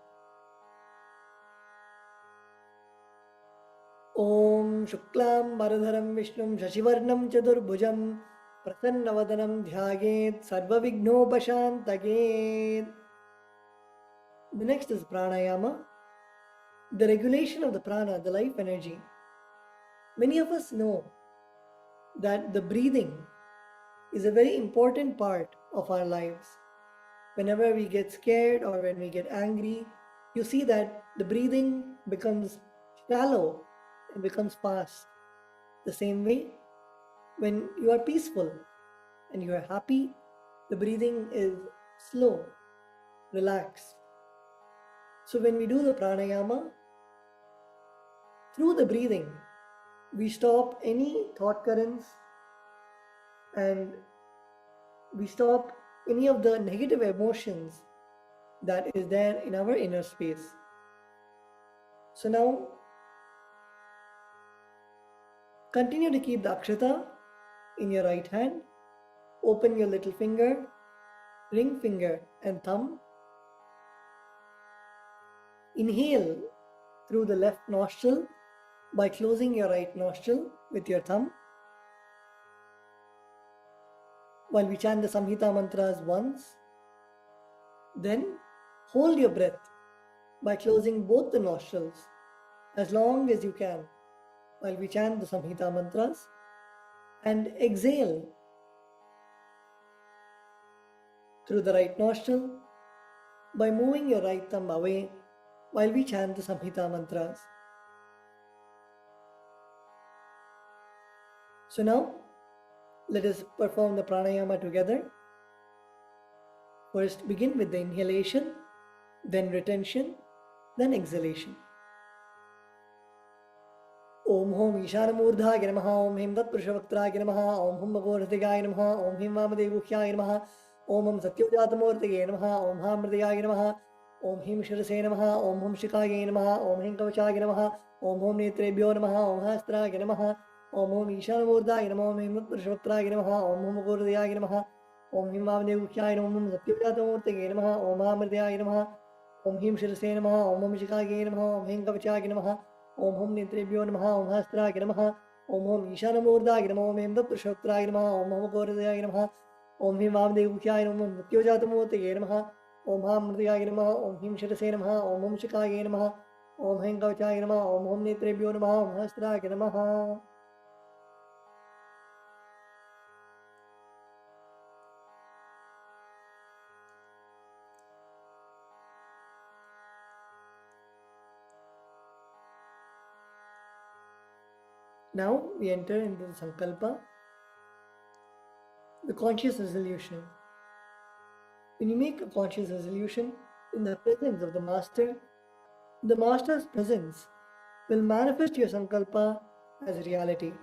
Om Shuklam Bharadharam Vishnum Shashivarnam Chadurbhujam Prasannavadanam Dhyayet Sarva Vignopashantaged. The next is pranayama, the regulation of the prana, the life energy. Many of us know that the breathing is a very important part of our lives. Whenever we get scared or when we get angry, you see that the breathing becomes shallow and becomes fast. The same way, when you are peaceful and you are happy, the breathing is slow, relaxed. So when we do the pranayama, through the breathing, we stop any thought currents and we stop any of the negative emotions that is there in our inner space. So now, continue to keep the akshata in your right hand. Open your little finger, ring finger and thumb. Inhale through the left nostril by closing your right nostril with your thumb. While we chant the Samhita mantras once, then hold your breath by closing both the nostrils as long as you can while we chant the Samhita mantras, and exhale through the right nostril by moving your right thumb away while we chant the Samhita mantras. So now, let us perform the pranayama together. First begin with the inhalation, then retention, then exhalation. Om Hom Ishanamurdhaya Namaha, Om Him Tatpurushavakraya Namaha, Om Hum Bhagavathigaya Namaha, Om Him Vamadevuhyaya Namaha, Om Hum Satyojatamurtaya Namaha, Om Ham Mridayaya Namaha, Om Him Shirase Namaha, Om Hum Shikaya Namaha, Om Him Kavachaya Namaha, Om Hum Netrebhyo Namaha, Om Hastraya Namaha, Om Hum Ishanamurdhaya Namaha, Om Him Tatpurushavakraya Namaha, Om Hum Bhagavathigaya Namaha, Om Him Vamadevuhyaya Namaha, Om Hum Satyojatamurtaya Namaha, Om Ham Mridayaya Namaha, Om Him Shirase Namaha, Om Hum Shikaya Namaha, Om Him Kavachaya Namaha, Om Hum Netrebhyo Namaha, Om Hastraya Namaha, Om Hum Ishanamurdhaya Namaha, Om Him Tatpurushavakraya Namaha, Om Hum Bhagavathigaya Namaha, Om Him Vamadevuhyaya Namaha, Om Satyojatamurtaya Namaha, Om Ham Mridayaya Namaha, Om Him Shirase Namaha, Om Hum Shikaya Namaha, Om Him Kavachaya Namaha, Om Hum Netrebhyo Namaha, Om Hastraya Namaha. Now we enter into the Sankalpa, the conscious resolution. When you make a conscious resolution in the presence of the Master's presence will manifest your Sankalpa as reality.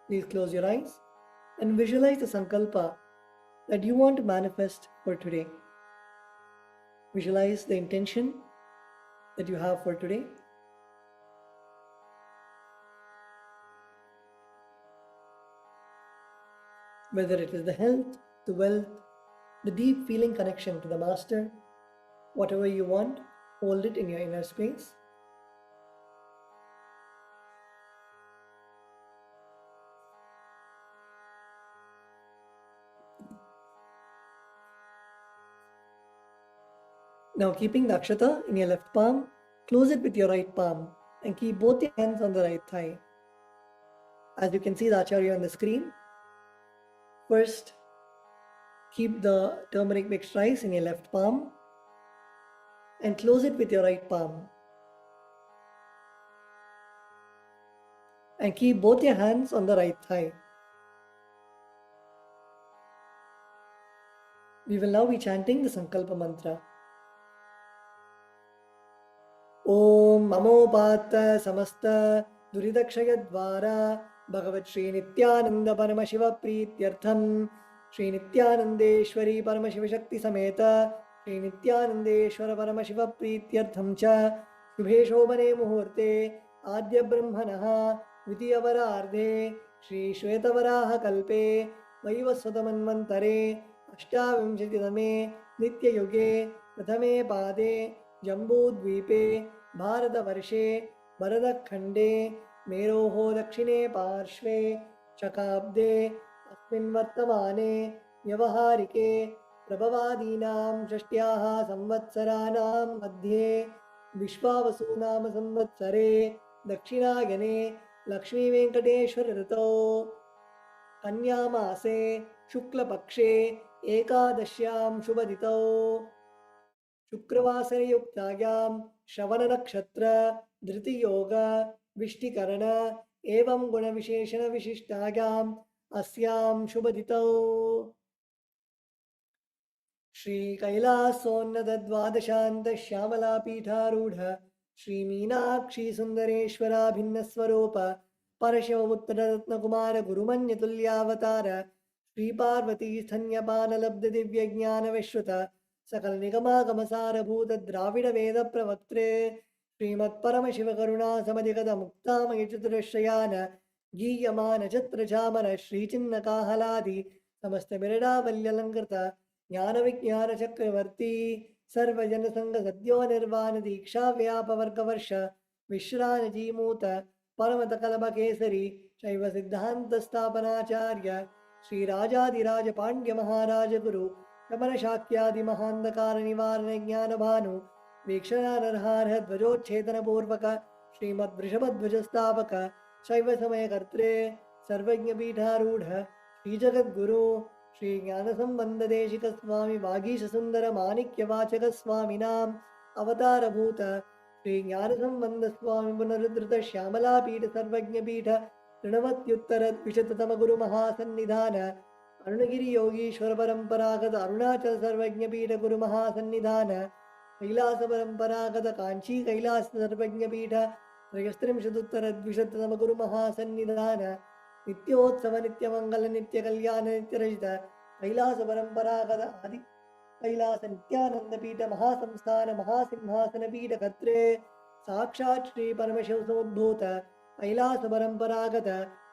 Please close your eyes and visualize the Sankalpa that you want to manifest for today. Visualize the intention that you have for today. Whether it is the health, the wealth, the deep feeling connection to the Master, whatever you want, hold it in your inner space. Now, keeping the akshata in your left palm, close it with your right palm and keep both your hands on the right thigh. As you can see the Acharya on the screen, first keep the turmeric mixed rice in your left palm and close it with your right palm. And keep both your hands on the right thigh. We will now be chanting the Sankalpa mantra. Om Mamopata Samasta Duridakshayadvara Bhagavat Shri Nithyananda Paramashiva Prityartham Shri Nithyanandeshwari Paramashiva Shakti Sameta Shri Nithyanandeshwara Paramashiva Prityartham Cha Shubhe Shobhane Muhurte Adya Brahmanaha Vidyavarardhe Shri Shvetavaraha Kalpe Vaivasvatamanvantare अष्टाविंशतितमे नित्ययुगे प्रथमे पादे जम्बूद्वीपे भारतवर्षे भरतखण्डे मेरोः दक्षिणे पार्श्वे शकाब्दे अस्मिन् वर्तमाने व्यवहारिके प्रभवादीनां षष्ट्याः संवत्सराणां मध्ये विश्वावसुनाम संवत्सरे दक्षिणायने लक्ष्मीवेङ्कटेश्वर ऋतौ कन्यामासे शुक्लपक्षे एकादश्यां शुभतिथौ शुक्रवासरयुक्तायां श्रवणनक्षत्र धृतियोग विष्टिकरण एवं गुणविशेषणविशिष्टायाम् अस्यां शुभतिथौ श्रीकैलासोन्नतद्वादशान्तश्यामलापीठारूढ श्रीमीनाक्षीसुन्दरेश्वराभिन्नस्वरूप परशिवपुत्ररत्नकुमार गुरुमन्यतुल्यावतार श्रीपार्वतीस्थन्यपानलब्धदिव्यज्ञानविश्रुत सकलनिगमागमसारभूत द्राविडवेदप्रवक्त्रे श्रीमत्परमशिवकरुणासमधिगतमुक्तामयचतुरश्रयान गीयमान छत्रचामर श्रीचिन्नकाहलादि समस्तबिरडावल्यलङ्कृत ज्ञानविज्ञानचक्रवर्ती सर्वजनसङ्गसद्यो निर्वाण दीक्षाव्यापवर्गवर्ष विश्रानजीमूत परमतकलमकेसरी शैवसिद्धान्तस्थापनाचार्य श्रीराजाधिराज पाण्ड्यमहाराजगुरु शमनशाक्यादिमहान्धकारनिवारणज्ञानभानु वीक्षणानर्हार्ह ध्वजोच्छेदनपूर्वक श्रीमद्वृषभध्वजस्थापक शैवसमयकर्त्रे सर्वज्ञपीठारूढ श्रीजगद्गुरु श्रीज्ञानसम्बन्धदेशिकस्वामि वागीशसुन्दरमाणिक्यवाचकस्वामिनाम् अवतारभूत श्रीज्ञानसम्बन्धस्वामि पुनरुद्धृतश्यामलापीठ सर्वज्ञपीठ ऋणवत्युत्तरद्विशततमगुरुमहासन्निधान अरुणगिरियोगीश्वरपरम्परागत अरुणाचल सर्वज्ञपीठ गुरुमहासन्निधान कैलासपरम्परागत काञ्ची कैलास सर्वज्ञपीठ त्रयस्त्रिंशदुत्तरद्विशततमगुरुमहासन्निधान नित्योत्सव नित्यमङ्गल नित्यकल्याण नित्यरहित कैलासपरम्परागत आदि कैलास नित्यानन्दपीठ महासंस्थान महासिंहासनपीठ कर्त्रे साक्षात् श्री परमशिव समुद्भूत कैलासपरम्परागत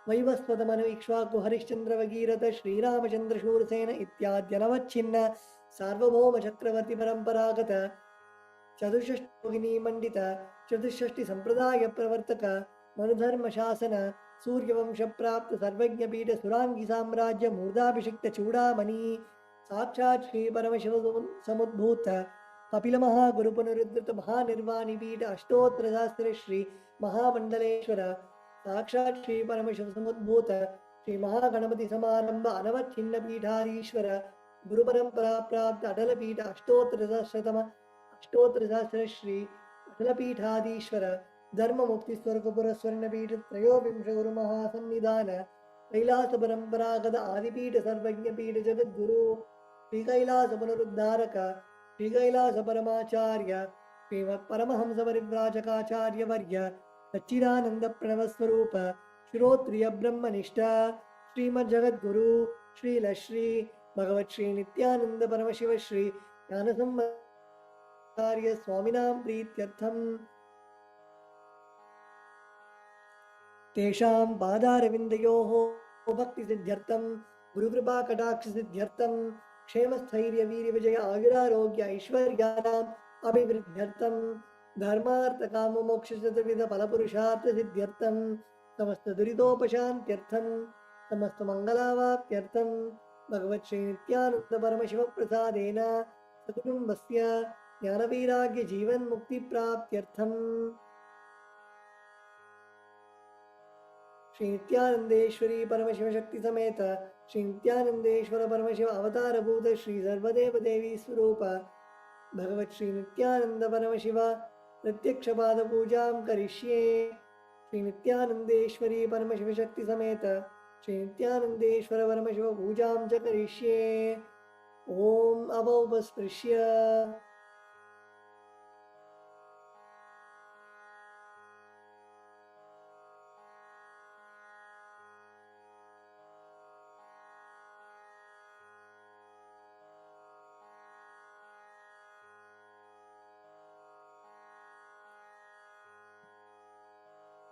वैवस्वतमनु इक्ष्वाकु हरिश्चन्द्र भगीरथ श्रीरामचन्द्र शूरसेन इत्याद्यनवच्छिन्न सार्वभौम चक्रवर्ती परम्परागत चतुष्षष्टियोगिनी मंडित चतुष्षष्टि संप्रदाय प्रवर्तक मनुधर्म शासन सूर्यवंश प्राप्त सर्वज्ञपीठ सुरांगी साम्राज्य मूर्धाभिषिक्त चूड़ामणि साक्षात् श्री परमशिव समुद्भूत कपिल महागुरु पुनरुद्धृत महानिर्वाणी पीठ अष्टोत्तर शास्त्र श्री महामंडलेश्वर साक्षात् श्री परमशिव समुद्भूत श्री महागणपति समारंभ अनवच्छिन्न पीठाधीश्वर गुरु परंपरा प्राप्त अटल पीठ अष्टोत्तर शास्त्र श्री अटल पीठाधीश्वर धर्म मुक्ति स्वर्ग पुरस्वर्ण पीठ त्रयोविंश गुरु महासन्निधान कैलास परंपरागत आदिपीठ सर्वज्ञ पीठ जगद्गुरु श्री कैलास पुनरुद्धारक श्री कैलास परमाचार्य श्रीमत् परमहंस परिव्राजकाचार्य वर्य सच्चिदानंद प्रणव स्वरूप श्रोत्रिय ब्रह्मनिष्ठ श्रीमद् जगद्गुरु श्रीलश्री भगवत् श्री नित्यानंद परमशिव श्री ज्ञानसम्मार्य स्वामिनां प्रीत्यर्थम तेषां पादारविन्दयोः भक्तिसिद्ध्यर्थं गुरुकृपा कटाक्षसिद्ध्यर्थं क्षेमस्थैर्य वीर्यविजय आयुरारोग्य ऐश्वर्याणाम् अभिवृद्ध्यर्थं धर्मार्थकाममोक्षचतुर्विध फलपुरुषार्थसिद्ध्यर्थं समस्त दुरितोपशान्त्यर्थं समस्त मङ्गलावाप्त्यर्थं भगवत् श्री नित्यानन्द परमशिव प्रसादेन सकुटुम्बस्य ज्ञानवैराग्य जीवन मुक्ति प्राप्त्यर्थं श्री नित्यानंदेश्वरी परमशिव शक्ति समेत श्री नित्यानंदेश्वर परमशिव अवतारभूत श्री सर्वदेव देवी स्वरूप भगवत् श्री नित्यानंद परमशिव प्रत्यक्ष पाद पूजां करिष्ये श्री नित्यानंदेश्वरी परमशिव शक्ति समेत श्री नित्यानंदेश्वर परमशिव पूजां च करिष्ये ओम अवोपस्पृश्य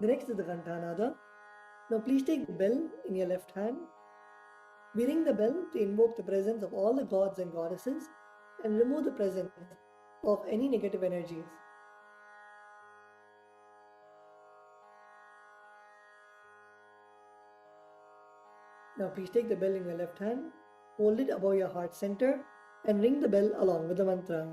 The next is the Kantanada. Now please take the bell in your left hand We ring the bell to invoke the presence of all the gods and goddesses and remove the presence of any negative energies. Now please take the bell in your left hand, hold it above your heart center and ring the bell along with the mantra.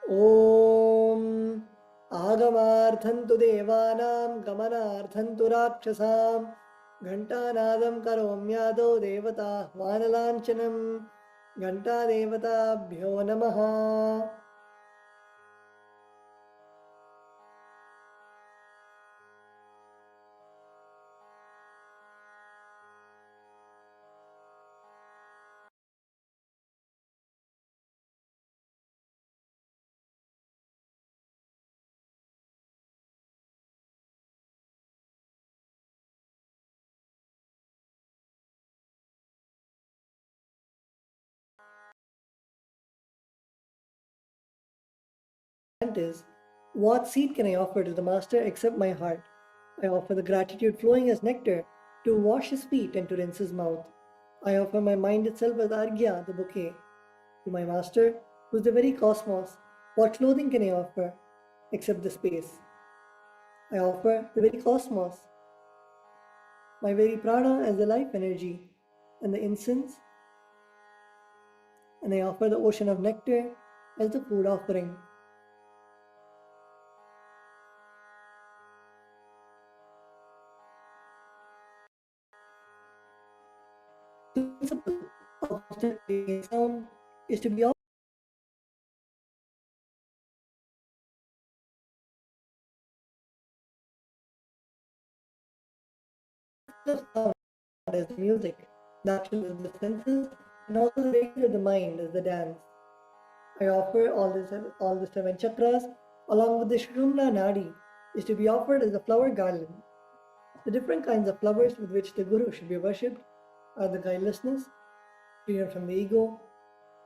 Om Agamarthantu Devanam Gamanarthantu Rakshasam Ghantanadam Karomyado Devata Hvanalanchanam Ghanta Devatabhyo Namaha. Is, what seed can I offer to the Master except my heart? I offer the gratitude flowing as nectar to wash his feet and to rinse his mouth. I offer my mind itself as Argya, the bouquet. To my Master, who is the very cosmos, what clothing can I offer except the space? I offer the very cosmos, my very prana as the life energy, and the incense, and I offer the ocean of nectar as the food offering. The principle of constant sound is to be sound as the music, the action of the senses, and also the rate of the mind as the dance. I offer all the seven chakras along with the Shrumna Nadi is to be offered as a flower garland. The different kinds of flowers with which the Guru should be worshipped are the guilelessness, freedom from the ego,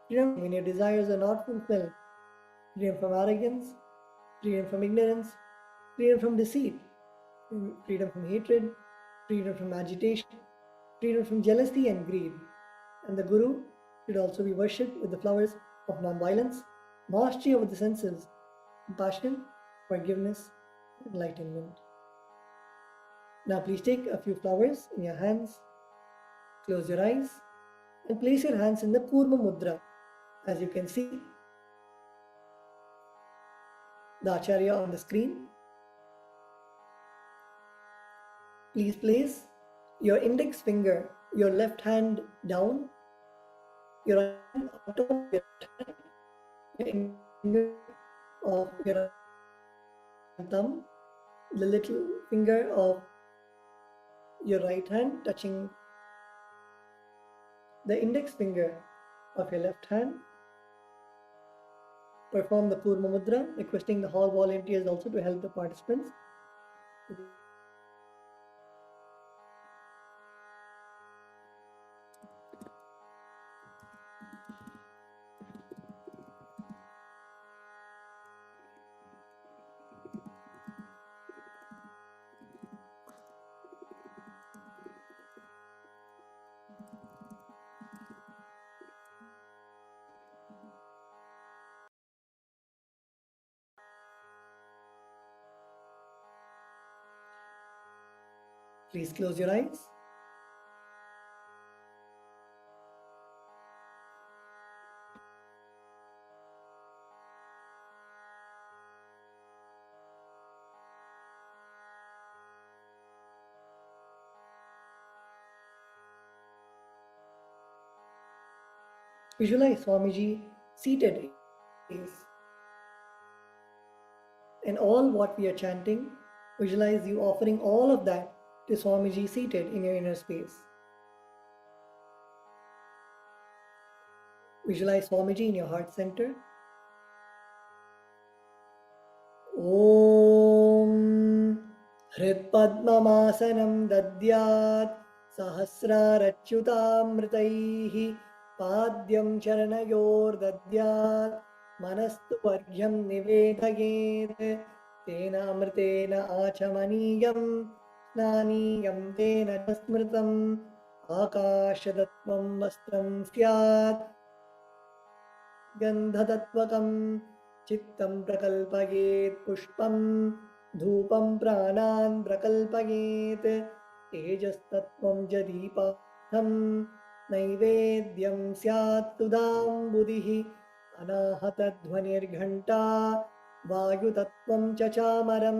freedom when your desires are not fulfilled, freedom from arrogance, freedom from ignorance, freedom from deceit, freedom from hatred, freedom from agitation, freedom from jealousy and greed. And the Guru should also be worshipped with the flowers of non-violence, mastery over the senses, compassion, forgiveness, enlightenment. Now please take a few flowers in your hands, close your eyes, and place your hands in the Kurma Mudra. As you can see, the Acharya on the screen. Please place your index finger, your left hand down, your right hand on top of your left hand, your finger of your thumb, the little finger of your right hand touching the index finger of your left hand. Perform the Kurma Mudra, requesting the hall volunteers also to help the participants. Please close your eyes. Visualize Swamiji seated and all what we are chanting, visualize you offering all of that to Swamiji seated in your inner space. Visualize Swamiji in your heart center. Om Hritpadmamasanam Dadyat Sahasrarachyutamritaihi Padyam Charanayor Dadyat Manastu Vargyam Nivedayet Tena Amritena Achamaniyam Snaniyam Tena Smritam आकाशदत्वं वस्त्रं स्यात् गन्धदत्वकं चित्तं प्रकल्पयेत् पुष्पं धूपं प्राणान् प्रकल्पयेत् तेजस्तत्वं च दीपार्थं नैवेद्यं स्यात् सुधाम्बुधिः अनाहतध्वनिर्घण्टा वायुतत्वं च चामरं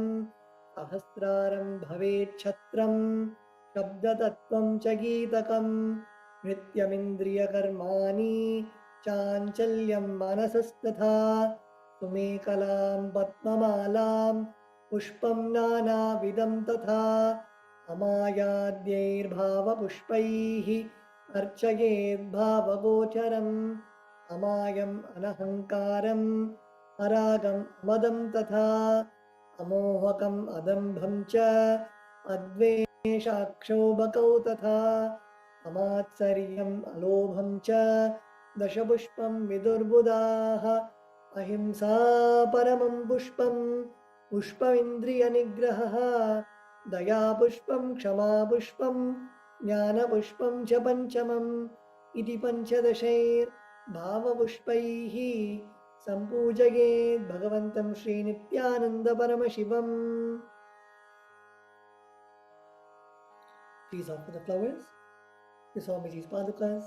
सहस्रारं भवेत् छत्रं शब्दतत्वं च गीतकं नृत्यमिन्द्रियकर्माणि चाञ्चल्यं मनसस्तथा सुमेकलां पद्ममालां पुष्पं नानाविधं तथा अमायाद्यैर्भावपुष्पैः अर्चयेद्भावगोचरम् अमायम् अनहङ्कारम् अरागम् अमदं तथा अमोहकम् अदम्भं च अद्वेषाक्षोभकौ तथा अमात्सर्यम् अलोभं च दशपुष्पं विदुर्बुधाः अहिंसा परमं पुष्पं पुष्पमिन्द्रियनिग्रहः दयापुष्पं क्षमापुष्पं ज्ञानपुष्पं च पञ्चमम् इति पञ्चदशैर्भावपुष्पैः सम्पूजयेत् भगवन्तं श्रीनित्यानन्दपरमशिवम्. Please offer the flowers to Swamiji's padukas.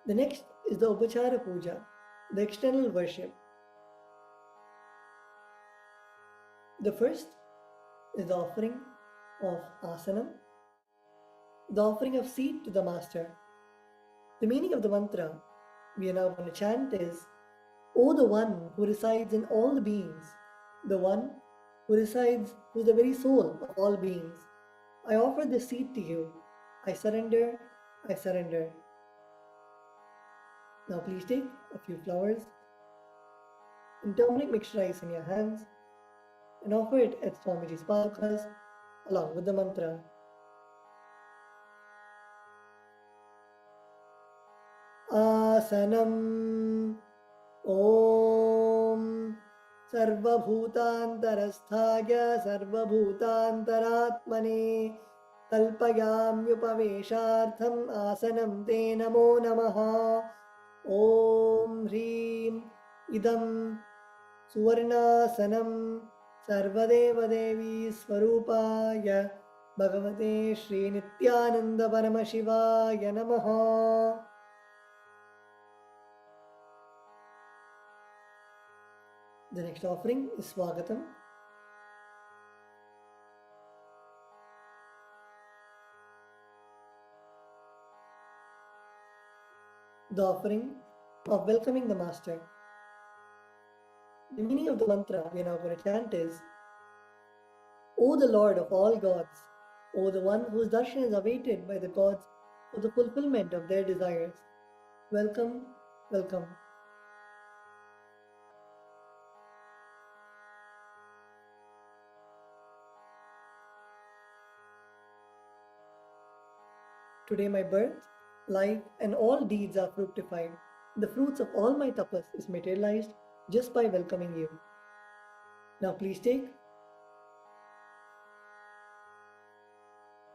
The next is the Upachara Puja, the external worship. The first is the offering of asanam, the offering of seat to the master. The meaning of the mantra we are now going to chant is, O the one who resides in all the beings, the one who resides, who is the very soul of all beings, I offer this seat to you. I surrender, I surrender. Now please take a few flowers and turmeric mixed rice in your hands and offer it at Swamiji's padukas along with the mantra. Asanam Om Sarvabhutantarasthaya Sarvabhutantaratmane Kalpayamyupaveshartham Asanam Te Namo Namaha. Om Hrim Idam Suvarnasanam Sarvadeva Devi Swarupaya Bhagavate Shri Nithyananda Paramashivaya Namaha. The next offering is Swagatam. The offering of welcoming the Master. The meaning of the mantra we are now going to chant is, O the Lord of all gods, O the one whose darshan is awaited by the gods for the fulfillment of their desires, welcome, welcome. Today my birth, life and all deeds are fructified. The fruits of all my tapas is materialized just by welcoming you. Now please take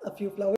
a few flowers.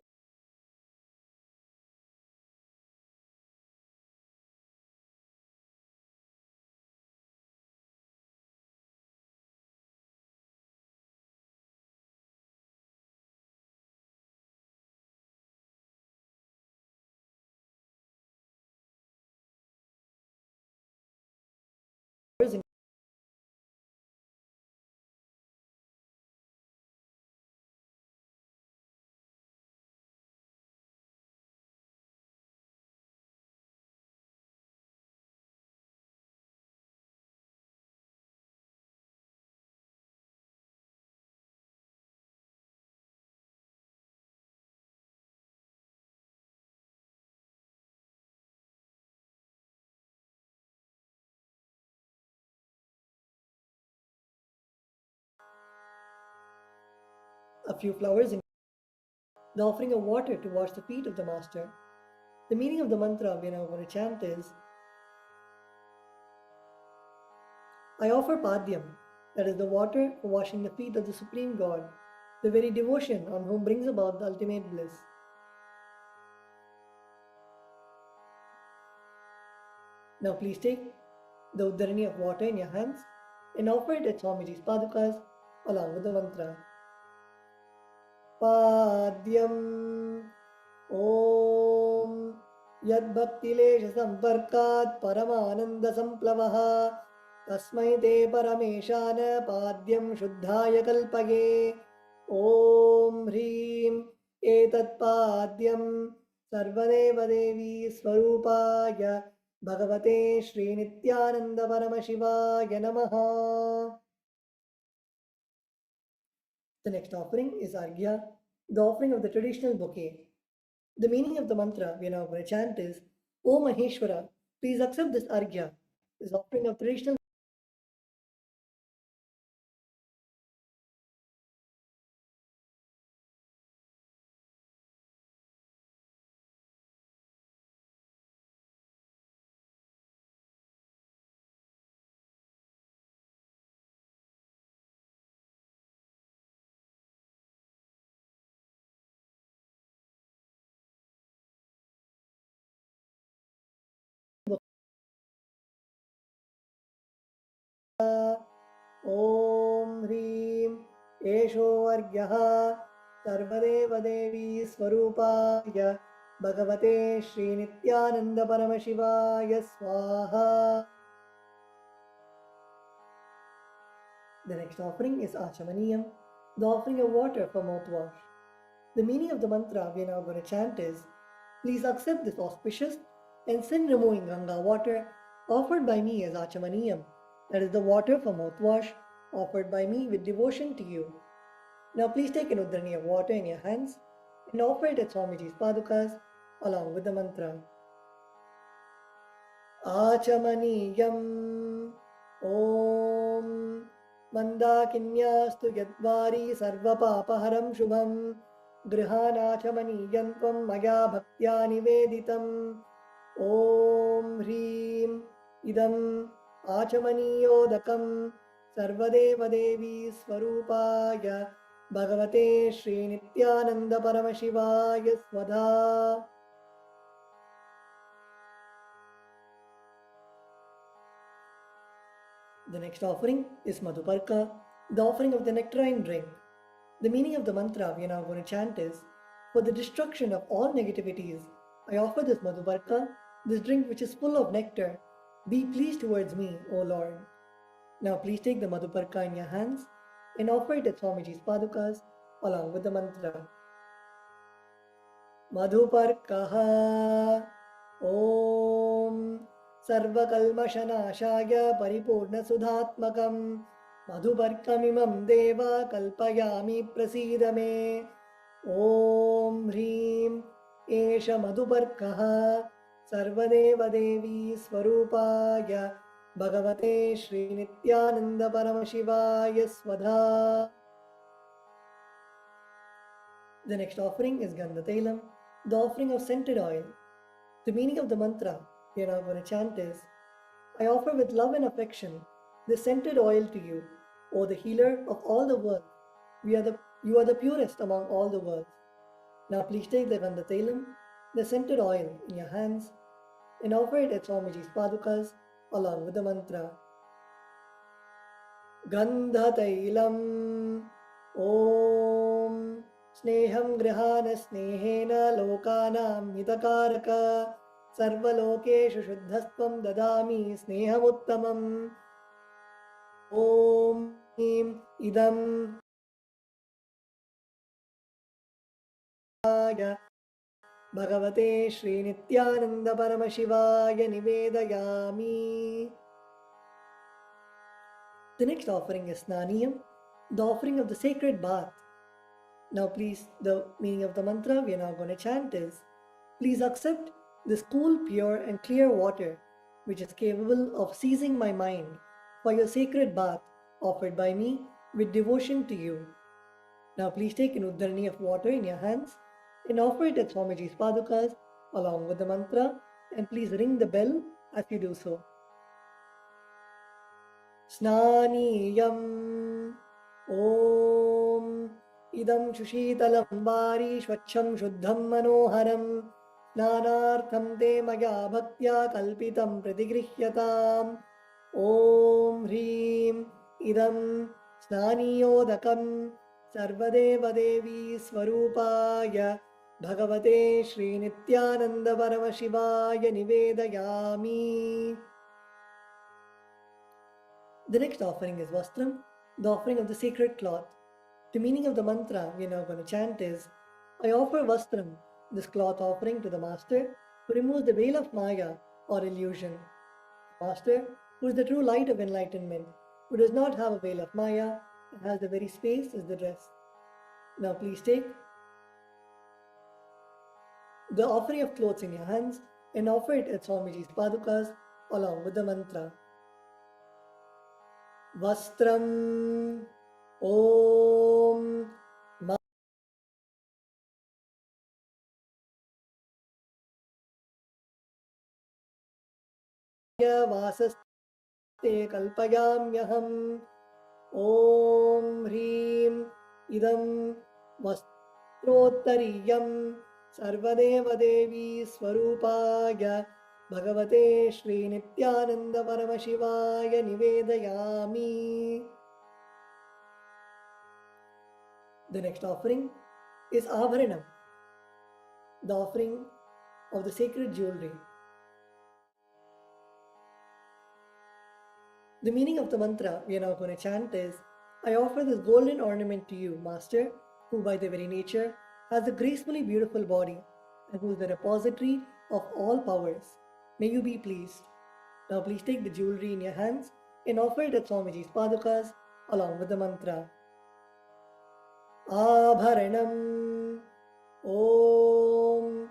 A few flowers in the offering of water to wash the feet of the Master. The meaning of the mantra we are now going to chant is, I offer Padyam, that is the water for washing the feet of the Supreme God. the very devotion on whom brings about the ultimate bliss. Now please take the Uddarani of water in your hands and offer it at Swamiji's Padukas along with the mantra. Padyam Om Yad Bhaktilesha Samparkat Paramananda Samplavaha Tasmai Te Parameshana Padyam Shuddhaya Kalpage Om Hrim Etat Padyam Sarvadeva Devi Swarupaya Bhagavate Shri Nithyananda Paramashivaya Namaha. The next offering is Arghya, the offering of the traditional bouquet. The meaning of the mantra we are now going to chant is, O Maheshwara, please accept this Arghya, this offering of traditional Om Hrim Esho Arghyaha Sarvadeva Devi Swarupaya Bhagavate Shri Nithyananda Paramashivaya Swaha. The next offering is Achamaniyam, the offering of water for mouthwash. The meaning of the mantra we are now going to chant is, please accept this auspicious and sin-removing Ganga water offered by me as Achamaniyam, that is the water for mouthwash offered by me with devotion to you. Now please take an Uddarani of water in your hands and offer it at Swamiji's Padukas along with the mantra. Achamaniyam Om Mandakinyastu Yadvari Sarvapapaharam Shubham Grihanachamaniyan Tvam Maya Bhaktya Niveditam Om Hrim Idam AchamaniyodakamSarvadeva Devi Swarupaya Bhagavate Shri Nithyananda Paramashivaya Swadha. The next offering is Madhuparka, the offering of the nectarine drink. The meaning of the mantra we are now going to chant is, for the destruction of all negativities, I offer this Madhuparka, this drink which is full of nectar. Be pleased towards me, O Lord. Now please take the Madhuparka in your hands and offer it at Swamiji's Padukas along with the mantra. Madhuparkaha Om Sarvakalmashanashaya Paripurnasudhatmakam Madhuparkamimam Deva Kalpayami Prasidame Om Hrim Esha Madhuparkaha Sarvadeva Devi Swarupaya Bhagavate Shri Nithyananda Paramashivaya Swadha. The next offering is Gandhatailam, the offering of scented oil. The meaning of the mantra we are now going to chant is, I offer with love and affection this scented oil to you, O the healer of all the world. You are the purest among all the worlds. Now please take the Gandhatailam, the scented oil, in your hands and offer it at Swamiji's Padukas along with the mantra. Gandhatailam Om Sneham Grihana Snehena Lokanam Hitakaraka Sarvalokeshu Shuddhastvam Dadami Sneham Om Idam Bhagavate Shri Nithyananda Paramashivaya Nivedayami. The next offering is Snaniyam, the offering of the sacred bath. Now please, the meaning of the mantra we are now going to chant is, please accept this cool, pure and clear water which is capable of seizing my mind for your sacred bath offered by me with devotion to you. Now please take an Uddarani of water in your hands and offer it at Swamiji's Padukas along with the mantra, and please ring the bell as you do so. Snaniyam Om idam shushitalam vari swachham shuddham manoharam स्नानार्थं ते मया भक्त्या कल्पितं प्रतिगृह्यताम् ॐ ह्रीं इदं स्नानीयोदकं सर्वदेवदेवी स्वरूपाय भगवते श्रीनित्यानन्दपरमशिवाय निवेदयामि. The next offering is Vastram, the offering of the sacred cloth. The meaning of the mantra we are now going to chant is, I offer Vastram, this cloth offering, to the Master who removes the veil of Maya or illusion. Master, who is the true light of enlightenment, who does not have a veil of Maya and has the very space as the dress. Now please take the offering of clothes in your hands and offer it at Swamiji's padukas along with the mantra. Vastram Om Maya Vasaste Kalpayamyaham Om Hrim Idam Vastrottariyam Sarvadeva Devi Swarupaya Bhagavate Shri Nithyananda Paramashivaya Nivedayami. The next offering is Abharanam, the offering of the sacred jewelry. The meaning of the mantra we are now going to chant is, I offer this golden ornament to you, Master, who by their very nature has a gracefully beautiful body and who is the repository of all powers. May you be pleased. Now please take the jewelry in your hands and offer it at Swamiji's padukas along with the mantra. Abharanam Om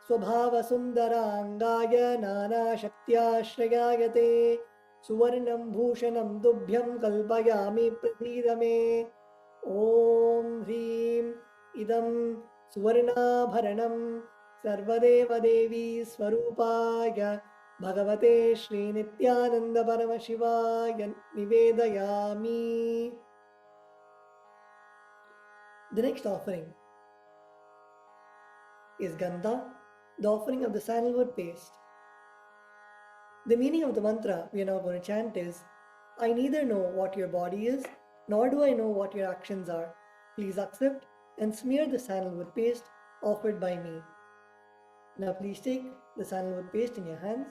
Swabhava Sundarangaya Nana Shaktyashrayayate Suvarnam Bhushanam Dubhyam Kalpayami Prasidame Om Hrim Idam Suvarnabharanam Sarvadeva Devi Swarupaya Bhagavate Shri Nithyananda Paramashivaya Nivedayami. The next offering is Gandha, the offering of the sandalwood paste. The meaning of the mantra we are now going to chant is, I neither know what your body is, nor do I know what your actions are. Please accept and smear the sandalwood paste offered by me. Now please take the sandalwood paste in your hands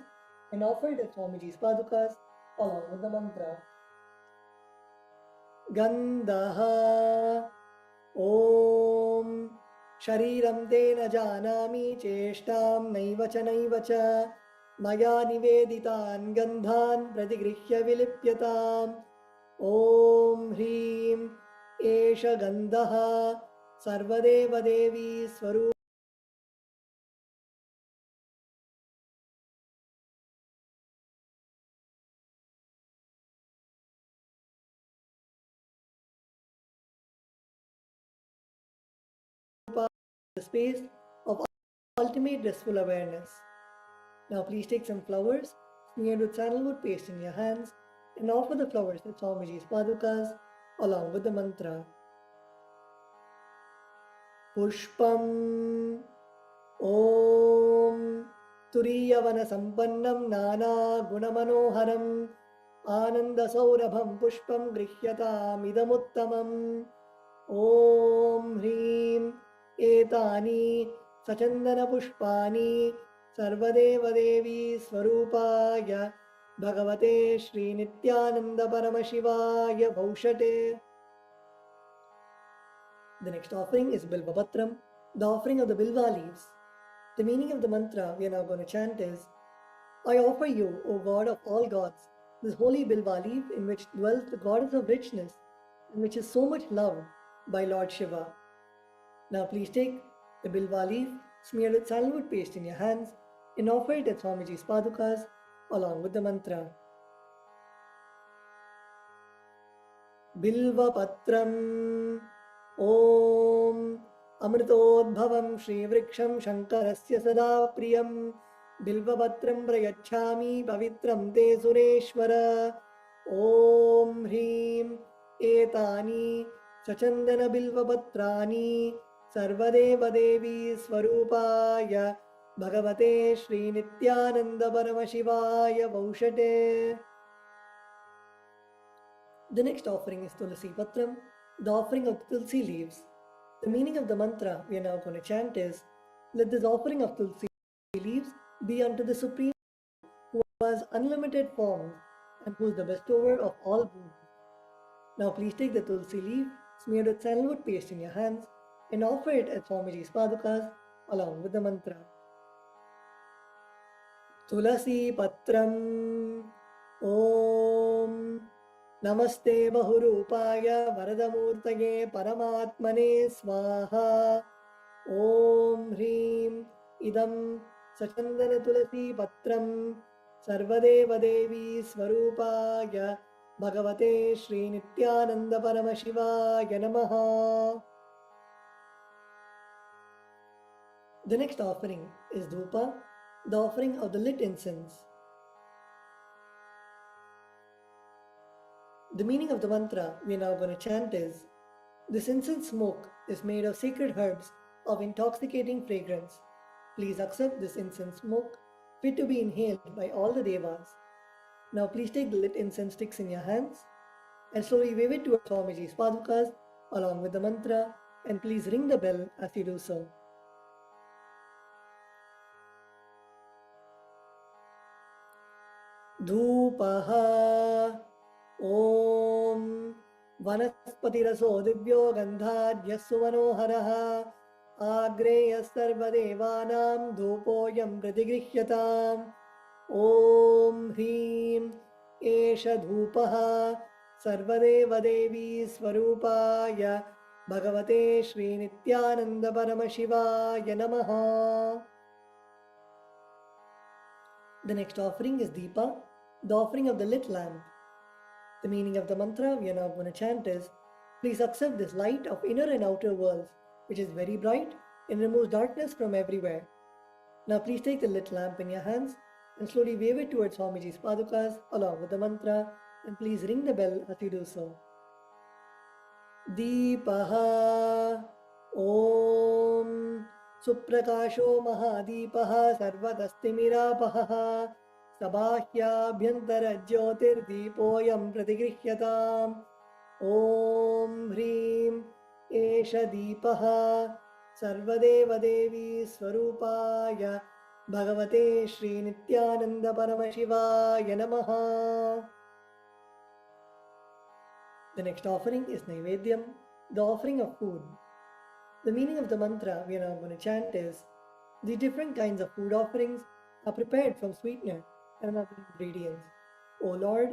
and offer it at Swamiji's padukas along with the mantra. Gandha Om Shariram te na janami cheshtam naiva cha Maya niveditan gandhan pratigrihya vilipyatam Om Hrim Esha Gandha Sarvadeva Devi Swarup the space of ultimate blissful awareness. Now please take some flowers smeared with sandalwood paste in your hands and offer the flowers at Swamiji's padukas along with the mantra. Pushpam Om Turiyavana Sampannam Nana Gunamanoharam Ananda Saurabham Pushpam Grihyatam Idamuttamam Om Hrim Etani Sachandana Pushpani Sarvadeva Devi Swarupaya Bhagavate Shri Nithyananda Paramashivaya Bhaushate. The next offering is Bilva Patram, the offering of the Bilva leaves. The meaning of the mantra we are now going to chant is, I offer you, O God of all gods, this holy Bilva leaf in which dwells the goddess of richness and which is so much loved by Lord Shiva. Now please take the Bilva leaf smeared with sandalwood paste in your hands and offer it at Swamiji's padukas along with the mantra. Bilva Patram Om Amritodbhavam Shri Vriksham Shankarasya Sada Priyam Bilva Patram Prayachami Pavitram Te Sureshwara Om Hrim Etani सचन्दन बिल्वपत्राणि सर्वदेवदेवी स्वरूपाय भगवते Shri Nityananda परमशिवाय वौषटे. The next offering is Tulsi Patram, the offering of Tulsi leaves. The meaning of the mantra we are now going to chant is, let this offering of Tulsi leaves be unto the Supreme who has unlimited forms and who is the bestower of all boons. Now please take the Tulsi leaf smeared with sandalwood paste in your hands and offer it at Swamiji's Padukas along with the mantra. Tulasi Patram Om Namaste Bahurupaya Varadamurtaye Paramatmane Swaha Om Hrim Idam Sachandana Tulasi Patram Sarvadeva Devi Swarupaya Bhagavate Shri Nityananda Paramashivaya Namaha. The next offering is Dhupa, the offering of the lit incense. The meaning of the mantra we are now going to chant is, this incense smoke is made of sacred herbs of intoxicating fragrance. Please accept this incense smoke fit to be inhaled by all the devas. Now please take the lit incense sticks in your hands and slowly wave it towards Swamiji's Padukas along with the mantra, and please ring the bell as you do so. Dhupaha Om Vanaspatiraso Divyo Gandhadhyasu Manoharaha Agreyas Sarvadevanam Dhupoyam Pratigrihyataam Om Hrim Esha Dhupaha Sarvadeva Devi Swarupaya Bhagavate Shri Nityananda Paramashivaya Namaha. The next offering is Deepa, the offering of the lit lamp. The meaning of the mantra we are now going to chant is, please accept this light of inner and outer worlds, which is very bright and removes darkness from everywhere. Now please take the lit lamp in your hands and slowly wave it towards Swamiji's Padukas along with the mantra, and please ring the bell as you do so. Deepaha Om Suprakasho Mahadeepaha Sarvadastimirapaha Sabhahyabhyantara Jyotir Deepoyam Pratigrihyatam Om Hrim Esha Deepaha Sarvadeva Devi Swarupaya Bhagavate Shri Nityananda Paramashivaya Namaha. The next offering is Naivedyam, the offering of food. The meaning of the mantra we are now going to chant is, the different kinds of food offerings are prepared from sweetener and other ingredients. O Lord,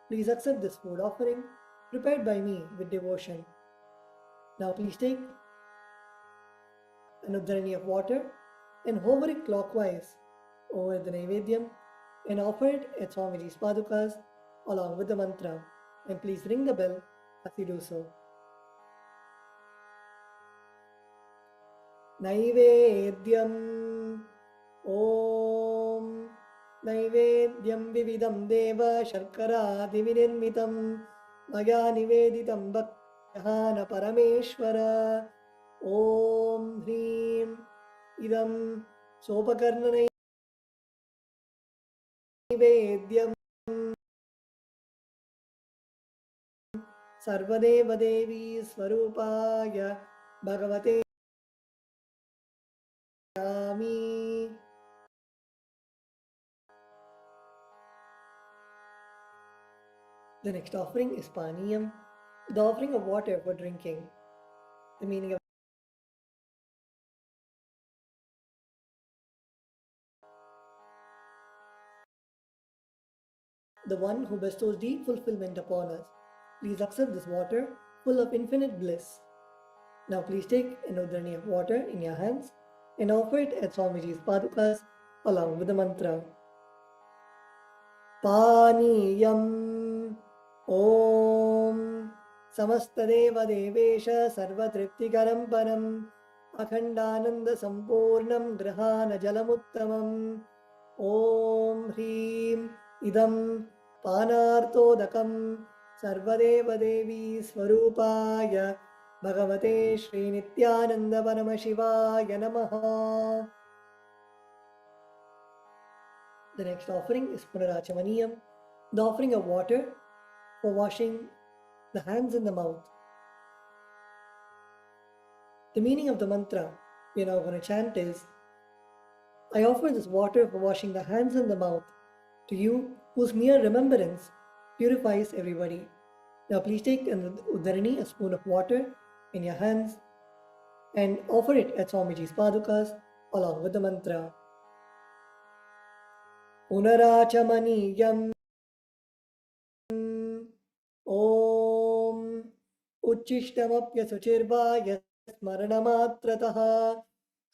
please accept this food offering prepared by me with devotion. Now please take an udharani of water and hover it clockwise over the Naivedyam and offer it at Swamiji's Padukas along with the mantra, and please ring the bell as you do so. Naivedyam Om Naivedyam Vividam Deva Sharkara Divinirmitam Maya Niveditam Bhaktyahana Parameshwara Om Hrim Idam Sopakarna Naivedyam Sarvadeva Devi Swarupaya Bhagavate Ami. The next offering is Paniyam, the offering of water for drinking. The meaning of the one who bestows deep fulfillment upon us. Please accept this water full of infinite bliss. Now please take an udharani of water in your hands and offer it at Swamiji's Padukas along with the mantra. Paniyam Om Samastadeva Devesha Sarvatriptikaram Param Akhandananda Sampurnam Grahana Jalamuttamam Om Hrim Idam Panartodakam Sarvadeva Devi Swarupaya Bhagavate Shri Nithyananda Paramashivaya Namaha. The next offering is Punarachamaniyam, the offering of water for washing the hands and the mouth. The meaning of the mantra we are now going to chant is, I offer this water for washing the hands and the mouth to you whose mere remembrance purifies everybody. Now please take an Uddarani, a spoon of water, in your hands and offer it at Swamiji's Padukas along with the mantra. Punarachamaniyam Om Uchishtamapyasuchirvaya Smaranamatrataha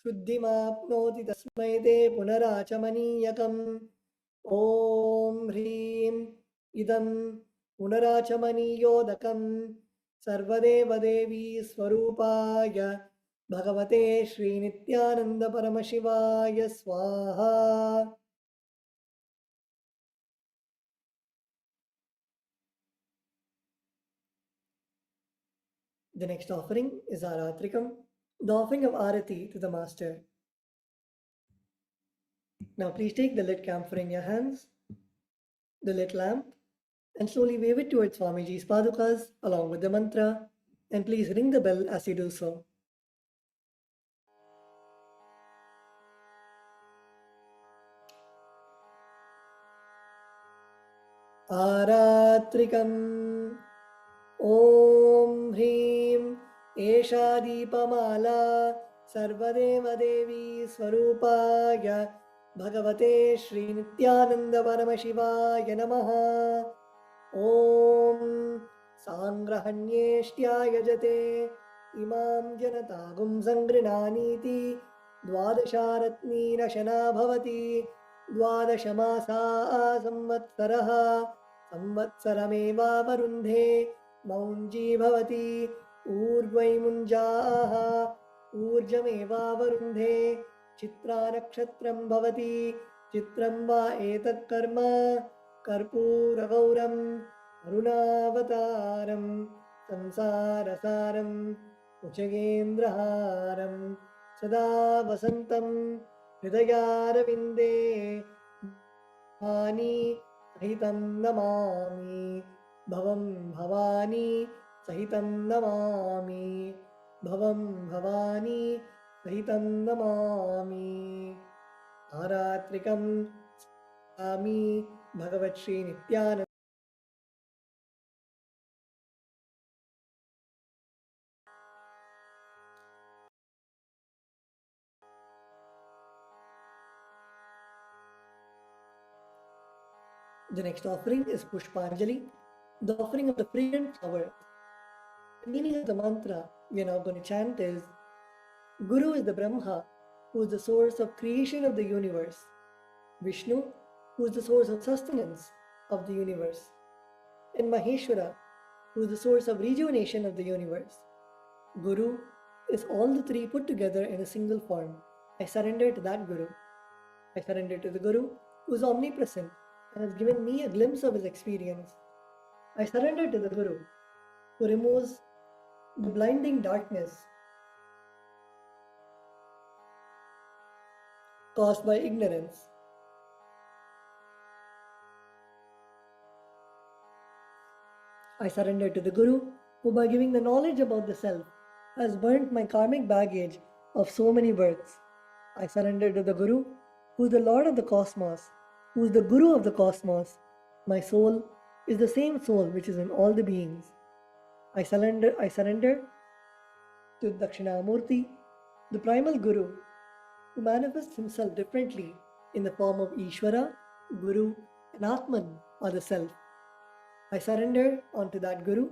Shuddhimapnoti Tasmai De Punarachamaniyakam Om Hrim Idam Punarachamaniyodakan Sarvadeva Devi Swarupaya Bhagavate Shri Nithyananda Paramashivaya Swaha. The next offering is Aratrikam, the offering of Arati to the Master. Now please take the lit camphor in your hands, the lit lamp, and slowly wave it towards Swamiji's Padukas along with the mantra, and please ring the bell as you do so. Aratrikam Om Hrim Esha Deepamala Sarvadeva Devi Swarupaya Bhagavate Shri Nithyananda Paramashivaya Namaha. Om Sangrahanyeshtya Yajate Imam Janatagum Sangrinaniti Dwadasharatni Rashana Bhavati Dwadashamasa Samvatsaraha Samvatsarameva Varundhe Maunji Bhavati Urvai Munjaha Urjameva Varundhe Chitra Nakshatram Bhavati Chitram Va Etat Karma Karpura Gauram Arunavataram Samsarasaram Uchagendraharam Sada Vasantam Hridayarvinde Bhavani Sahitam Namami Bhavam Bhavani Sahitam Namami Bhavam Bhavani Sahitam Namami. Aratrikam Ami Bhagavat Shri Nithyananda. The next offering is Pushpanjali, the offering of the fragrant flowers. The meaning of the mantra we are now going to chant is, Guru is the Brahma, who is the source of creation of the universe. Vishnu, who is the source of sustenance of the universe. And Maheshwara, who is the source of rejuvenation of the universe. Guru is all the three put together in a single form. I surrender to that Guru. I surrender to the Guru, who is omnipresent and has given me a glimpse of his experience. I surrender to the Guru, who removes the blinding darkness caused by ignorance. I surrender to the Guru, who by giving the knowledge about the self has burnt my karmic baggage of so many births. I surrender to the Guru, who is the Lord of the cosmos, who is the Guru of the cosmos. My soul is the same soul which is in all the beings. I surrender to Dakshinamurti, the primal Guru, who manifests himself differently in the form of Ishvara, Guru, and Atman, or the Self. I surrender unto that Guru,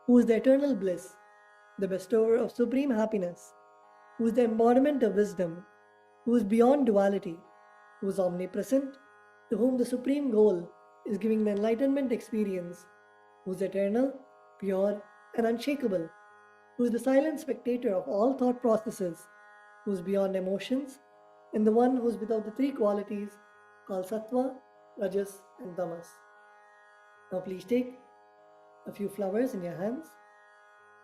who is the eternal bliss, the bestower of supreme happiness, who is the embodiment of wisdom, who is beyond duality, who is omnipresent, to whom the supreme goal is giving the enlightenment experience, who is eternal, pure, and unshakable, who is the silent spectator of all thought processes, who is beyond emotions, and the one who is without the three qualities called Sattva, Rajas, and Tamas. Now please take a few flowers in your hands.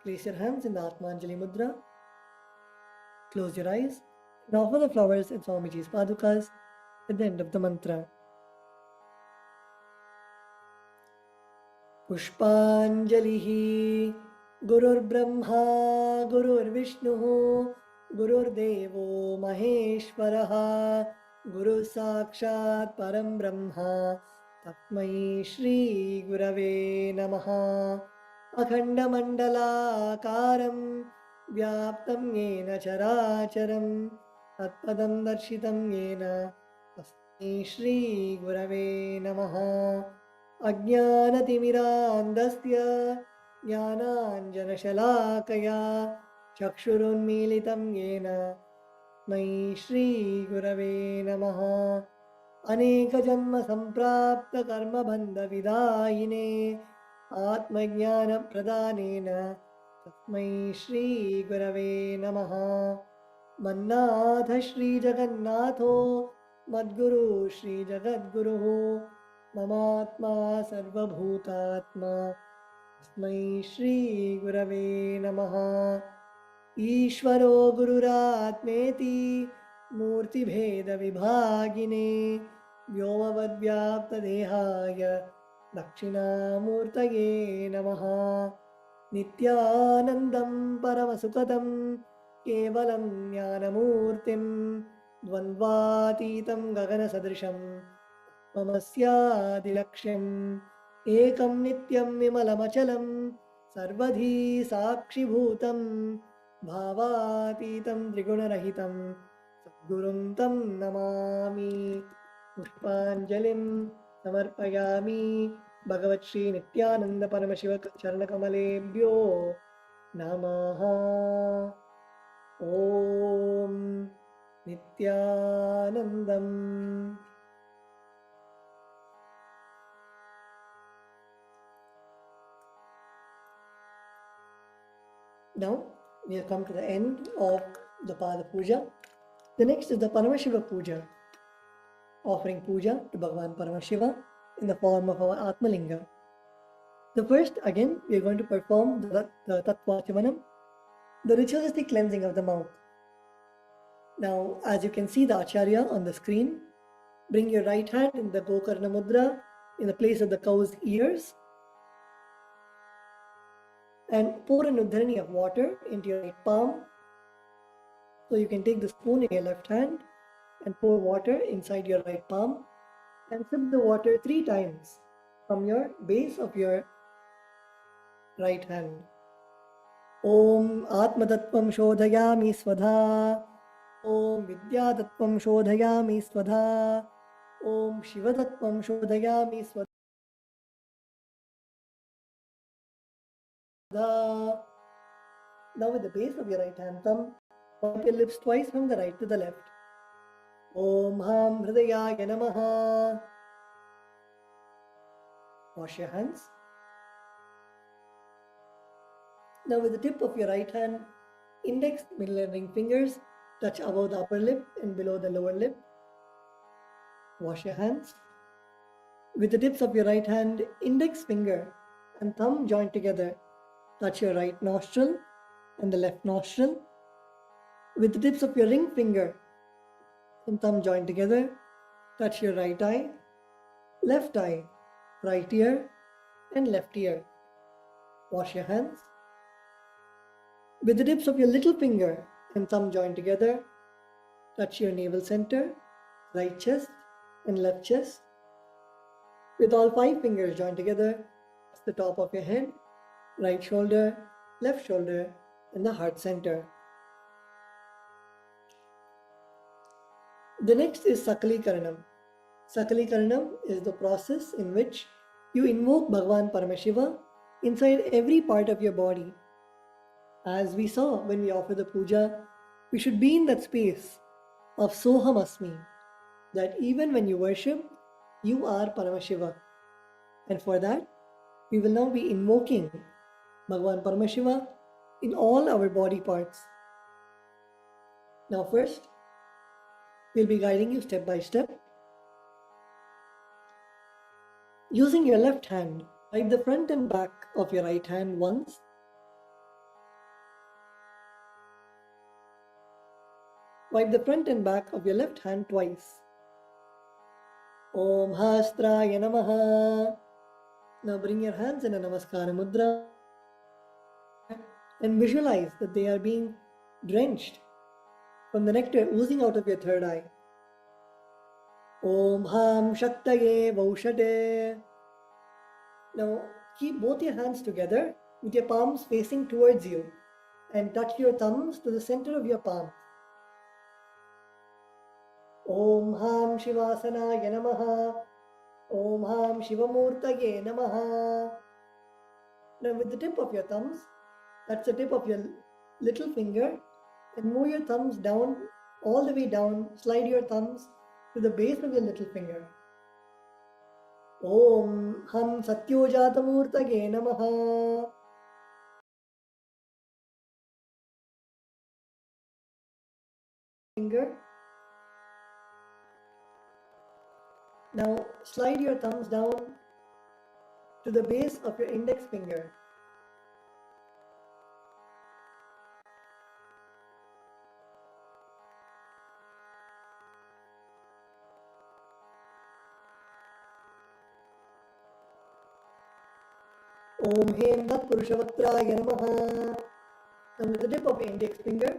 Place your hands in the Atmanjali Mudra. Close your eyes and offer the flowers in Swamiji's Padukas at the end of the mantra. Pushpanjalihi Gurur Brahma Gurur Vishnu Gurur Devo Maheshwaraha Guru Sakshat Param Brahma Tasmai Shri Gurave Namaha Akhanda Mandala Karam Vyaptam Yena Characharam Tatpadam Darshitam Yena Tasmai Shri Gurave Namaha अज्ञानतिमिरान्धस्य ज्ञानाञ्जनशलाकया चक्षुरुन्मीलितं येन तस्मै श्रीगुरवे नमः अनेकजन्मसम्प्राप्तकर्मबन्धविदायिने आत्मज्ञानप्रदानेन तस्मै श्रीगुरवे नमः मन्नाथ श्रीजगन्नाथो मद्गुरु श्रीजगद्गुरुः ममात्मा सर्वभूतात्मा तस्मै श्रीगुरवे नमः ईश्वरो गुरुरात्मेति मूर्तिभेदविभागिने व्योमवद्व्याप्तदेहाय दक्षिणामूर्तये नमः नित्यानन्दं परमसुखदं केवलं ज्ञानमूर्तिं द्वन्द्वातीतं गगनसदृशं ममस्यादिलक्ष्यम् एकं नित्यं विमलमचलं सर्वधी साक्षिभूतं भावातीतं त्रिगुणरहितं सद्गुरुं तं नमामि पुष्पाञ्जलिं समर्पयामि भगवत् श्री नित्यानन्द परमशिव चरणकमलेभ्यो नमः ॐ नित्यानन्दम् Now we have come to the end of the Pada Puja. The next is the Paramashiva Puja, offering puja to Bhagavan Paramashiva in the form of our Atmalinga. The first, again, we are going to perform the Tattvachamanam, the ritualistic cleansing of the mouth. Now, as you can see the Acharya on the screen, bring your right hand in the Gokarna Mudra in the place of the cow's ears and pour an Uddharani of water into your right palm. So you can take the spoon in your left hand and pour water inside your right palm and sip the water 3 times from your base of your right hand. Om Atmatattvam Shodhayami Svadha. Om Vidyatattvam Shodhayami Svadha. Om Shivatattvam Shodhayami Svadha. Now with the base of your right hand thumb, wipe your lips twice from the right to the left. Om Ham Hridayaya Namaha. Wash your hands. Now with the tip of your right hand, index, middle and ring fingers touch above the upper lip and below the lower lip. Wash your hands. With the tips of your right hand, index finger and thumb joined together, touch your right nostril and the left nostril. With the tips of your ring finger and thumb joined together, touch your right eye, right ear and left ear. Wash your hands. With the tips of your little finger and thumb joined together, touch your navel center, right chest and left chest. With all 5 fingers joined together, touch the top of your head, right shoulder, left shoulder and the heart center. The next is Sakala Krama. Sakala Krama is the process in which you invoke Bhagavan Paramashiva inside every part of your body. As we saw when we offer the puja, we should be in that space of Soham Asmi, that even when you worship, you are Paramashiva. And for that, we will now be invoking Bhagavan Paramashiva in all our body parts. Now first, we'll be guiding you step by step. Using your left hand, wipe the front and back of your right hand once. Wipe the front and back of your left hand twice. Om Hastraya Namaha. Now bring your hands in a Namaskara Mudra and visualize that they are being drenched from the nectar oozing out of your third eye. Om Ham Shaktaye Vaushate. Now keep both your hands together with your palms facing towards you and touch your thumbs to the center of your palms. Om Ham Shivasanaye Namaha. Om Ham Shivamurtaye Namaha. Now with the tip of your thumbs, that's the tip of your little finger, and move your thumbs down, all the way down, slide your thumbs to the base of your little finger. Om Ham Satyojatamurtaye Namaha. Finger. Now slide your thumbs down to the base of your index finger. Om Hem Tat Purushavatraya Namaha. And with the tip of your index finger,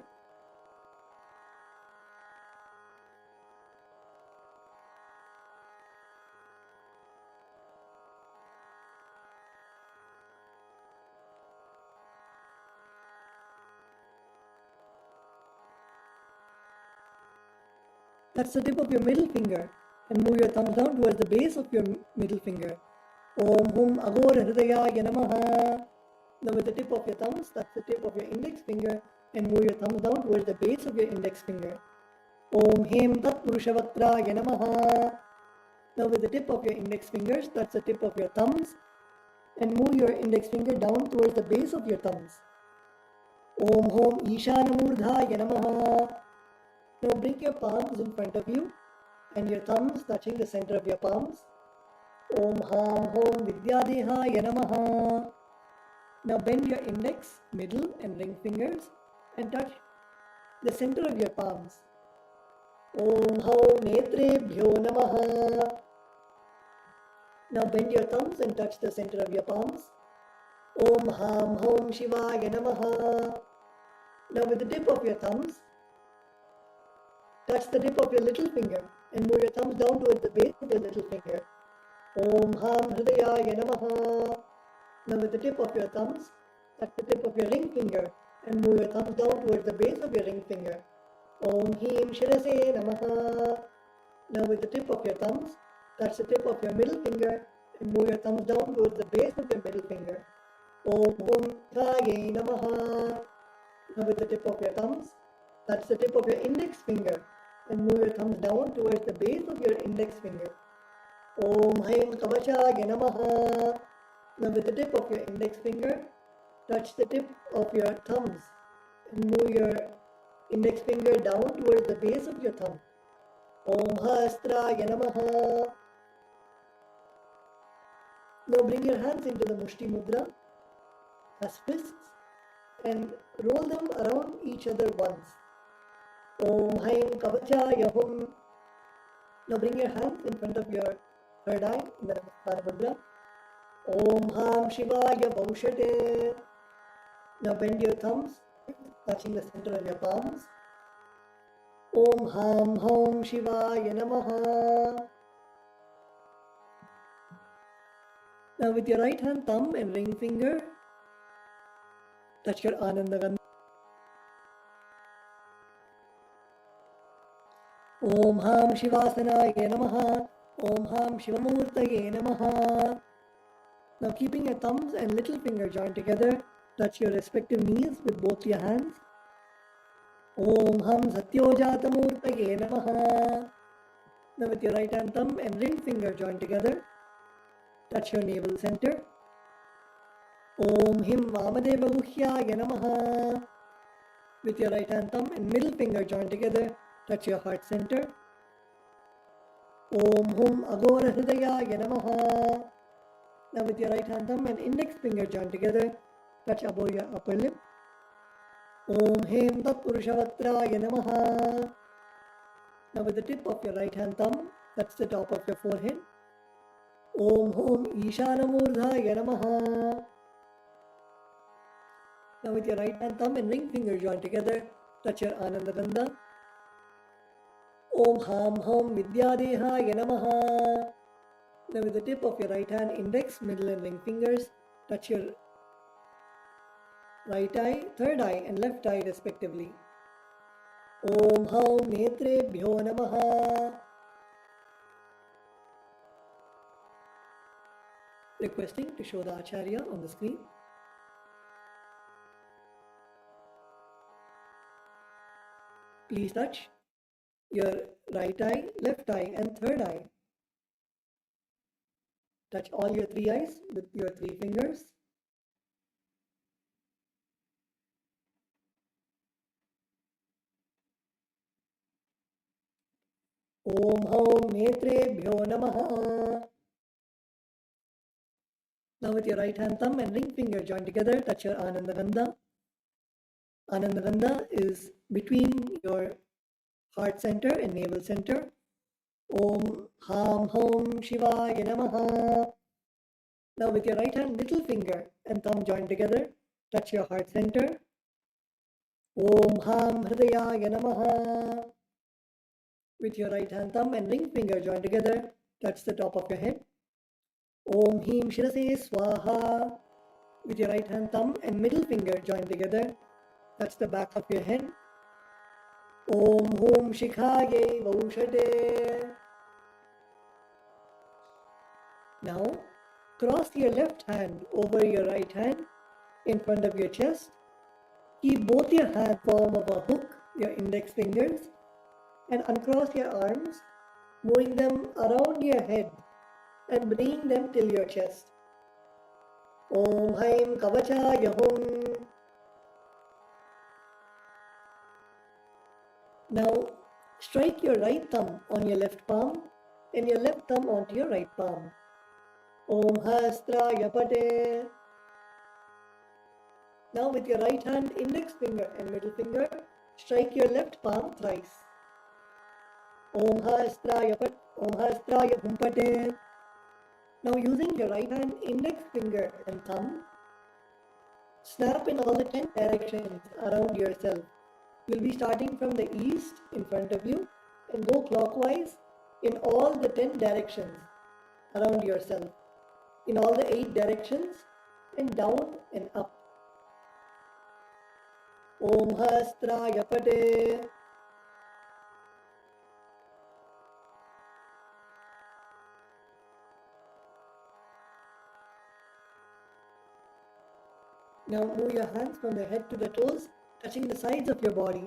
that's the tip of your middle finger, and move your thumbs down towards the base of your middle finger. Om Hum Agora Hridayaya Namaha. Now with the tip of your thumbs, that's the tip of your index finger, and move your thumbs down towards the base of your index finger. Om Hem Tat Purushavatraya Namaha. Now with the tip of your index fingers, that's the tip of your thumbs, and move your index finger down towards the base of your thumbs. Om Hom Ishanamurdhaya Namaha. Now bring your palms in front of you and your thumbs touching the center of your palms. Om Ham Hom Vidyadehaya Namaha. Now bend your index, middle and ring fingers and touch the center of your palms. Om Hom Netrebhyo Namaha. Now bend your thumbs and touch the center of your palms. Om Ham Hom Shivaya Namaha. Now with the tip of your thumbs, touch the tip of your little finger and move your thumbs down towards the base of your little finger. Om Ham Hridayaya Namaha. Now with the tip of your thumbs, touch the tip of your ring finger and move your thumbs down towards the base of your ring finger. Om Him Shirase Namaha. Now with the tip of your thumbs, touch the tip of your middle finger and move your thumbs down towards the base of your middle finger. Om Hum Kaye Namaha. Now with the tip of your thumbs, touch the tip of your index finger and move your thumbs down towards the base of your index finger. Om Haim Kavachaya Namaha. Now with the tip of your index finger, touch the tip of your thumbs and move your index finger down towards the base of your thumb. Om Hastraya Namaha. Now bring your hands into the Mushti Mudra as fists and roll them around each other once. Om Haim Kavachaya Hum. Now bring your hands in front of your third eye in the Namaskara Mudra. Om Ham Shivaya Vaushate. Now bend your thumbs, touching the center of your palms. Om Ham Hom Shivaya Namaha. Now with your right hand thumb and ring finger, touch your Ananda Gandha. Om Ham Shivasanaye Namaha. Om Ham Shivamurtaye Namaha. Now keeping your thumbs and little finger joined together, touch your respective knees with both your hands. Om Ham Satyojatamurtaye Namaha. Now with your right hand thumb and ring finger joined together, touch your navel center. Om Him Vamadeva Guhyaya Namaha. With your right hand thumb and middle finger joined together, touch your heart center. Om Hum Agora Hridayaya Namaha. Now with your right hand thumb and index finger joined together, touch above your upper lip. Om Hem Tat Purushavatraya Namaha. Now with the tip of your right hand thumb, that's the top of your forehead. Om Hom Ishanamurdhaya Namaha. Now with your right hand thumb and ring finger joined together, touch your Ananda Gandha. Om Ham Hom Vidyadehaya Namaha. Now with the tip of your right hand, index, middle and ring fingers, touch your right eye, third eye and left eye respectively. Om Haum Netrebhyo Namaha. Requesting to show the Acharya on the screen. Please touch your right eye, left eye and third eye. Touch all your three eyes with your three fingers. Om Haum Netrebhyo Namaha. Now with your right hand thumb and ring finger joined together, touch your Ananda Gandha. Ananda Gandha is between your heart center and navel center. Om Ham Hom Shivaya Namaha. Now with your right hand little finger and thumb joined together, touch your heart center. Om Ham Hridayaya Namaha. With your right hand thumb and ring finger joined together, touch the top of your head. Om Him Shirase Swaha. With your right hand thumb and middle finger joined together, touch the back of your head. Om Hum Shikhaye Vaushate. Now cross your left hand over your right hand in front of your chest. Keep both your hands form of a hook, your index fingers, and uncross your arms, moving them around your head and bringing them till your chest. Om Haim Kavachaya Hum. Now strike your right thumb on your left palm and your left thumb onto your right palm. Om Hastraya Pate. Now with your right hand, index finger and middle finger, strike your left palm thrice. Om Hastraya Pat, Om Hastraya Humpate. Now using your right hand, index finger and thumb, snap in all the 10 directions around yourself. You'll be starting from the east in front of you and go clockwise in all the 10 directions around yourself, in all the 8 directions and down and up. Om Hastraya Pate. Now move your hands from the head to the toes, touching the sides of your body.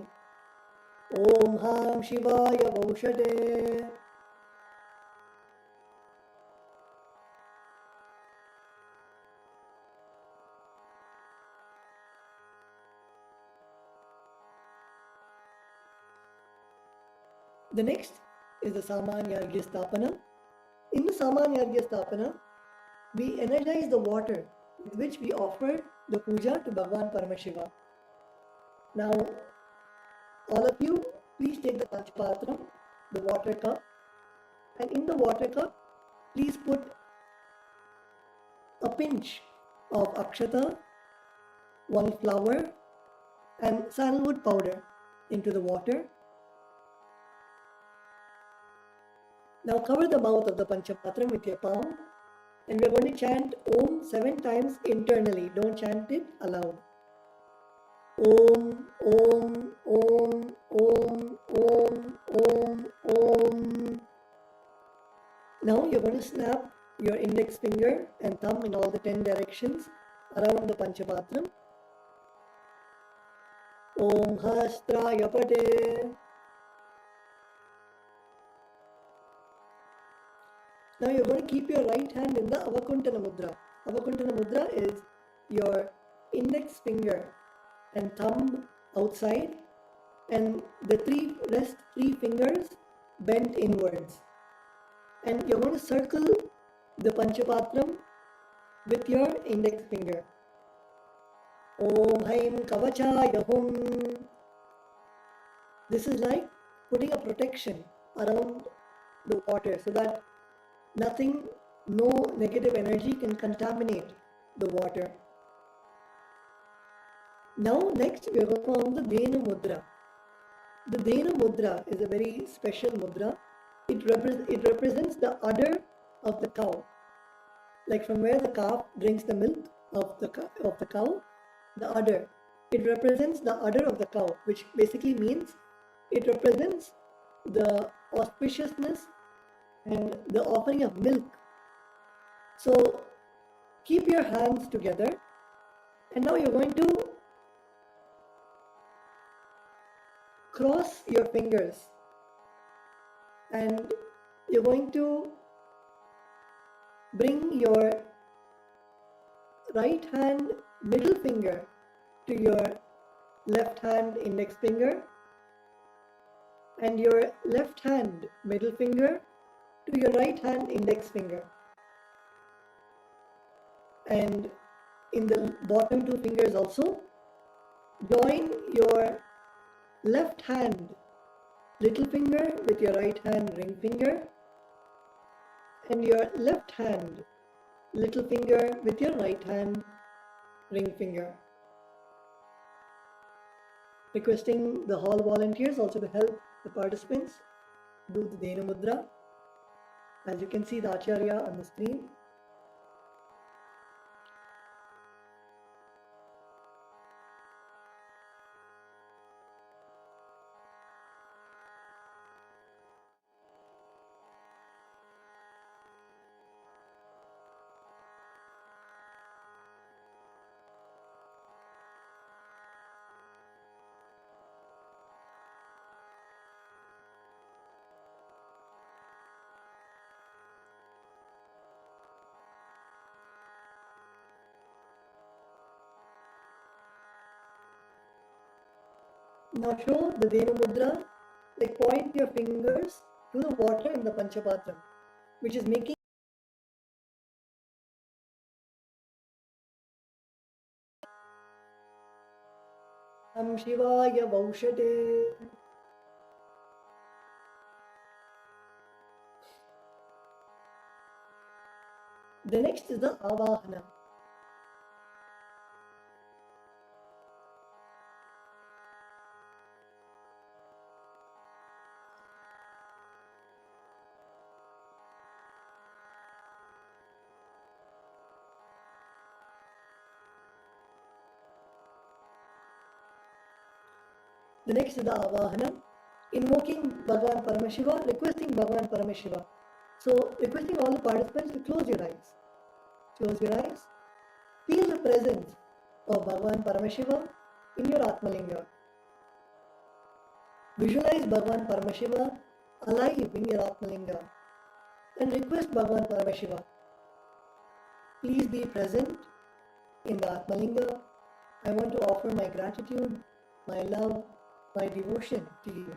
Om Ham Shivaya Vaushate. The next is the Samanya Arghya Sthapana. In the Samanya Arghya Sthapana, we energize the water with which we offer the puja to Bhagwan Paramashiva. Now, all of you, please take the Panchapatram, the water cup, and in the water cup, please put a pinch of akshata, one flower, and sandalwood powder into the water. Now cover the mouth of the Panchapatram with your palm, and we are going to chant Om 7 times internally. Don't chant it aloud. Om, Om, Om, Om, Om, Om, Om. Now you're going to snap your index finger and thumb in all the 10 directions around the Panchapatram. Om Hastraya Pate. Now you're going to keep your right hand in the Avakuntana Mudra. Avakuntana Mudra is your index finger and thumb outside and the rest three fingers bent inwards. And you're going to circle the Panchapatram with your index finger. Om Haim Kavachaya Hum. This is like putting a protection around the water so that nothing, no negative energy can contaminate the water. Now next we are going to perform the Dena Mudra. The Dena Mudra is a very special mudra. It represents the udder of the cow. Like from where the calf drinks the milk of the cow, the udder. It represents the udder of the cow, which basically means it represents the auspiciousness and the offering of milk. So keep your hands together, and now you're going to cross your fingers, and you're going to bring your right hand middle finger to your left hand index finger, and your left hand middle finger to your right hand index finger, and in the bottom two fingers also join your left hand little finger with your right hand ring finger, and your left hand little finger with your right hand ring finger. Requesting the hall volunteers also to help the participants do the Dena Mudra. As you can see the Acharya on the screen. Now show the Dena Mudra, like point your fingers to the water in the Panchapatram, which is making Shivaya Vaushate. The next is the Avahana. The next is the Avahana, invoking Bhagavan Paramashiva, requesting Bhagavan Paramashiva. So, requesting all the participants to close your eyes. Close your eyes. Feel the presence of Bhagavan Paramashiva in your Atmalinga. Visualize Bhagavan Paramashiva alive in your Atmalinga and request Bhagavan Paramashiva, please be present in the Atmalinga. I want to offer my gratitude, my love, my devotion to you.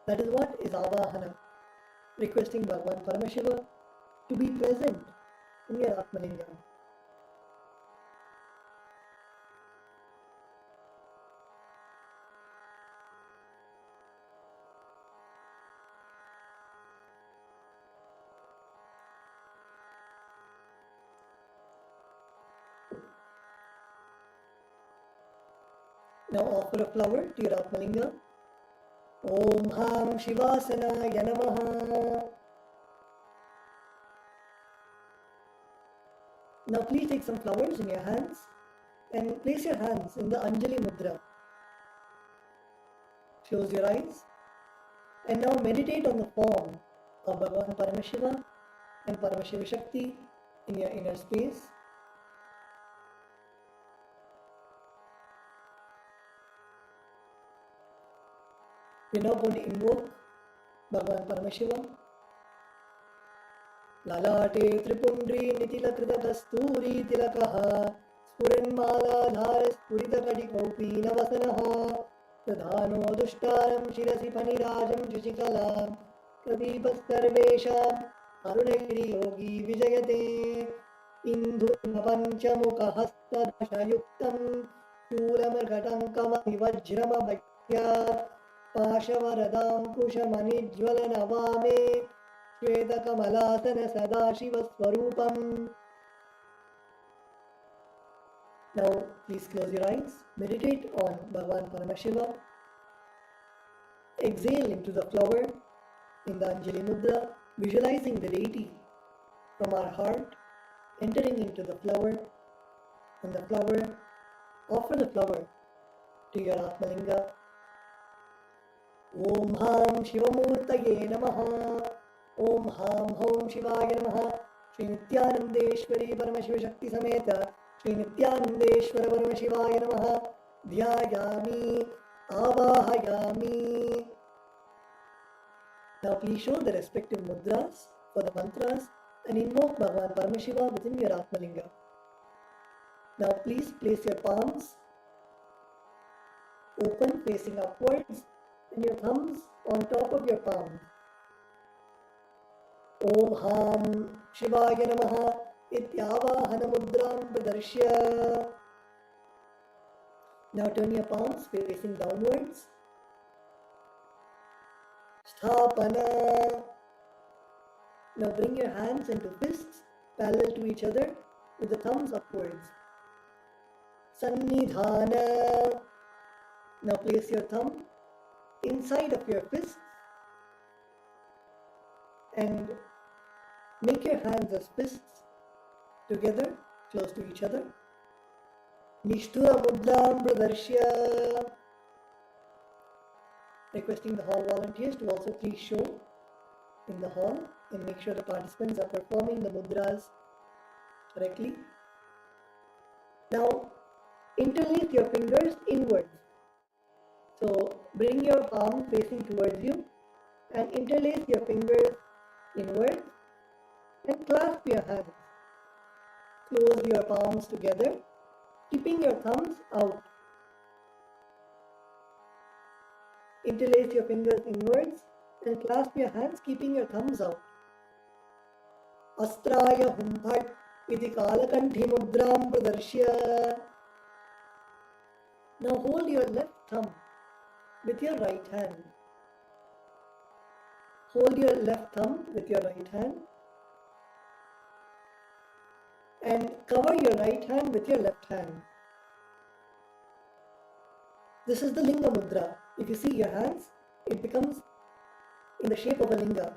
That is what is Avahana, requesting Bhagavan Paramashiva to be present in your Atmalinga. Now offer a flower to your Atmalinga. Om Ham Shivasana Namaha. Now please take some flowers in your hands and place your hands in the Anjali Mudra. Close your eyes and now meditate on the form of Bhagavan Paramashiva and Paramashiva Shakti in your inner space. We are now going to invoke Bhagavan Paramashiva. Lalate Tripundri Nitilakrita Kasturi Tilakaha Spuranmala Dhara Spurita Kadikopi Navasanaha Pradhano Dushtaram Shirasi Panirajam Shishikala Pradipastarvesha Arunagiri Yogi Vijayate Indhurna Panchamukha Hasta Dashayuktam Shulamagatam Kama Vajrama Bhaktya पाशवरदाङ्कुशमणिज्वलनवामे श्वेतकमलासन सदाशिवस्वरूपम्. Now please close your eyes, meditate on Bhagavan Paramashiva. Exhale into the flower in the Anjali Mudra, visualizing the deity from our heart, entering into the flower, and the flower, offer the flower to your Atmalinga. Om Ham Shivamurtaye Namaha. Om Ham Hom Shivaya Namaha. Shri Nithyanandeshwari Paramashiva Shakti Sameta Shri Nithyanandeshwara Paramashivaya Namaha. Dhyayami Avahayami. Now please show the respective mudras for the mantras and invoke Bhagavan Paramashiva within your Atmalinga. Now please place your palms open facing upwards and your thumbs on top of your palms. Om Ham Shivaya Namaha Ityavahana Mudram Pradarshya. Now turn your palms facing downwards. Sthapana. Now bring your hands into fists parallel to each other with the thumbs upwards. Sannidhana. Now place your thumb inside of your fists and make your hands as fists together, close to each other. Nishtura Mudram Pradarshya. Requesting the hall volunteers to also please show in the hall and make sure the participants are performing the mudras correctly. Now interlace your fingers inwards. So bring your palm facing towards you and interlace your fingers inwards and clasp your hands. Close your palms together, keeping your thumbs out. Interlace your fingers inwards and clasp your hands, keeping your thumbs out. Astraya Humbhat iti Kalakanthi Mudram Pradarshya. Now hold your left thumb with your right hand. Hold your left thumb with your right hand and cover your right hand with your left hand. This is the Linga Mudra. If you see your hands, it becomes in the shape of a Linga.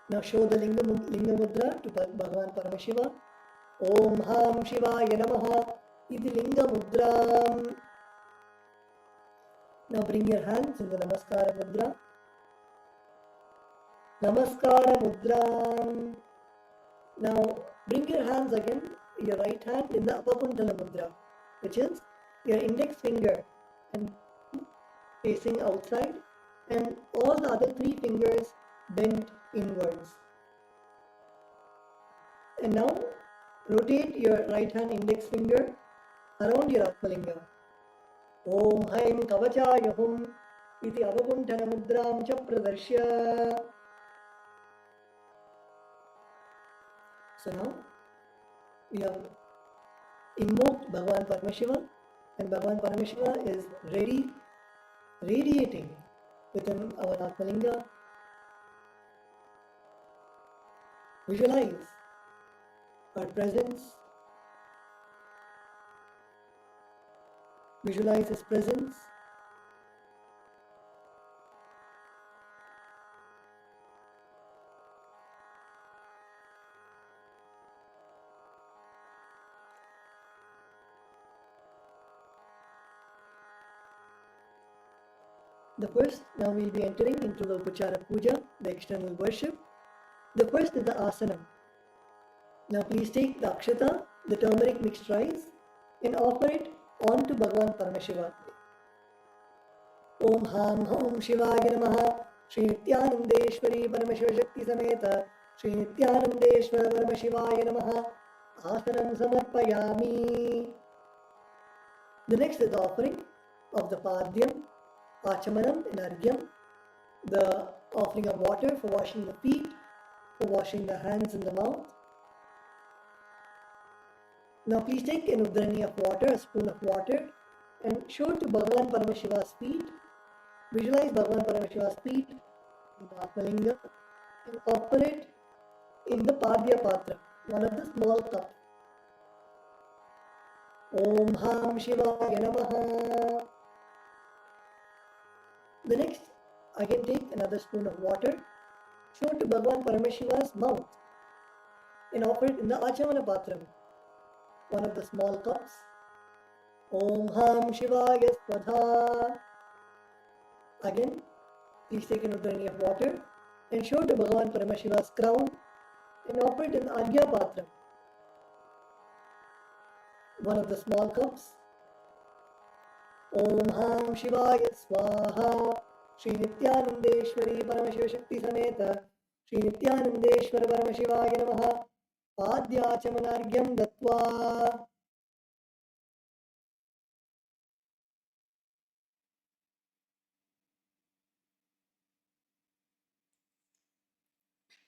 Now show the Linga Mudra to Bhagavan Paramashiva. Om Ham Shivaya Namaha Iti Linga Mudra. Now bring your hands in the Namaskara Mudra. Namaskara Mudra. Now bring your hands again, your right hand in the Apakuntala Mudra, which is your index finger and facing outside and all the other three fingers bent inwards. And now rotate your right hand index finger around your Atmalinga. Om Haim Kavachaya Hum Iti Avakuntana Mudram Cha Pradarshya. So now we have invoked Bhagavan Paramashiva and Bhagavan Paramashiva is radiating within our Atmalinga. Visualize our presence. Visualize His presence. The first, now we'll be entering into the Upachara Puja, the external worship. The first is the asana. Now please take the akshata, the turmeric mixed rice, and offer it on to Bhagavan Paramashiva. Om Ham Hom Shivaya Namaha Shri Nithyanandeshwari Paramashiva Shakti Sameta Shri Nithyanandeshwara Paramashivaya Namaha Asanam Samarpayami. The next is the offering of the Padyam, Achamanam and Argyam, the offering of water for washing the feet, for washing the hands and the mouth. Now please take an udrani of water, a spoon of water, and show to Bhagavan Paramashiva's feet. Visualize Bhagavan Paramashiva's feet in the Atmalinga and operate in the Padya Patra, one of the small cups. Om Ham Shivaya Namaha. The next, again take another spoon of water, show to Bhagavan Paramashiva's mouth and offer it in the Achamana Patram, one of the small cups. Om Ham Shivaya Swadha. Again, please take another drink of water and show to Bhagavan Paramashiva's crown and offer it in the Argya Patram, one of the small cups. Om Ham Shivaya Swaha. Shri Nithyanandeshwari Paramashiva Shakti Sameta Shri Nithyanandeshwara Paramashivaya Namaha. Padyachamanargyam Dattva.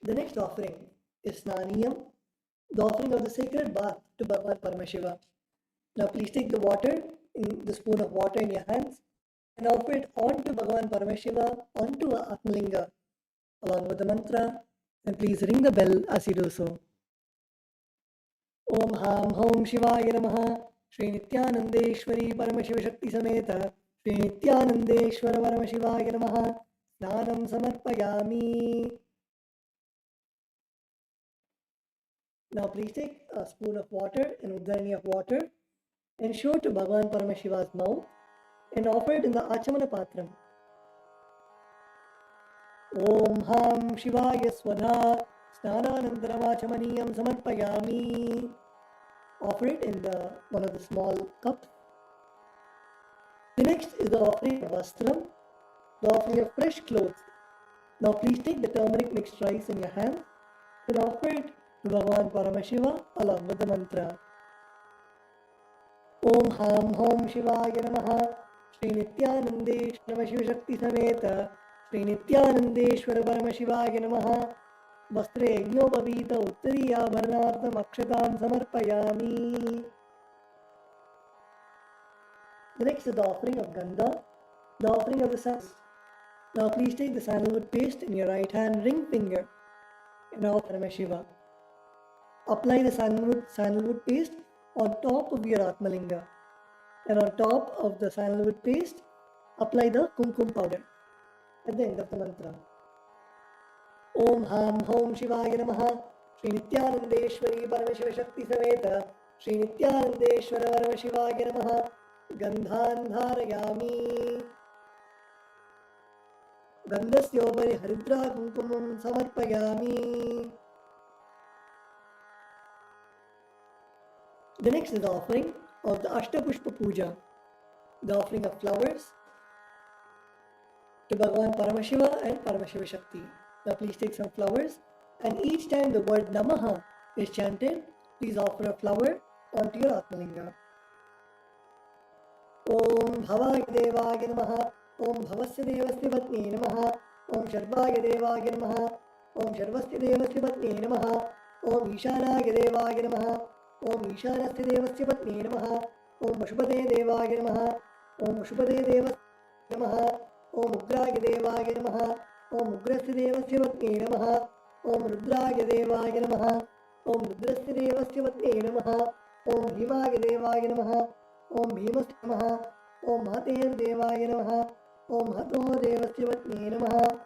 The next offering is Snaniyam, the offering of the sacred bath to Bhagavan Paramashiva. Now please take the water, in the spoon of water in your hands and offer it onto Bhagavan Paramashiva, onto a Atmalinga, along with the mantra, and please ring the bell as you do so. Om Ham Hom Shivaya Namaha. Shri Nithyanandeshwari Paramashiva Shakti Sameta Shri Nithyanandeshwara Paramashivaya Namaha. Snanam Samarpayami. Now please take a spoon of water, an udharani of water, and show to Bhagavan Paramashiva's mouth and offer it in the Achamana Patram. Om Ham Shivaya Swadha. Snananantaram Achamaniyam Samarpayami. Offer it in one of the small cups. The next is the offering of Vastram, the offering of fresh clothes. Now please take the turmeric mixed rice in your hand and offer it to Bhagavan Paramashiva along with the mantra. Om Ham Hom Shivaya Namaha. Shri Nithyanandeshwara Paramashiva Shakti Sameta Shri Nithyanandeshwara Paramashivaya Namaha. Vastre Yajnopavita Uttariya Bharanartham Akshatam Samarpayami. The next is the offering of Gandha, the offering of the sandalwood. Now please take the sandalwood paste in your right hand ring finger and offer Paramashiva. Apply the sandalwood paste on top of your Atmalinga, and on top of the sandalwood paste, apply the kumkum powder at the end of the mantra. Om Ham Hom Shivaya Namaha. Shri Nithyanandeshwari Paramashiva Shakti Sameta Shri Nithyanandeshwara Paramashivaya Namaha. Gandhan Dharayami. Gandhasyopari Haridra Kumkumam Samarpayami. The next is the offering of the Ashtapushpa Puja, the offering of flowers to Bhagavan Paramashiva and Paramashiva Shakti. Now please take some flowers, and each time the word Namaha is chanted, please offer a flower onto your Atmalinga. Om Bhavaya Devaya Namaha. Om Bhavasya Devasya Patni Namaha. Om Sharvaya Devaya Namaha. Om Sharvasya Devasya Patni Namaha. Om Ishanaya Devaya Namaha. Om Ishanasya Devasya Patni Namaha. Om Vashupade Devaya Namaha. Om Vashupade Devasya Namaha. Om Ugraya Devaya Namaha. Om Ugrasya Devasya Patni Namaha. Om Rudraya Devaya Namaha. Om Rudrasya Devasya Patni Namaha. Om Bhimaya Devaya Namaha. Om Bhimasya Namaha. Om Mahater Devaya Namaha. Om Hato Devasya Patni Namaha.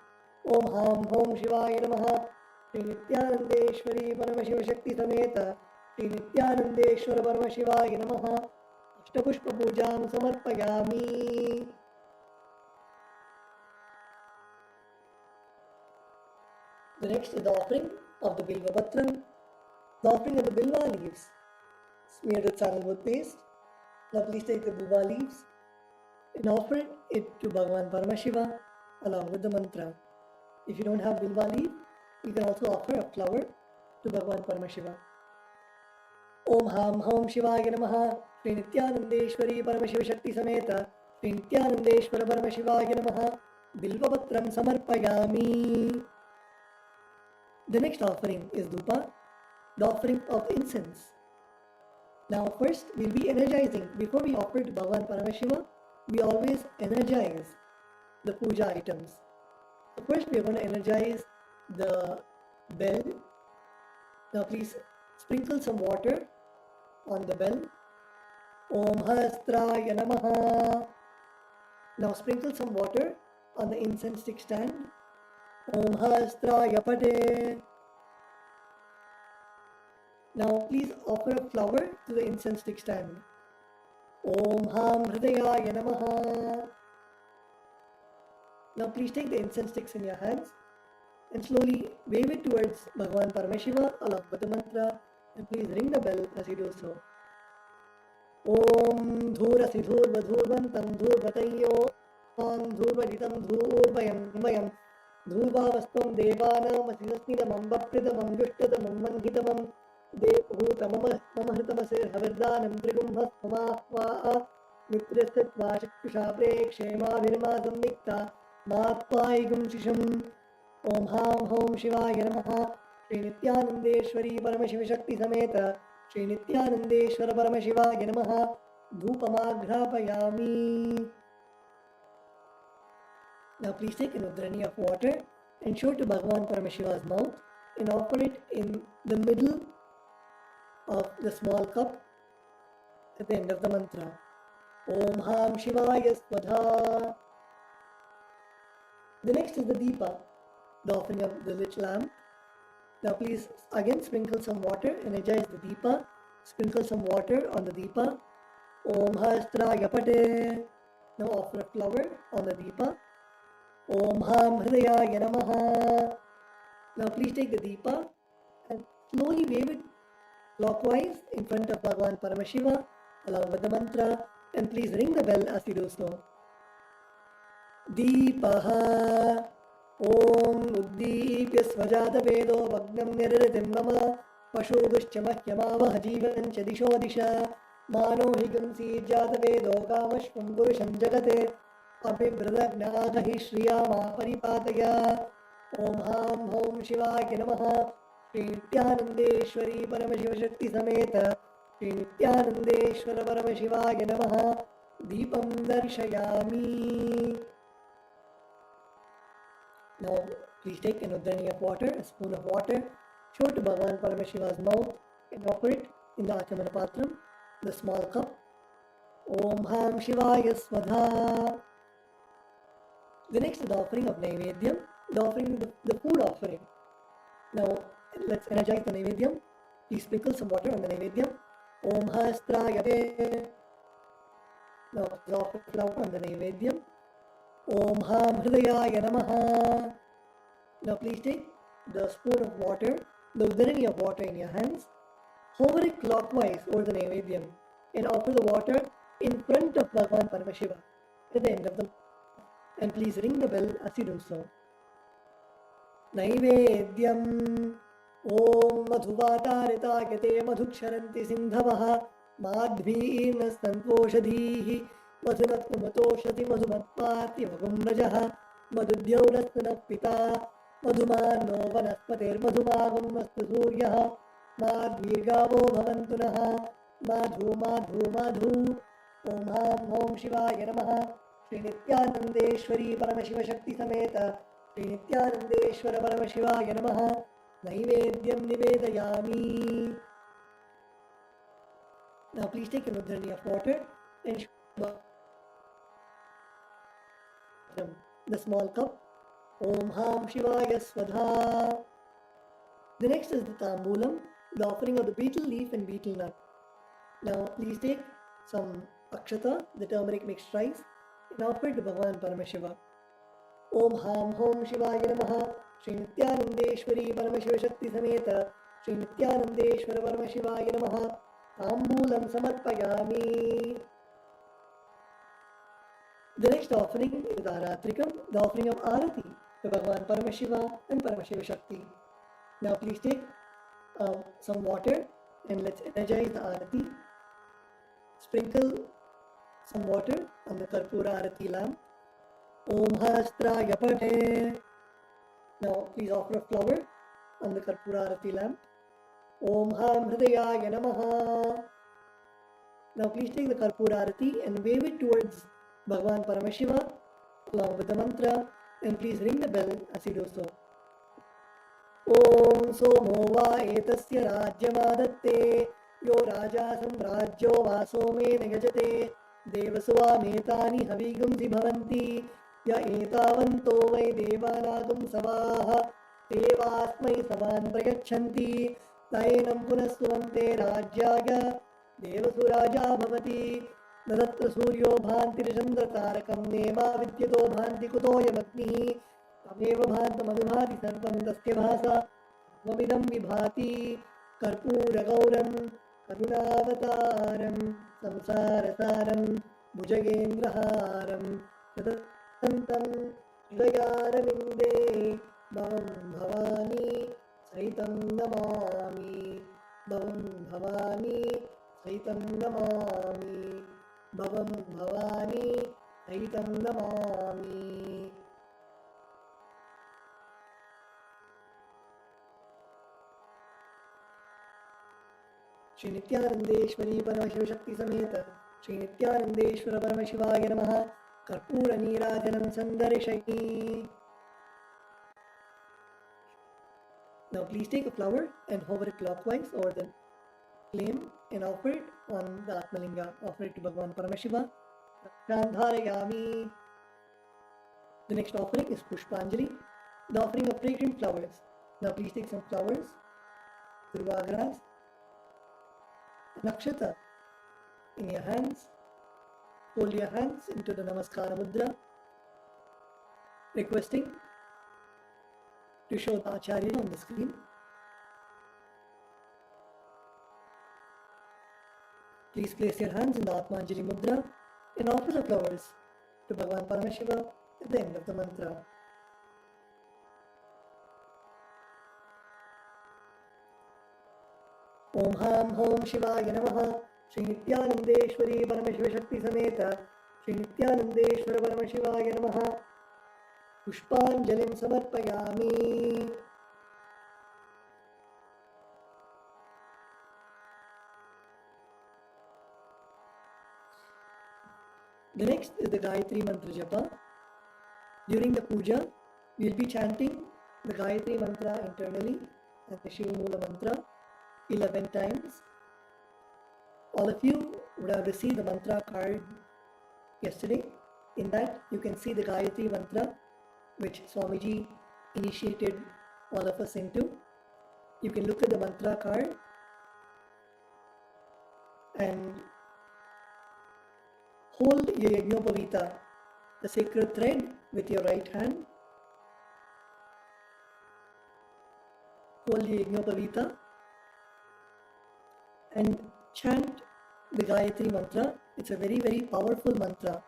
Om Ham Hom Shivaya Namaha. Shri Nithyanandeshwari Paramashiva Shakti Sameta Shri Nithyanandeshwara Paramashivaya Namaha. Ashtapushpa Pujam Samarpayami. The next is the offering of the Bilva Patram, the offering of the Bilva leaves, smeared with sandalwood paste. Now please take the Bilva leaves and offer it to Bhagavan Paramashiva along with the mantra. If you don't have Bilva leaf, you can also offer a flower to Bhagavan Paramashiva. Om Ham Hom Shivaya Namaha. Shri Nithyanandeshwari Paramashiva Shakti Sameta Shri Nithyanandeshwara Paramashivaya Namaha. Bilva Patram Samarpayami. The next offering is Dhupa, the offering of incense. Now first we'll be energizing. Before we offer to Bhagavan Paramashiva, we always energize the puja items. So first we are going to energize the bell. Now please sprinkle some water on the bell. Om Hastraya Namaha. Now sprinkle some water on the incense stick stand. Om Hastraya Pate. Now please offer a flower to the incense stick stand. Om Ham Hridayaya Namaha. Now please take the incense sticks in your hands and slowly wave it towards Bhagavan Paramashiva along with the mantra, and please ring the bell as you do so. Om Dhurasi Dhurva Dhurvantam Dhurvatayyo Om Dhurvaditam Dhurvayam Dhurvavastam Devanam Asisasnidamam Bapridamam Jushtatamam Manhitamam Devhutamam Mamahritamase Havirdanam Trigumhas Mamahva Mitrasthatva Shaktusha Prekshema Virma Samnikta Matpaigum Shisham. Om Ham Hom Shivaya Namaha. Shri Nithyanandeshwari Paramashiva Shakti Sameta Shri Nithyanandeshwara Paramashivaya Namaha. Dhupamagrapayami. Now please take an udrani of water and show it to Bhagavan Paramashiva's mouth and offer it in the middle of the small cup at the end of the mantra. Om Ham Shivaya Swadha. The next is the Deepa, the offering of the lit lamp. Now please again sprinkle some water, energize the Deepa, sprinkle some water on the Deepa. Om Hastraya Pate. Now offer a flower on the Deepa. Om Ham Hridayaya Namaha. Now please take the Deepa and slowly wave it clockwise in front of Bhagavan Paramashiva along with the mantra, and please ring the bell as you do so. Deepaha Om Uddipya Svajata Vedo Vagnam Nirritim Mama Pashubhishcha Mahyamavaha Jivancha Disho Disha Mano Higam Sijata Vedo Kamashvam Purusham Jagate Abhibradagnahi Shriyama Paripataya. Om Ham Hom Shivaya Namaha. Shri Nithyanandeshwari Paramashiva Shakti Sameta Shri Nithyanandeshwara Paramashivaya Namaha. Deepam Darshayami. Now please take an udrani of water, a spoon of water, show it to Bhagavan Paramashiva's mouth and offer it in the Achamana Patram, the small cup. Om Ham Shivaya Swadha. The next is the offering of Naivedyam, the food offering. Now let's energize the Naivedyam. Please sprinkle some water on the Naivedyam. Om Hastraya Te. Now offer a flower on the Naivedyam. Om Ham Hridayaya Namaha. Now please take the spoon of water, the udarani of water in your hands, hover it clockwise over the Naivedyam and offer the water in front of Bhagavan Paramashiva at the end of the, and please ring the bell as you do so. Naivedyam Om Madhuvatarita Kate Madhuksharanti Sindhavaha Madhvina Santoshadhihi Madhunatkumatoshati Madhumatpati Vagumrajaha Madhudyaulasana Pita Madhumano Vanaspatir Madhumagam Mastu Suryaha Madhvirgavo Bhavantunaha Madhu Madhu Madhu. Om Ham Om Shivaya Namaha. Shri Nithyanandeshwari Paramashiva Shakti Sameta Shri Nithyanandeshwara Paramashivaya Namaha. Naivedyam Nivedayami. Now please take an udrani of water and show the small cup. Om Ham Shivaya Swadha. The next is the Tambulam, the offering of the betel leaf and betel nut. Now please take some akshata, the turmeric mixed rice, and offer it to Bhagavan Paramashiva. Om Ham Hom Shivaya Namaha. Shri Nithyanandeshwari Paramashiva Shakti Sameta Shri Nithyanandeshwara Paramashivaya Namaha. Tambulam Samarpayami. The next offering is Aratrikam, the offering of Arati to Bhagavan Paramashiva and Paramashiva Shakti. Now please take some water and let's energize the Arati. Sprinkle some water on the Karpura Arati lamp. Om Hastraya Pate. Now please offer a flower on the Karpura Arati lamp. Om Ham Hridayaya Namaha. Now please take the Karpura Arati and wave it towards Bhagavan Paramashiva along with the mantra, and please ring the bell as you do so. ॐ सोमो वा एतस्य राज्यमादत्ते यो राजा सम्राज्यो वा सोमेन यजते देवसुवामेतानि हविगुंसि भवन्ति य एतावन्तो वै देवानागुं सवाः देवास्मै सवान् प्रयच्छन्ति तैनं पुनः सुवन्ते राज्याय देवसुराजा भवति न तत्र सूर्यो भान्तिर्चन्द्रतारकं नेमा विद्युतो भान्ति कुतोऽयमग्निः तमेव भान्तमनुभाति सर्वं तस्य भासा त्वमिदं विभाति कर्पूरगौरं करुणावतारं संसारसारं भुजगेन्द्रहारं सततं हृदयारविन्दे भवं भवानी सहितं नमामि भवं भवानी सहितं नमामि भवं भवानी सहितं नमामि श्री नित्यानंदेश्वरी परमशिव शक्ति समेत श्री नित्यानंदेश्वर परमशिवाय नमः कर्पूर नीराजनं संदर्शयि. Now please take a flower and hover it clockwise over the flame and offer it on the Atmalinga. Offer it to Bhagavan Paramashiva. Gandharayami. The next offering is Pushpanjali, the offering of fragrant flowers. Now please take some flowers, durva grass, nakshata in your hands. Hold your hands into the Namaskara Mudra, requesting to show the Acharya on the screen. Please place your hands in the Atmanjali Mudra and offer the flowers to Bhagavan Paramashiva at the end of the mantra. Om Ham Hom Shivaya Namaha. Shri Nithyanandeshwari Paramashiva Shakti Sameta Shri Nithyanandeshwara Paramashivaya Namaha. Pushpanjalim Samarpayami. The next is the Gayatri Mantra Japa. During the puja, we will be chanting the Gayatri Mantra internally and the Shiva Mula Mantra 11 times. All of you would have received the mantra card yesterday. In that, you can see the Gayatri Mantra which Swamiji initiated all of us into. You can look at the mantra card and hold your Yajnopavita, the sacred thread, with your right hand. Hold your Yajnopavita and chant the Gayatri Mantra. It's a very, very powerful mantra,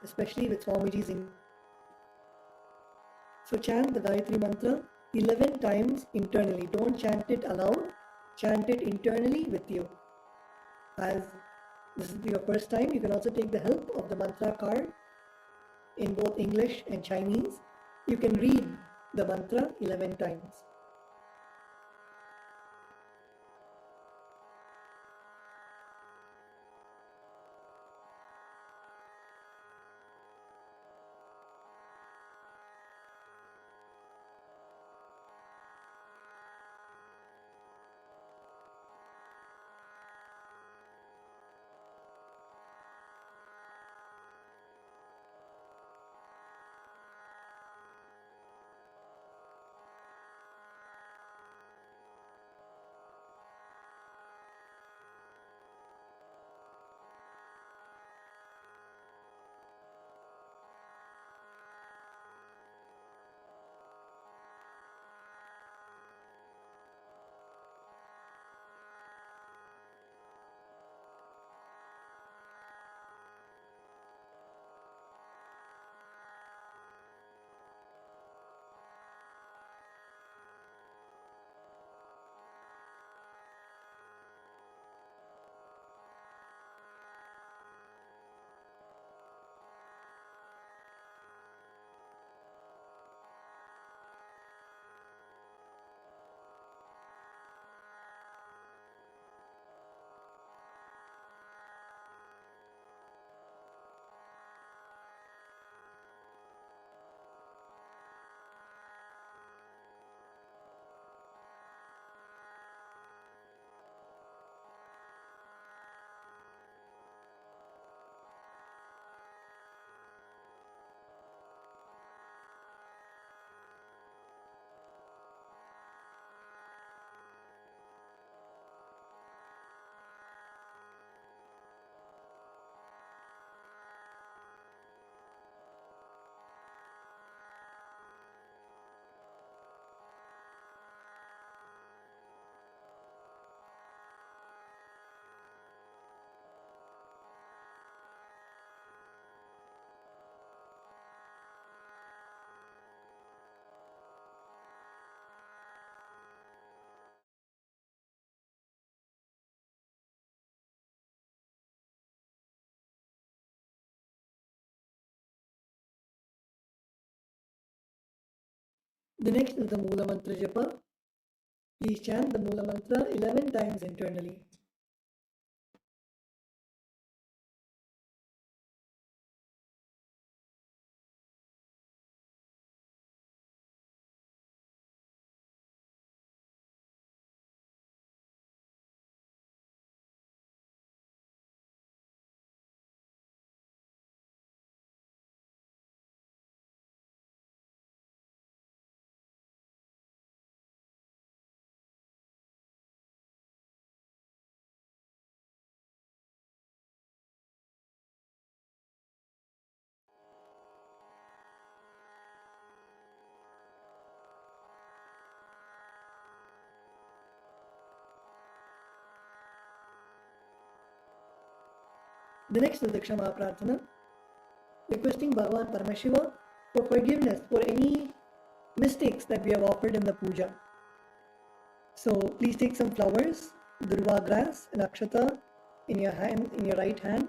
especially with Swamiji's. So chant the Gayatri Mantra 11 times internally. Don't chant it aloud, chant it internally with you. As this is your first time, you can also take the help of the mantra card in both English and Chinese. You can read the mantra 11 times. The next is the Mula Mantra Japa. Please chant the Mula Mantra 11 times internally. The next is the Kshama Prarthana, requesting Bhagavan Paramashiva for forgiveness for any mistakes that we have offered in the puja. So please take some flowers, durva grass and akshata in your hand, in your right hand.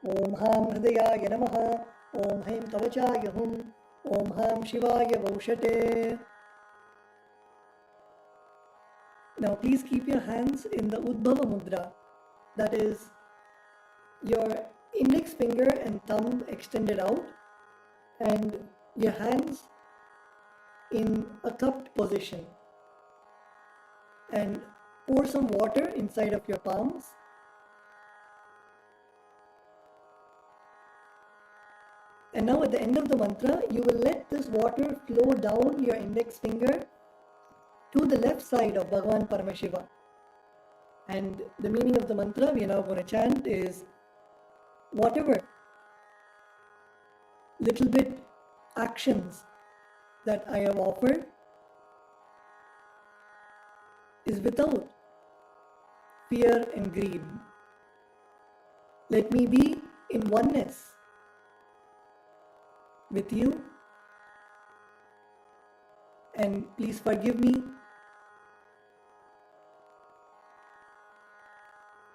Om Ham Hridayaya Namaha, Om Haim Kavachaya Hum, Om Ham Shivaya Vaushate. Now please keep your hands in the Udbhava Mudra, that is your index finger and thumb extended out and your hands in a cupped position, and pour some water inside of your palms and now at the end of the mantra you will let this water flow down your index finger to the left side of Bhagavan Paramashiva. And the meaning of the mantra we are now going to chant is, whatever little bit actions that I have offered is without fear and greed. Let me be in oneness with you, and please forgive me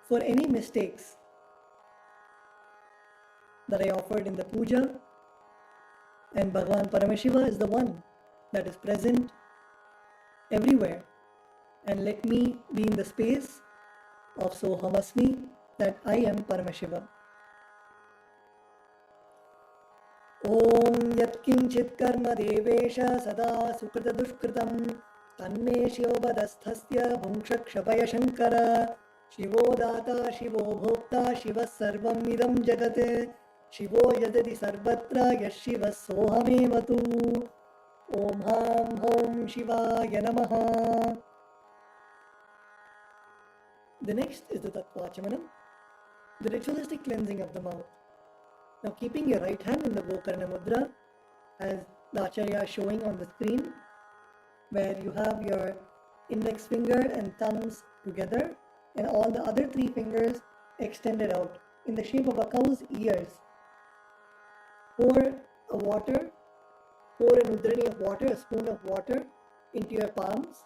for any mistakes that I offered in the puja. And Bhagavan Paramashiva is the one that is present everywhere, and let me be in the space of Sohamasmi, that I am Paramashiva. Om Yat Kinchit Karma Devesha Sada Sukrita Dushkritam Tanme Shivobadasthasya Bhungshakshabaya Shankara Shivo Data Shivo Bhokta Shiva Sarvam Idam Jagate Shivo Yadati Sarvatra Yashiva Sohamevatu. Om Ham Hom Shivaya Namaha. The next is the Tattvachamanam, the ritualistic cleansing of the mouth. Now keeping your right hand in the Gokarna Mudra, as the Acharya is showing on the screen, where you have your index finger and thumbs together and all the other three fingers extended out in the shape of a cow's ears. Pour an udrani of water, a spoon of water, into your palms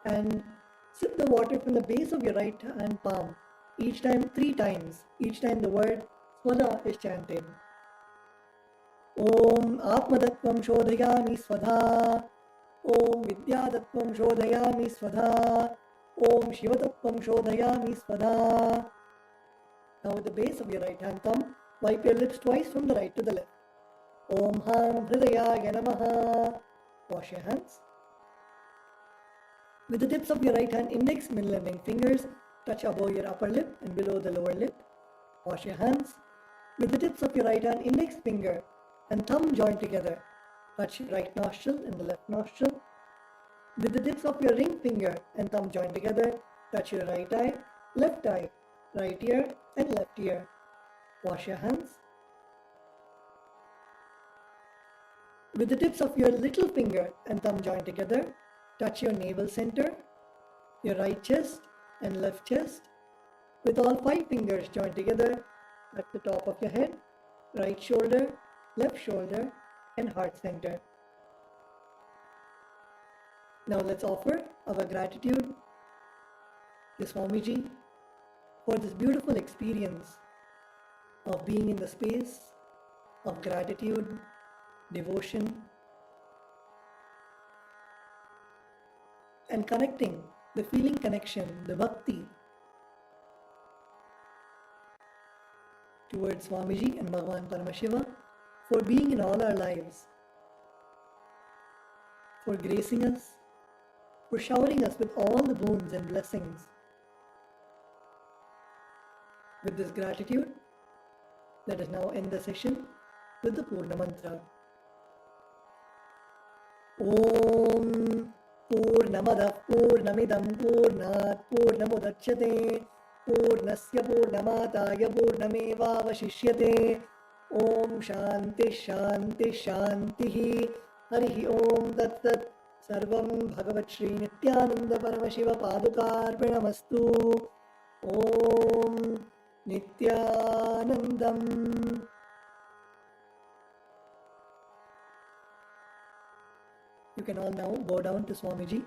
and sip the water from the base of your right hand palm, each time 3 times. Each time the word Swada is chanted. Om Atmadattvam Shodhayami Swadha. Om Vidyadattvam Shodhayami Swadha. Om Shivatattvam Shodhayami Swadha. Now with the base of your right hand thumb, wipe your lips twice from the right to the left. Om Ham Hridayaya Namaha. Wash your hands. With the tips of your right hand index, middle and ring fingers, touch above your upper lip and below the lower lip. Wash your hands. With the tips of your right hand index finger and thumb joined together, touch your right nostril and the left nostril. With the tips of your ring finger and thumb joined together, touch your right eye, right ear and left ear. Wash your hands. With the tips of your little finger and thumb joined together, touch your navel center, your right chest and left chest. With all 5 fingers joined together, at the top of your head, right shoulder, left shoulder and heart center. Now let's offer our gratitude to Swamiji for this beautiful experience of being in the space of gratitude, devotion and connecting, the feeling connection, the bhakti towards Swamiji and Bhagavan Paramashiva for being in all our lives, for gracing us, for showering us with all the boons and blessings. With this gratitude, let us now end the session with the Purna Mantra. Om Purnamadah Purnamidam Purnat Purnamudachyate Purnasya Purnamataya Purnamevavashishyate Om Shanti Shanti Shantihi Harihi Om Tat Tat Sarvam Bhagavat Shri Nithyananda Paramashiva Padukarpinamastu Om Nithyanandam. You can all now bow down to Swamiji.